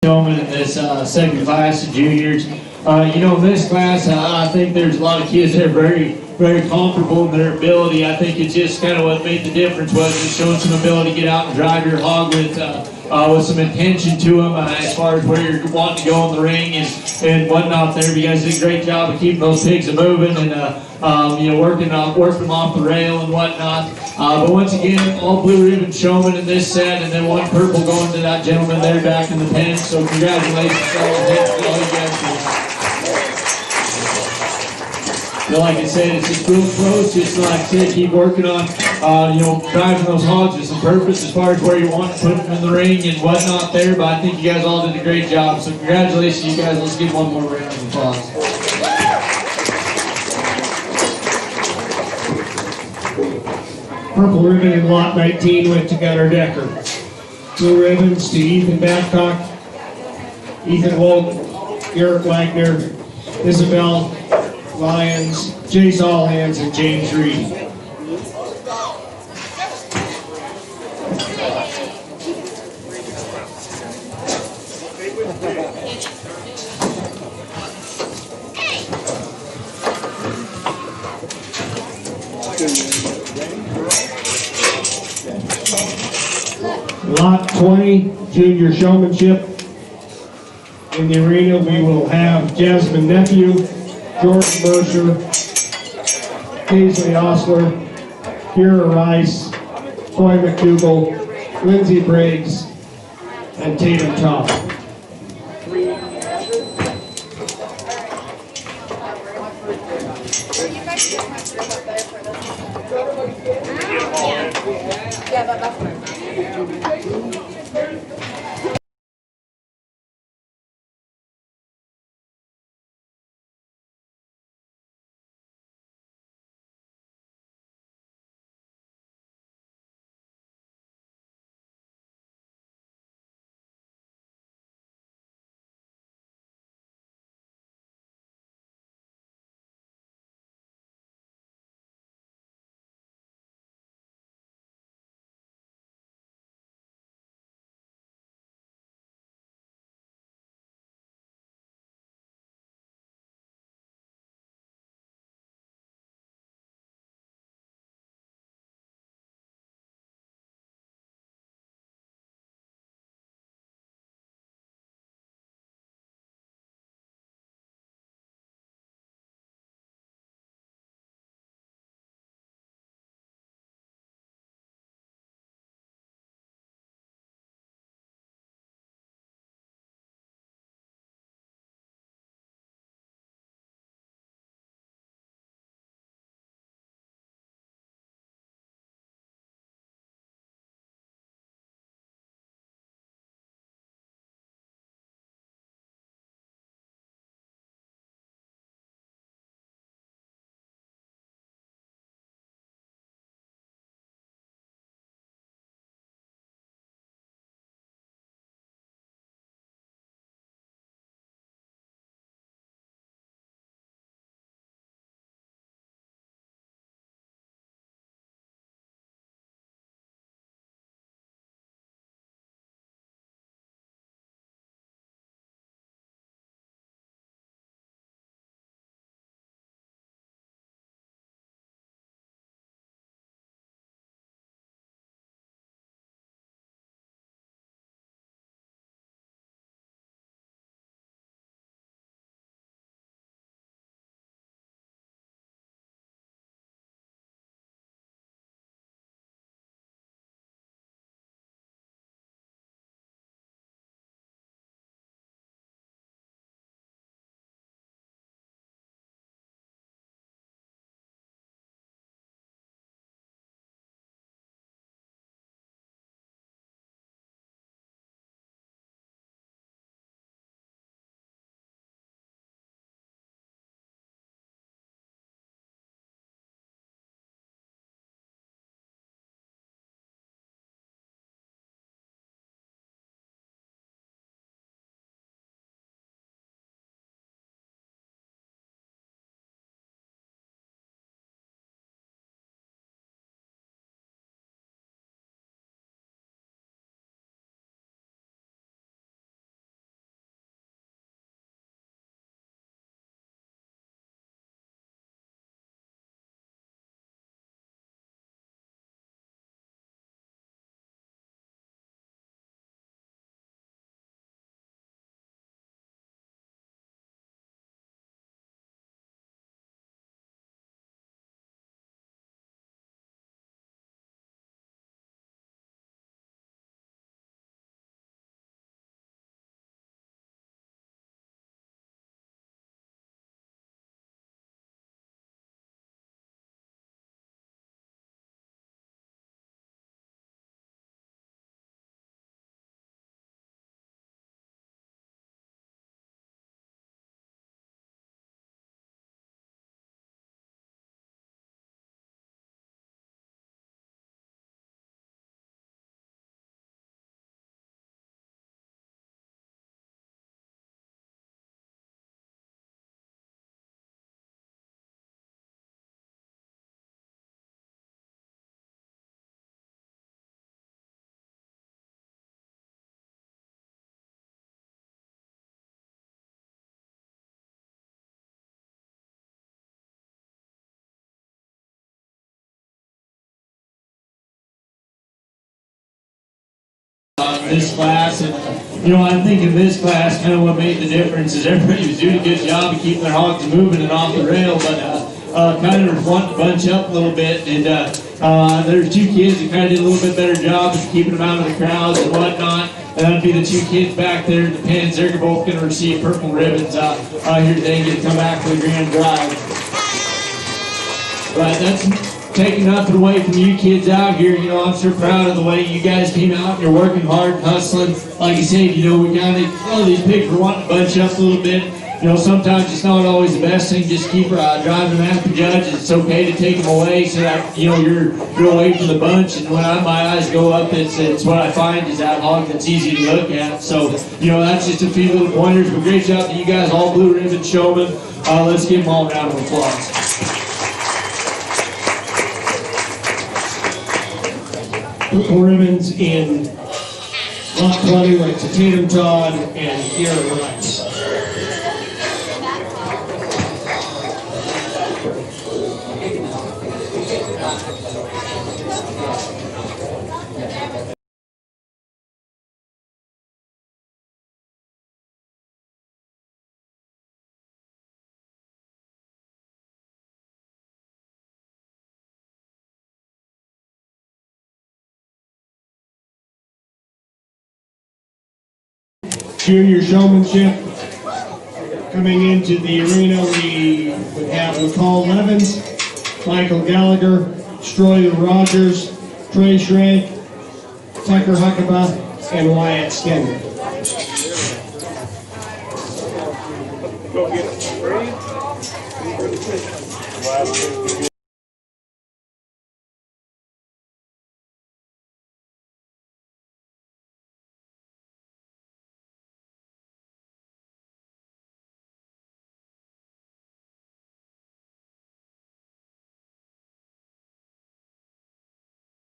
Showman in this second class of juniors. You know, in this class, I think there's a lot of kids that are very comfortable in their ability. I think it's just kind of what made the difference was just showing some ability to get out and drive your hog with some intention to them as far as where you're wanting to go in the ring and whatnot there. You guys did a great job of keeping those pigs moving and you know, working them off the rail and whatnot. But once again, all blue ribbon showmen in this set, and then one purple going to that gentleman there back in the pen. So congratulations, fellas. Thanks to all you guys for. Like I said, it's just real close. Just like I said, keep working on driving those hogs is some purpose as far as where you want to put them in the ring and whatnot there, but I think you guys all did a great job. So congratulations, you guys. Let's give one more round of applause. Purple ribbon in lot 19 went to Gunnar Decker. Blue ribbons to Ethan Babcock, Ethan Wolk, Garrett Wagner, Isabel Lyons, Jace Allhands, and James Reed. Lot 20, Junior Showmanship. In the arena, we will have Jasmine Nephew, George Mercer, Paisley Osler, Kira Rice, Troy McDougall, Lindsey Briggs, and Tatum Top. Yeah, that's this class. And you know, I think in this class, kind of what made the difference is everybody was doing a good job of keeping their hogs moving and off the rail, but kind of wanting to bunch up a little bit. And there's two kids that kind of did a little bit better job of keeping them out of the crowds and whatnot. And that'd be the two kids back there in the pens. They're both going to receive purple ribbons here today and get to come back for the grand drive. But that's taking nothing away from you kids out here. You know, I'm sure proud of the way you guys came out and you're working hard and hustling. Like you said, you know, we got these pigs were wanting to bunch up a little bit. You know, sometimes it's not always the best thing. Just keep driving them after judge. It's okay to take them away so that, you know, you're away from the bunch. And when my eyes go up, it's what I find is that hog that's easy to look at. So, you know, that's just a few little pointers. But great job to you guys, all blue ribbon showmen. Let's give them all a round of applause. Purple ribbons in Lot 20 went to Tatum Todd and Garrett Rice. Junior showmanship. Coming into the arena, we would have McCall Levins, Michael Gallagher, Stroyer Rogers, Trey Schrank, Tucker Huckabee, and Wyatt Skinner. Go get it.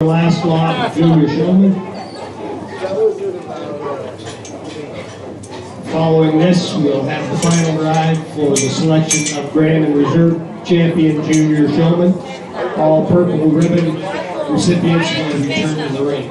Last lot, junior showman. Following this, we'll have the final drive for the selection of Grand and Reserve Champion Junior Showman. All purple ribbon recipients will return to the ring.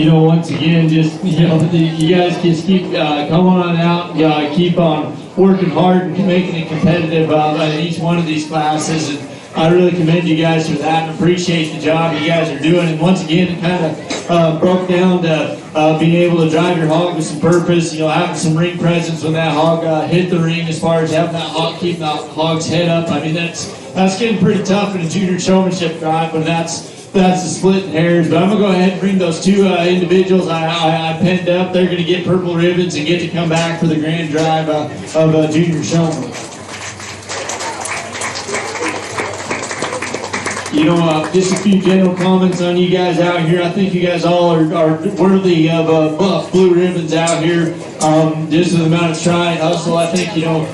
once again, just, you guys just keep coming on out, keep on working hard and making it competitive in each one of these classes. And I really commend you guys for that and appreciate the job you guys are doing. And once again, it kind of broke down to being able to drive your hog with some purpose, having some ring presence when that hog hit the ring, as far as having that hog, keeping that hog's head up. I mean, that's getting pretty tough in a junior showmanship drive, but that's the splitting hairs. But I'm going to go ahead and bring those two individuals I penned up. They're going to get purple ribbons and get to come back for the grand drive of junior showman. Just a few general comments on you guys out here. I think you guys all are worthy of buff blue ribbons out here. Just with the amount of try and hustle, I think, young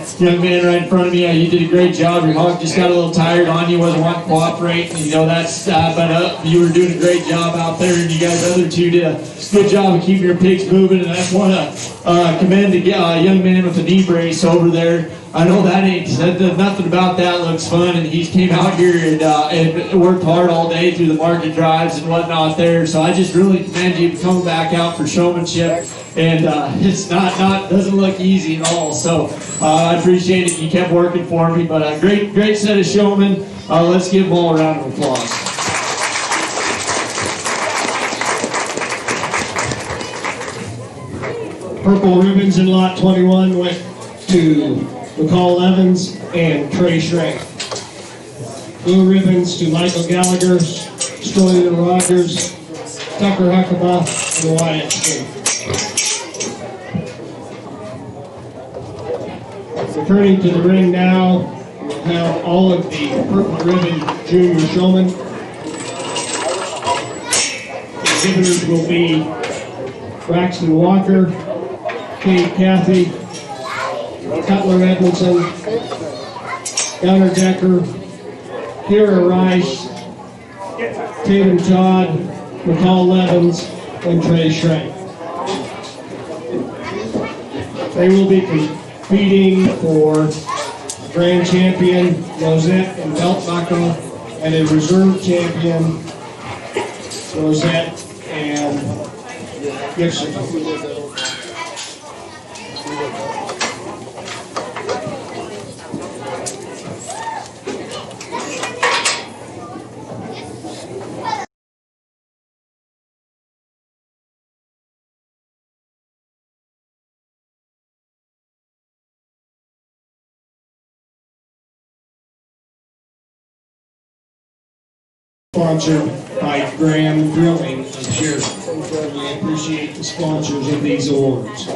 man right in front of me, you did a great job. Your hog just got a little tired on you, wasn't wanting to cooperate. But you were doing a great job out there, and you guys other two did a good job of keeping your pigs moving. And I just want to commend the young man with the knee brace over there. I know nothing about that looks fun, and he came out here and worked hard all day through the market drives and whatnot there. So I just really commend you for coming back out for showmanship, and it's doesn't look easy at all. So I appreciate it. You kept working for me, but a great set of showmen. Let's give them all a round of applause. Purple ribbons in lot 21 went to McCall Evans and Trey Schrank. Blue ribbons to Michael Gallagher, Stroyer Rogers, Tucker Huckabee, and Wyatt Smith. Returning to the ring now, we'll have all of the purple ribbon junior showmen. The exhibitors will be Braxton Walker, Kate Cathy, Cutler Edmondson, Gunnar Decker, Kira Rice, Tatum Todd, McCall Levins, and Trey Schrank. They will be competing for grand champion, Rosette and belt buckle, and a reserve champion, Rosette and gift certificate. Sponsored by Graham Drilling of Jefferson. We appreciate the sponsors of these awards.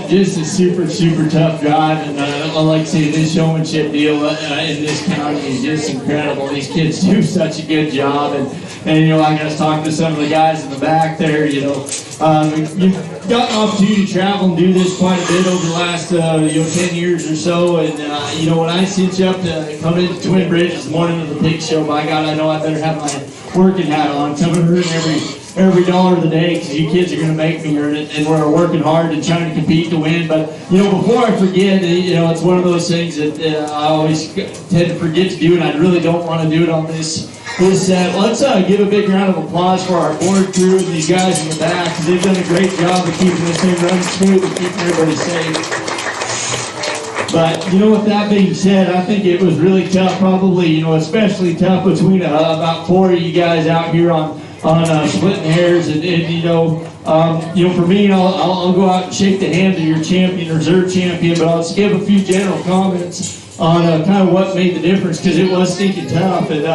Just a super tough drive, and I like to say this showmanship deal in this county is just incredible. These kids do such a good job, and you know, I got to talk to some of the guys in the back there. You know, you've got an opportunity to travel and do this quite a bit over the last 10 years or so, and you know, when I cinch up to come into Twin Bridges the morning of the pig show, by God, I know I better have my working hat on. I'm earning every dollar of the day, because you kids are going to make me earn it, and we're working hard and trying to compete to win. But you know, before I forget, you know, it's one of those things that I always tend to forget to do, and I really don't want to do it on this set. Let's give a big round of applause for our board crew and these guys in the back, because they've done a great job of keeping this thing running smooth and keeping everybody safe. But, you know, with that being said, I think it was really tough, probably, you know, especially tough between about 4 of you guys out here on splitting hairs, and you know, for me, I'll go out and shake the hand of your champion, reserve champion, but I'll just give a few general comments on kind of what made the difference, because it was stinking tough. And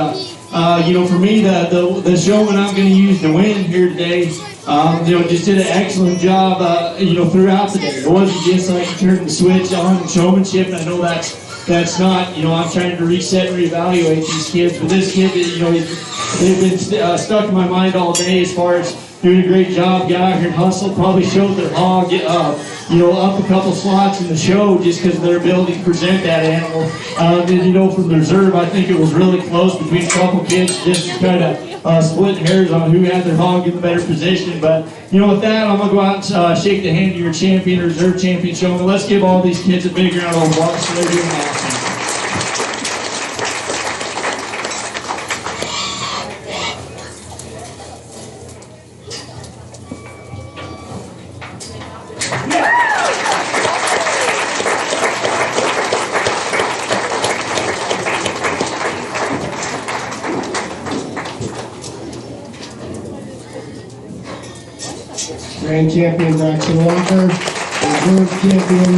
you know, for me, the showman I'm going to use to win here today, you know, just did an excellent job, you know, throughout the day. It wasn't just like turning the switch on in showmanship, and I know that's not, you know, I'm trying to reset and reevaluate these kids, but this kid, you know, they've been stuck in my mind all day as far as doing a great job, got out here and hustled, probably showed their hog, you know, up a couple slots in the show just because of their ability to present that animal. And, you know, from the reserve, I think it was really close between a couple kids, just kind of splitting hairs on who had their hog in the better position. But, you know, with that, I'm going to go out and shake the hand of your champion, reserve champion showman. Let's give all these kids a big round of applause. They're doing awesome. Grand champion Braxton Walker, reserve champion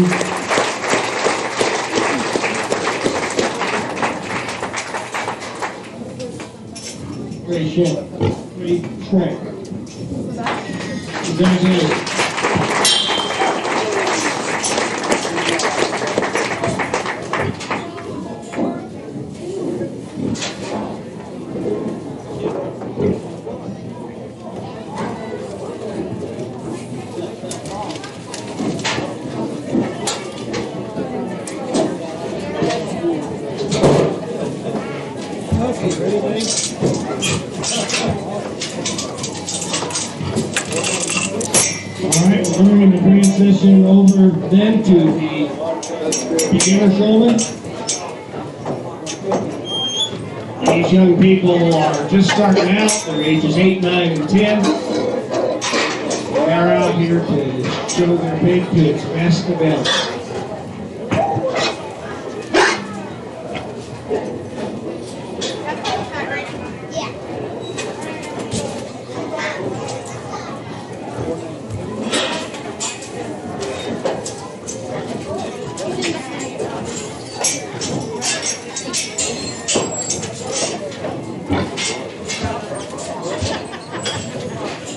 Ray Shrek. Congratulations. Alright, we're going to transition over then to the beginner showman. These young people are just starting out. They're ages 8, 9, and 10. They're out here to show their pig to its best ability.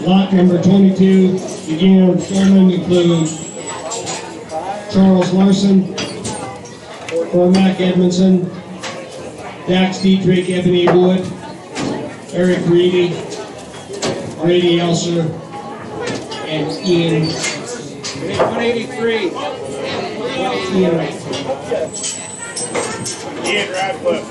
Lot number 22, beginner showmen include Charles Larson, Cormac Edmondson, Dax Dietrich, Ebony Wood, Eric Reedy, Brady Elser, and Ian. 183. Ian Radcliffe.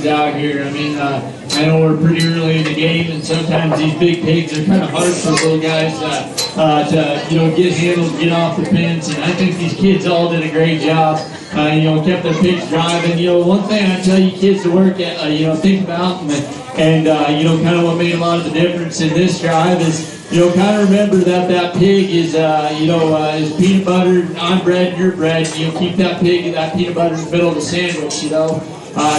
out here. I mean, I know we're pretty early in the game, and sometimes these big pigs are kind of hard for little guys to get handled, get off the fence. And I think these kids all did a great job. Kept their pigs driving. One thing I tell you kids to work at, think about, and kind of what made a lot of the difference in this drive is, kind of remember that pig is, is peanut butter. I'm bread, you're bread. Keep that pig and that peanut butter in the middle of the sandwich.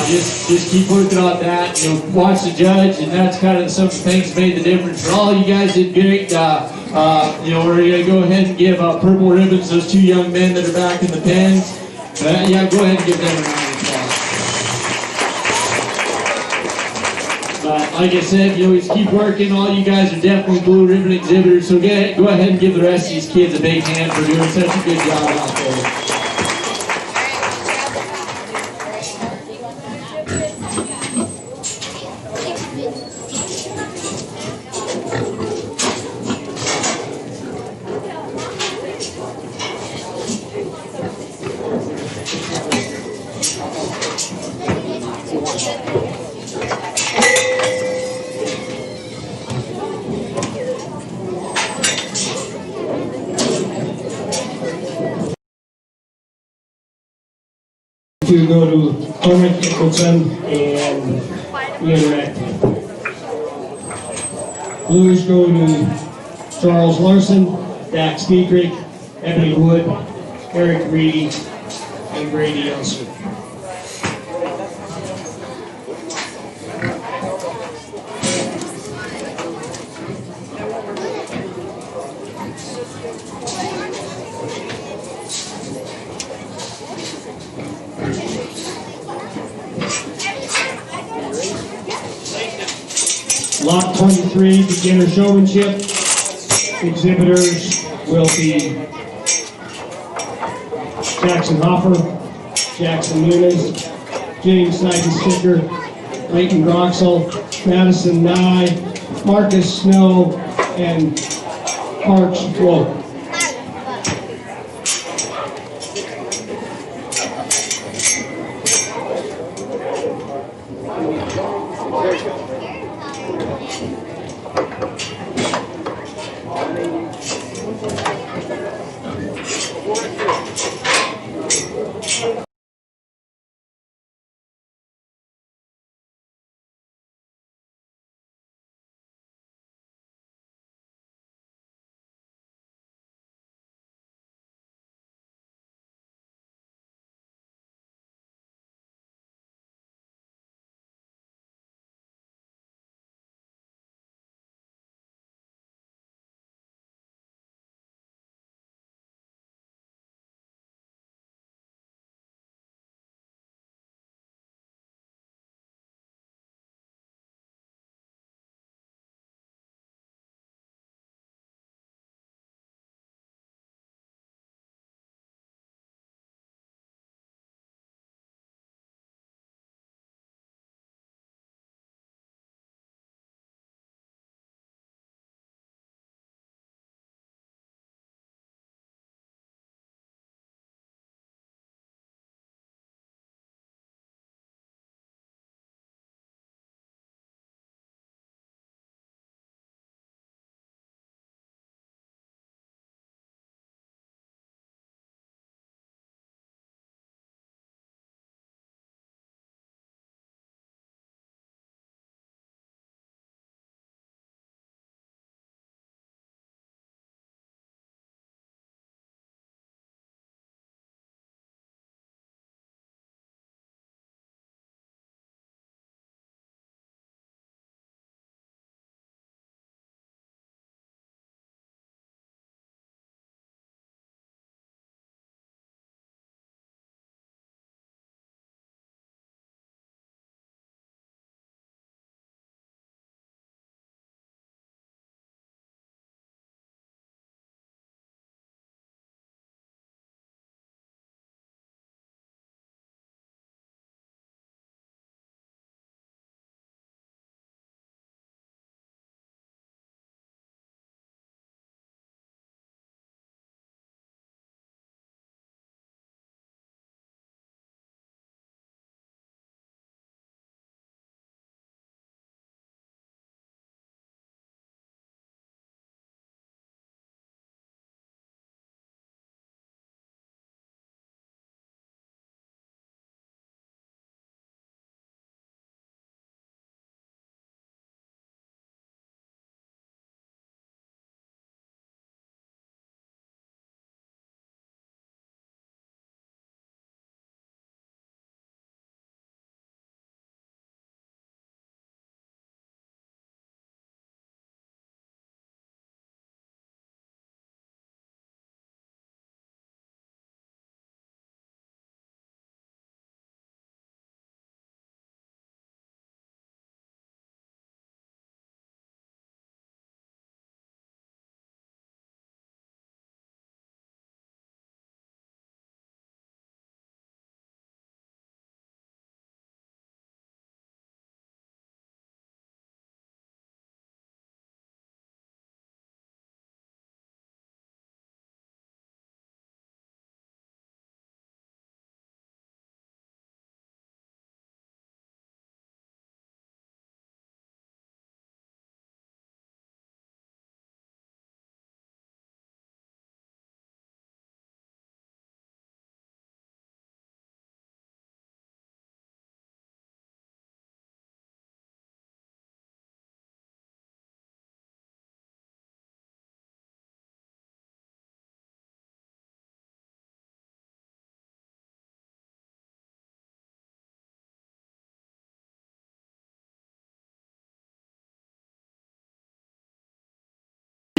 Just keep working on that. Watch the judge, and that's kind of some of the things that made the difference. But all you guys did great. We're gonna go ahead and give purple ribbons those two young men that are back in the pens. Go ahead and give them a round of applause. But like I said, just keep working. All you guys are definitely blue ribbon exhibitors. So go ahead and give the rest of these kids a big hand for doing such a good job out there. To go to Cormac Nicholson and Ian Radcliffe. Blues go to Charles Larson, Dax Dietrich, Ebony Wood, Eric Reedy, and Brady Elson. Lot 23, beginner showmanship. Exhibitors will be Jackson Hoffer, Jackson Nunes, James Sticker, Leighton Groxel, Madison Nye, Marcus Snow, and Arch Wolf.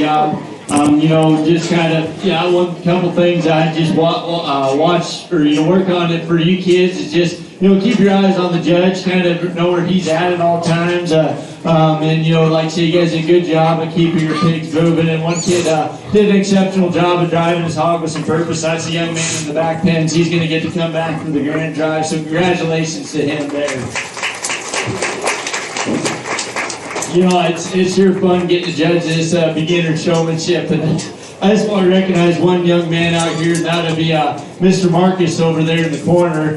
You know, just kind of, yeah, one couple things I just watch or, you know, work on it for you kids is just, you know, keep your eyes on the judge, kind of know where he's at all times. And, you know, like I say, you guys did a good job of keeping your pigs moving. And one kid did an exceptional job of driving his hog with some purpose. That's a young man in the back pens. He's going to get to come back for the grand drive. So congratulations to him there. You know, it's sure fun getting to judge this beginner showmanship. And I just want to recognize one young man out here, and that would be Mr. Marcus over there in the corner.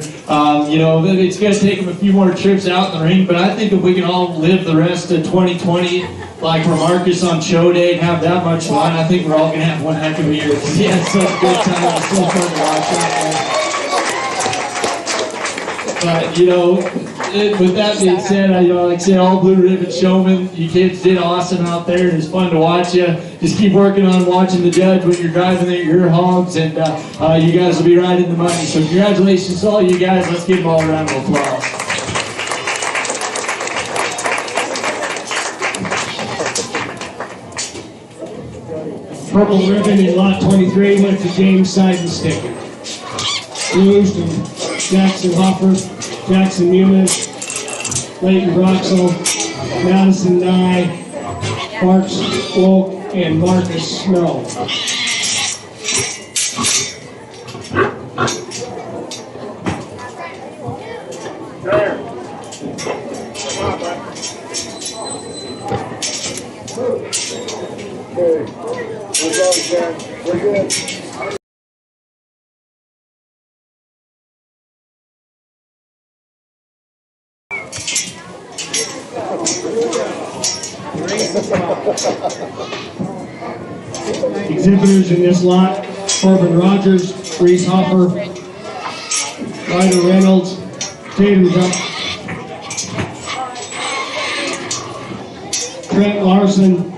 You know, it's going to take him a few more trips out in the ring, but I think if we can all live the rest of 2020 like for Marcus on show day and have that much fun, I think we're all going to have one heck of a year. Because he had such a good time. It's so fun to watch out there. But, you know, with that being said, you know, like I said, all blue ribbon showmen, you kids did awesome out there. It was fun to watch you. Just keep working on watching the judge when you're driving your hogs, and you guys will be right in the money. So congratulations to all you guys. Let's give them all a round of applause. Purple ribbon in lot 23 went to James Seidenstick. Blues to Jackson Hopper, Jackson Munis, Leighton Broxel, Madison Nye, Marks Wolk, and Marcus Snow. We're good. Exhibitors in this lot: Corbin Rogers, Reese Hopper, Ryder Reynolds, Tatum Trent Larson,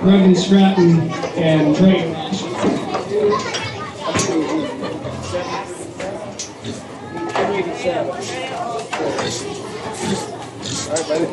Regan Stratton, and Trey Ross. All right, buddy.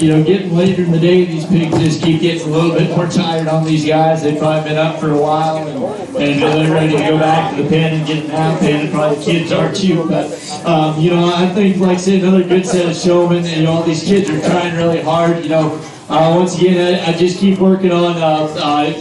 You know, getting later in the day, these pigs just keep getting a little bit more tired on these guys. They've probably been up for a while, and they're ready to go back to the pen and get a nap in, and probably the kids are too. But, you know, I think, like I said, another good set of showmen. You know, all these kids are trying really hard. You know, once again, I just keep working on,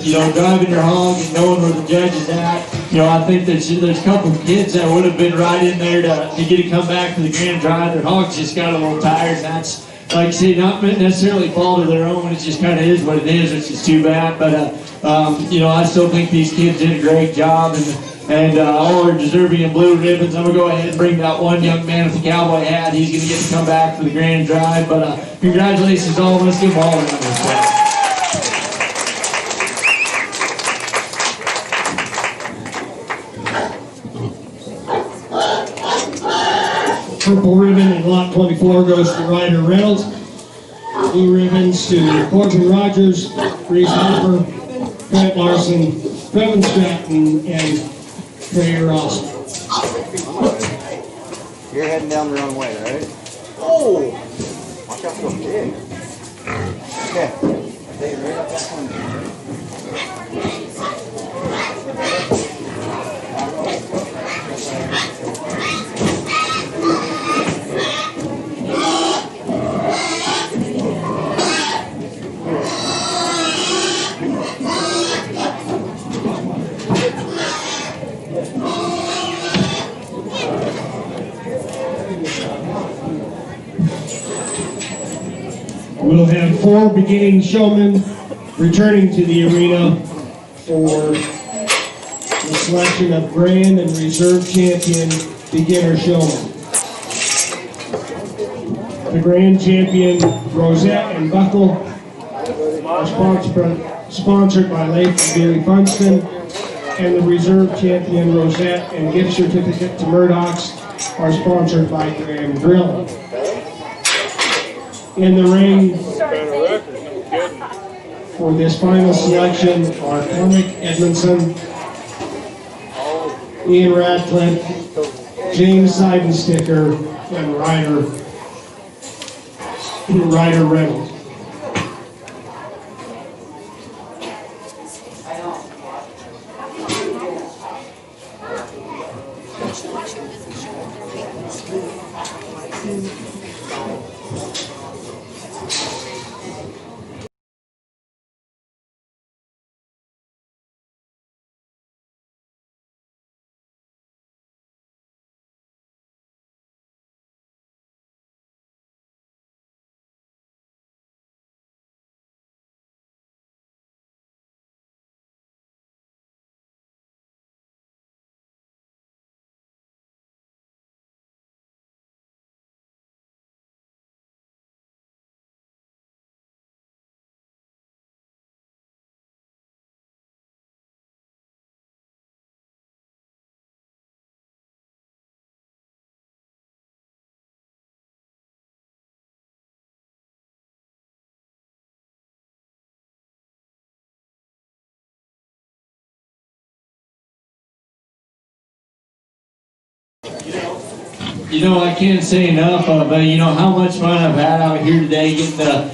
you know, driving your hog and knowing where the judge is at. You know, I think there's a couple of kids that would have been right in there to get to come back to the grand drive. Their hogs just got a little tired, and that's, like I say, not necessarily fault of their own. It just kind of is what it is. It's just too bad. But, you know, I still think these kids did a great job. And all are deserving of blue ribbons. I'm going to go ahead and bring that one young man with the cowboy hat. He's going to get to come back for the grand drive. But congratulations to all of us. Give them all a round of applause. Purple ribbon in lot 24 goes to Ryder Reynolds. Blue ribbons to Corbin Rogers, Reese Harper, Trent Larson, Trevin Stratton, and Trey Ross. You're heading down the wrong way, right? Oh! Watch out for the pig. Okay. Stay right up that one. We'll have 4 beginning showmen returning to the arena for the selection of Grand and Reserve Champion beginner showmen. The Grand Champion, Rosette and Buckle, are sponsored by Lake and Gary Funston, and the Reserve Champion, Rosette, and gift certificate to Murdoch's are sponsored by Graham Drill. In the ring for this final selection are Cormac Edmondson, Ian Radcliffe, James Seidensticker, and Ryder Reynolds. You know, I can't say enough of, you know, how much fun I've had out here today getting to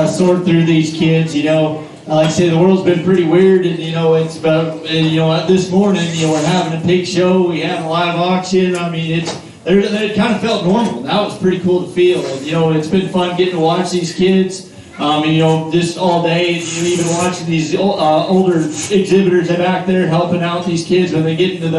sort through these kids. You know, like I say, the world's been pretty weird, and, you know, it's about, you know, this morning, you know, we're having a pig show, we had a live auction. I mean, it kind of felt normal. That was pretty cool to feel. And, you know, it's been fun getting to watch these kids. And, you know, just all day, you know, even watching these older exhibitors back there helping out these kids when they get into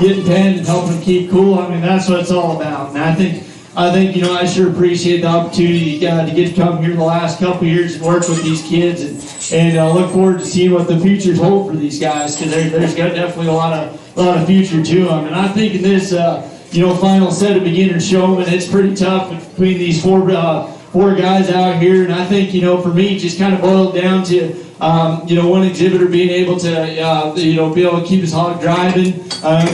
getting pen and helping them keep cool. I mean, that's what it's all about. And I think, you know, I sure appreciate the opportunity to get to come here the last couple of years and work with these kids, and look forward to seeing what the futures hold for these guys, because there's got definitely a lot of future to them. And I think in this, you know, final set of beginner showmen, it's pretty tough between these four guys out here. And I think, you know, for me, it just kind of boiled down to, you know, one exhibitor being able to, you know, be able to keep his hog driving,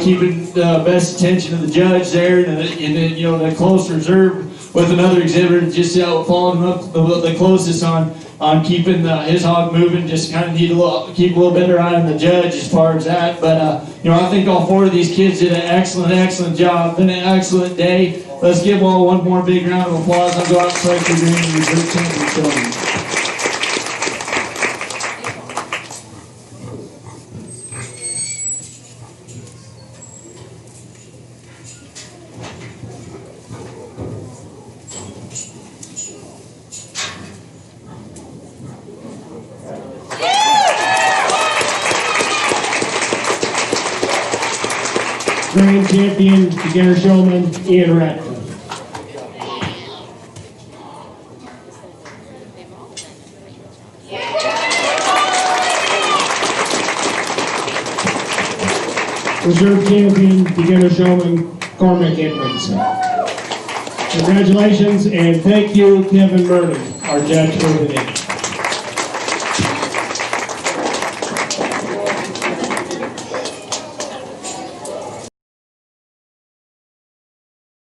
keeping the best attention of the judge there, and then, you know, the close reserve with another exhibitor just following him up the closest on keeping his hog moving. Just kind of need keep a little better eye on the judge as far as that. But you know, I think all four of these kids did an excellent job. Been an excellent day. Let's give all one more big round of applause. I'll go out and select the green and reserve champion showman. Grand champion, beginner showman, Ian Ratcliffe. Reserve champion, beginner showman, Cormac Edmondson. Congratulations and thank you, Kevin Murray, our judge for today.